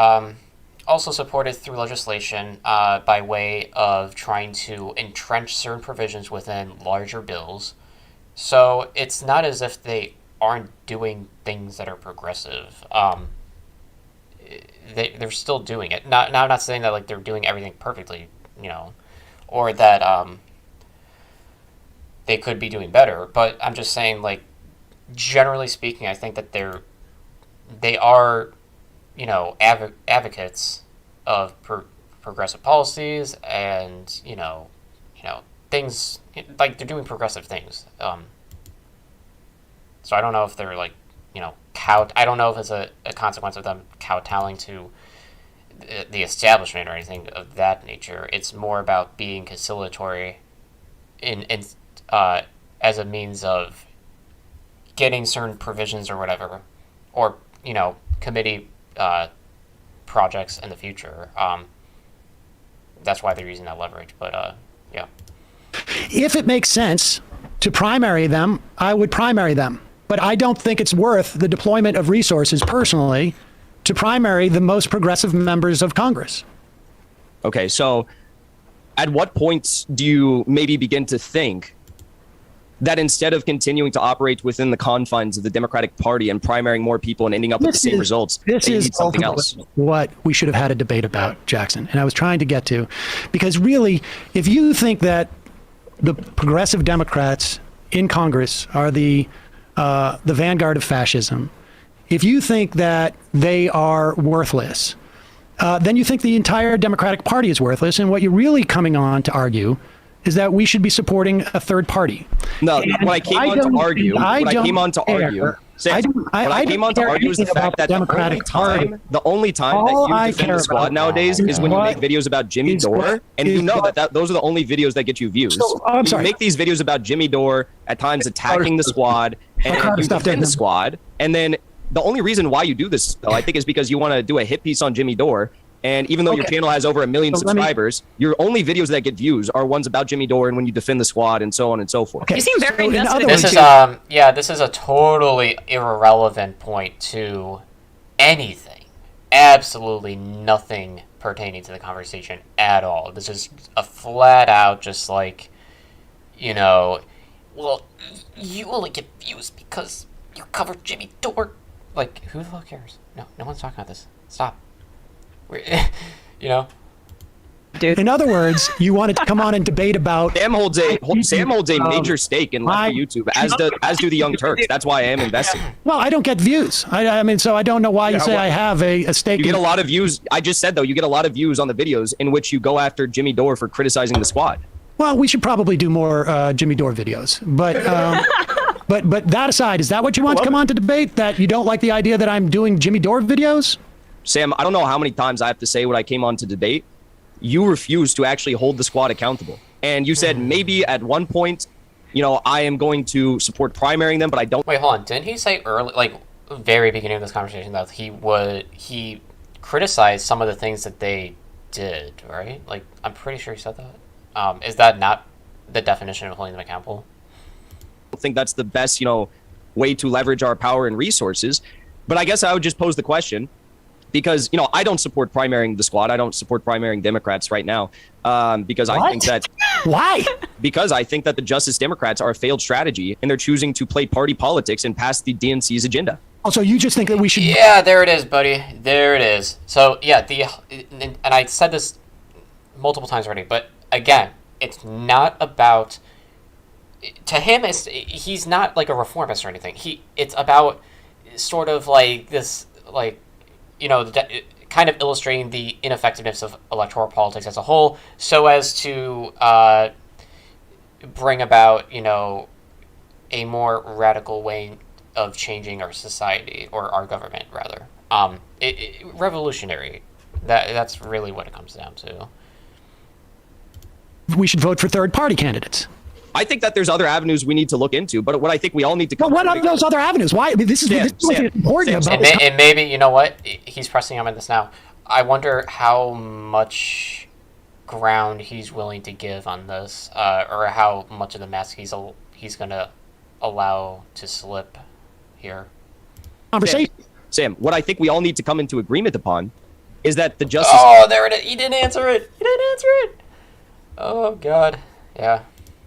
also supported through legislation by way of trying to entrench certain provisions within larger bills. So it's not as if they aren't doing things that are progressive. They're still doing it. Now, I'm not saying that like they're doing everything perfectly, or that they could be doing better. But I'm just saying, like, generally speaking, I think that they are, advocates of progressive policies and things like they're doing progressive things. So I don't know if they're like, I don't know if it's a consequence of them kowtowing to the establishment or anything of that nature. It's more about being conciliatory as a means of getting certain provisions or whatever, or committee projects in the future. That's why they're using that leverage. But yeah. If it makes sense to primary them, I would primary them. But I don't think it's worth the deployment of resources personally to primary the most progressive members of Congress. Okay, so at what points do you maybe begin to think that instead of continuing to operate within the confines of the Democratic Party and primarying more people and ending up with the same results, this is something else? What we should have had a debate about, Jackson, and I was trying to get to, because really, if you think that the progressive Democrats in Congress are the vanguard of fascism, if you think that they are worthless, then you think the entire Democratic Party is worthless, and what you're really coming on to argue is that we should be supporting a third party. No, what I came on to argue is the fact that the only time that you defend the squad nowadays is when you make videos about Jimmy Dore, and you know that those are the only videos that get you views. You make these videos about Jimmy Dore, at times attacking the squad, and you defend the squad, and then the only reason why you do this, though, I think, is because you want to do a hit piece on Jimmy Dore. And even though your channel has over 1 million subscribers, your only videos that get views are ones about Jimmy Dore and when you defend the squad and so on and so forth. You seem very invested. This is a totally irrelevant point to anything. Absolutely nothing pertaining to the conversation at all. This is a flat out just like, well, you only get views because you cover Jimmy Dore. Like, who the fuck cares? No one's talking about this. Stop. Dude. In other words, you wanted to come on and debate about. Sam holds a major stake in left YouTube, as do the Young Turks. That's why I am investing. Well, I don't get views. I mean, so I don't know why you say I have a stake. You get a lot of views. I just said though, you get a lot of views on the videos in which you go after Jimmy Dore for criticizing the squad. Well, we should probably do more Jimmy Dore videos, but. But that aside, is that what you want to come on to debate? That you don't like the idea that I'm doing Jimmy Dore videos? Sam, I don't know how many times I have to say what I came on to debate. You refused to actually hold the squad accountable. And you said maybe at one point, I am going to support primarying them, but I don't. Wait, hold on. Didn't he say early, like very beginning of this conversation, that he criticized some of the things that they did, right? Like, I'm pretty sure he said that. Is that not the definition of holding them accountable? I think that's the best, way to leverage our power and resources. But I guess I would just pose the question, because, I don't support primarying the squad. I don't support primarying Democrats right now, because I think that... Why? Because I think that the Justice Democrats are a failed strategy, and they're choosing to play party politics and pass the DNC's agenda. Also, you just think that we should... Yeah, there it is, buddy. There it is. So, yeah, and I said this multiple times already, but again, it's not about... To him, he's not like a reformist or anything. It's about sort of like this, like, you know, kind of illustrating the ineffectiveness of electoral politics as a whole, so as to bring about, you know, a more radical way of changing our society, or our government, rather. Revolutionary. That's really what it comes down to. We should vote for third-party candidates. I think that there's other avenues we need to look into, but what I think we all need to... But what are those other avenues? Why? I mean, this is what's important about this. And maybe, you know what? He's pressing him on this now. I wonder how much ground he's willing to give on this, or how much of the mask he's going to allow to slip here. Conversation. Sam, what I think we all need to come into agreement upon is that the justice... Oh, there it is. He didn't answer it. Oh, God. Yeah.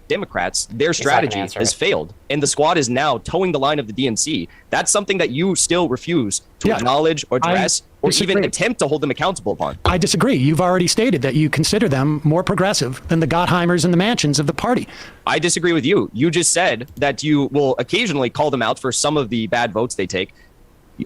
Democrats, their strategy has failed, and the squad is now towing the line of the DNC. That's something that you still refuse to acknowledge or address or even attempt to hold them accountable upon. I disagree. You've already stated that you consider them more progressive than the Gottheimers and the Mansions of the party. I disagree with you. You just said that you will occasionally call them out for some of the bad votes they take.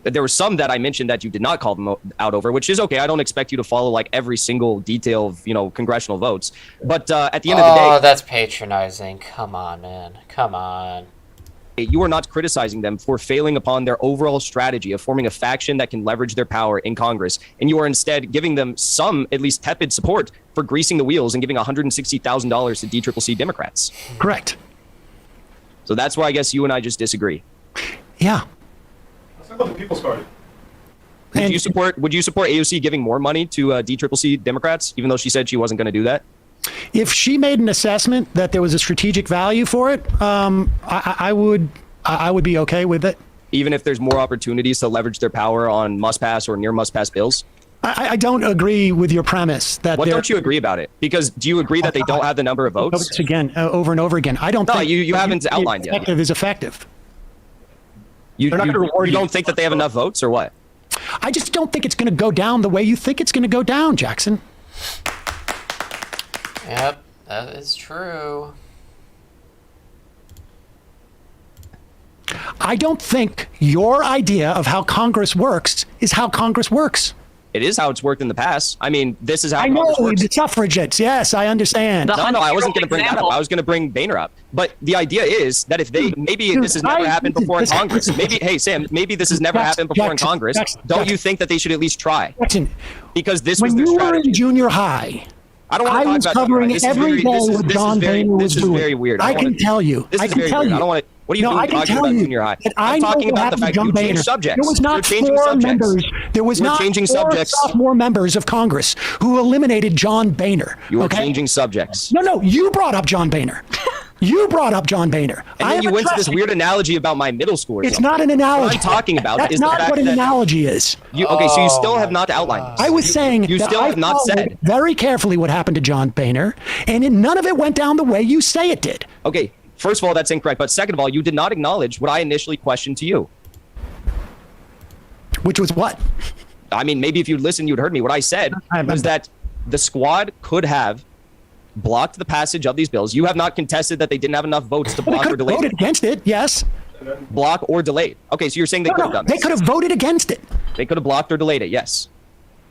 There were some that I mentioned that you did not call them out over, which is okay. I don't expect you to follow like every single detail of, you know, congressional votes. But at the end of the day... Oh, that's patronizing. Come on, man. Come on. You are not criticizing them for failing upon their overall strategy of forming a faction that can leverage their power in Congress. And you are instead giving them some, at least tepid support for greasing the wheels and giving $160,000 to DCCC Democrats. Correct. So that's where I guess you and I just disagree. Yeah. About the People's Party. Would you support AOC giving more money to DCCC Democrats, even though she said she wasn't going to do that? If she made an assessment that there was a strategic value for it, I would be okay with it. Even if there's more opportunities to leverage their power on must-pass or near must-pass bills? I don't agree with your premise that. What don't you agree about it? Because do you agree that they don't have the number of votes? Again, over and over again. I don't. No, you haven't outlined yet. Effective is effective. You don't think that they have enough votes, or what? I just don't think it's going to go down the way you think it's going to go down, Jackson. Yep, that is true. I don't think your idea of how Congress works is how Congress works. It is how it's worked in the past. I mean, this is how I know, the suffragettes. Yes, I understand. No, I wasn't going to bring that up. I was going to bring Boehner up. But the idea is that if they, maybe this has never happened before in Congress. Maybe, hey, Sam, maybe this has never happened before in Congress. Don't you think that they should at least try? Because this was their strategy. When you were in junior high, I don't want to was talk about covering every day what John Boehner was doing. This is very weird. I can tell you. This is very weird. I don't want to. What are you doing talking about junior high? I'm talking about the fact that you changed subjects. There was not four members. There was not four sophomore members of Congress who eliminated John Boehner. You were changing subjects. No, you brought up John Boehner. You brought up John Boehner. And then you went to this weird analogy about my middle school. It's not an analogy. What I'm talking about That's is the not fact what an that analogy is. Okay, so you still have not outlined this. I was saying you still have not said very carefully what happened to John Boehner, and none of it went down the way you say it did. Okay, first of all, that's incorrect. But second of all, you did not acknowledge what I initially questioned to you. Which was what? I mean, maybe if you'd listened, you'd heard me. What I said was that the squad could have blocked the passage of these bills. You have not contested that they didn't have enough votes to block or delay. They voted against it, yes. Block or delay. Okay, so you're saying they could have done this. They could have voted against it. They could have blocked or delayed it, yes.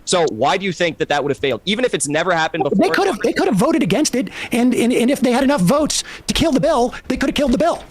So why do you think that would have failed? Even if it's never happened before. They could have voted against it, and if they had enough votes to kill the bill, they could have killed the bill.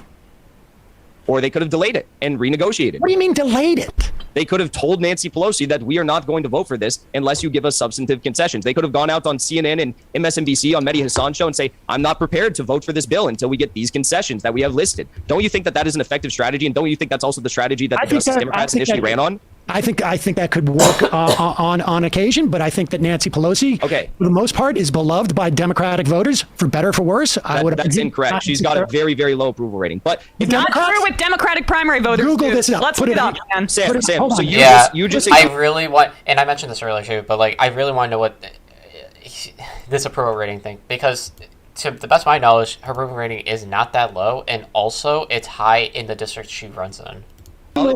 Or they could have delayed it and renegotiated. What do you mean delayed it? They could have told Nancy Pelosi that we are not going to vote for this unless you give us substantive concessions. They could have gone out on CNN and MSNBC on Mehdi Hassan show and say, I'm not prepared to vote for this bill until we get these concessions that we have listed. Don't you think that is an effective strategy? And don't you think that's also the strategy that the Justice Democrats initially ran on? I think that could work on occasion, but I think that Nancy Pelosi, for the most part, is beloved by Democratic voters, for better or for worse. That's incorrect. She's got a very, very low approval rating. But it's not true with Democratic primary voters. Google this up. Let's look it up, man. Sam, so you just I really want, and I mentioned this earlier too, but like I really want to know what this approval rating thing, because to the best of my knowledge, her approval rating is not that low, and also it's high in the district she runs in.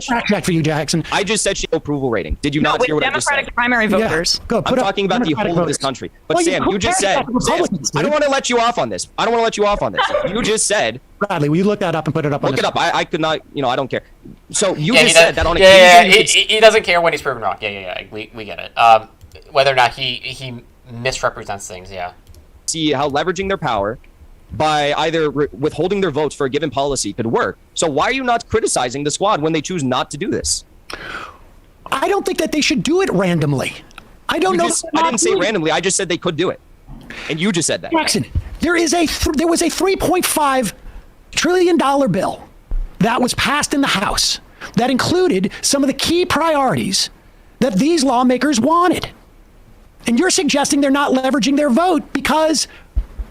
fact check for you, Jackson. I just said she approval rating. Did you not hear what I just said? Democratic primary voters. Go, I'm talking about the whole of this country. But Sam, you just said, Sam, I don't want to let you off on this. You just said, Bradley, will you look that up and put it up? Look it up. I could not, I don't care. So you Yeah, just said that on occasion. He doesn't care when he's proven wrong. Yeah. We get it. Whether or not he misrepresents things, yeah. See how leveraging their power by either withholding their votes for a given policy could work. So why are you not criticizing the squad when they choose not to do this? I don't think that they should do it randomly. I don't know. I didn't say randomly. I just said they could do it. And you just said that. Jackson, there was a $3.5 trillion bill that was passed in the House that included some of the key priorities that these lawmakers wanted. And you're suggesting they're not leveraging their vote because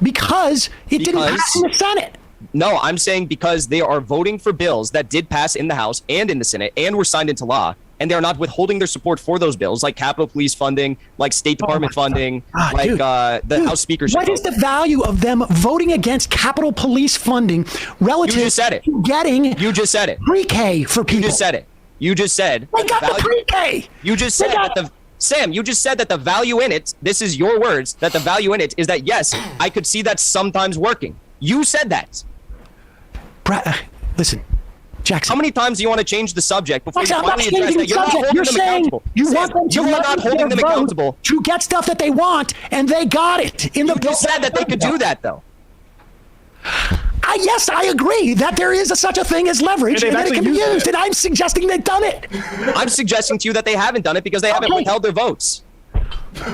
it didn't pass in the Senate. No, I'm saying because they are voting for bills that did pass in the House and in the Senate and were signed into law, and they are not withholding their support for those bills, like Capitol Police funding, like State Department funding, like the House Speakership. What is the value of them voting against Capitol Police funding relative to getting pre-K for people? You just said it. You just said. They got the pre-K. You just said that Sam, you just said that the value in it, this is your words, that the value in it is that, yes, I could see that sometimes working. You said that. Listen, Jackson. How many times do you want to change the subject before you finally address that? You're not holding them accountable. You want them to you are not holding them accountable to get stuff that they want, and they got it in the bill. You said that they could do that, though. Yes, I agree that there is such a thing as leverage and that it can be used, and I'm suggesting they've done it. I'm suggesting to you that they haven't done it because they haven't withheld their votes.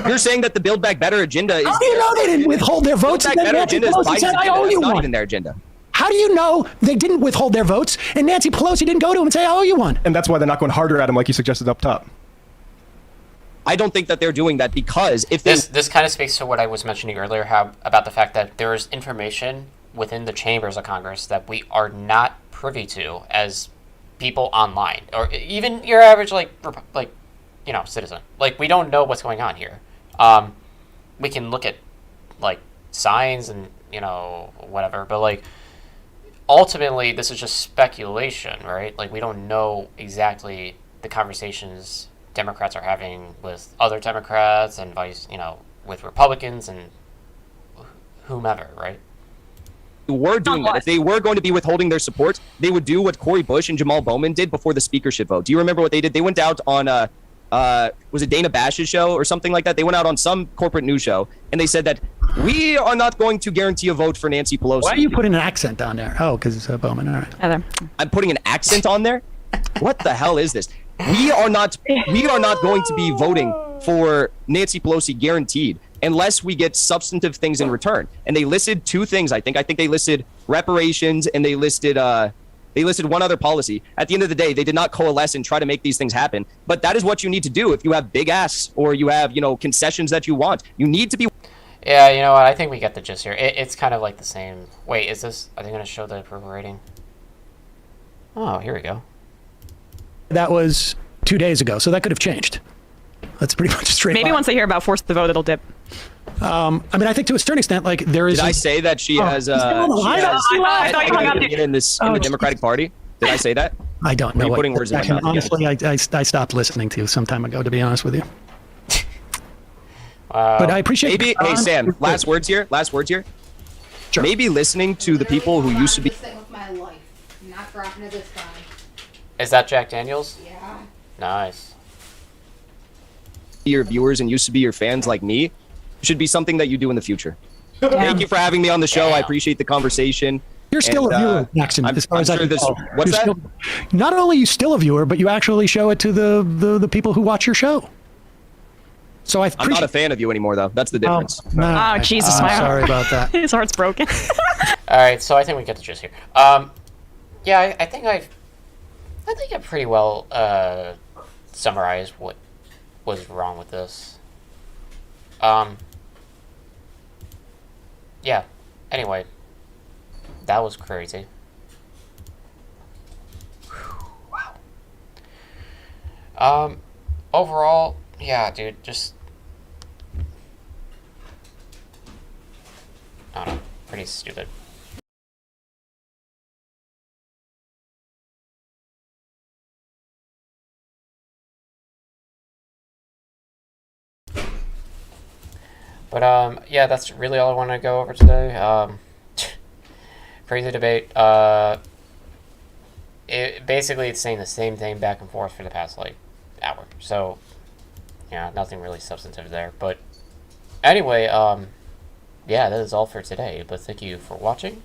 You're saying that the Build Back Better agenda is... How do you know they didn't withhold their votes? Build Back Better agenda is Biden's agenda. It's not even their agenda. How do you know they didn't withhold their votes and Nancy Pelosi didn't go to him and say, I owe you one? And that's why they're not going harder at him like you suggested up top. I don't think that they're doing that because if they... This kind of speaks to what I was mentioning earlier, about the fact that there is information within the chambers of Congress that we are not privy to as people online, or even your average citizen. Like, we don't know what's going on here. We can look at like signs and whatever, but like ultimately this is just speculation, right? Like, we don't know exactly the conversations Democrats are having with other Democrats and with Republicans and whomever, right? Were doing that. If they were going to be withholding their support, they would do what Cori Bush and Jamal Bowman did before the speakership vote. Do you remember what they did? They went out on was it Dana Bash's show or something like that? They went out on some corporate news show and they said that we are not going to guarantee a vote for Nancy Pelosi. Why are you putting an accent on there? Oh, because it's Bowman. All right. Heather. I'm putting an accent on there? What the hell is this? We are not going to be voting for Nancy Pelosi guaranteed unless we get substantive things in return. And they listed two things, I think. I think they listed reparations and they listed one other policy. At the end of the day, they did not coalesce and try to make these things happen. But that is what you need to do if you have big asks or you have, concessions that you want. You need to be... Yeah, you know what? I think we get the gist here. It's kind of like the same... Wait, are they going to show the approval rating? Oh, here we go. That was 2 days ago, so that could have changed. That's pretty much straight. Maybe once they hear about forced the vote, it'll dip. I think to a certain extent, like there is. Did I say that she has? In the Democratic Party. Did I say that? I don't know. Putting words in my mouth. Honestly, I stopped listening to you some time ago. To be honest with you. But I appreciate. Maybe. Hey Sam. Last words here. Sure. Maybe listening to the people who used to be. With my life, not dropping it this time. Is that Jack Daniels? Yeah. Nice. Your viewers and used to be your fans like me should be something that you do in the future. Damn. Thank you for having me on the show. I appreciate the conversation. You're still a viewer, Jackson. As far as I can tell. What's that? Not only are you still a viewer, but you actually show it to the people who watch your show. So I'm not a fan of you anymore, though. That's the difference. Oh, Jesus, my sorry about that. His heart's broken. All right, so I think we get the gist here. Yeah, I think I pretty well summarized what was wrong with this. Yeah. Anyway, that was crazy. Wow. Overall, yeah, dude, just I don't know, pretty stupid. But yeah, that's really all I want to go over today. Crazy debate. Basically it's saying the same thing back and forth for the past like hour. So yeah, nothing really substantive there. But anyway, yeah, that is all for today. But thank you for watching.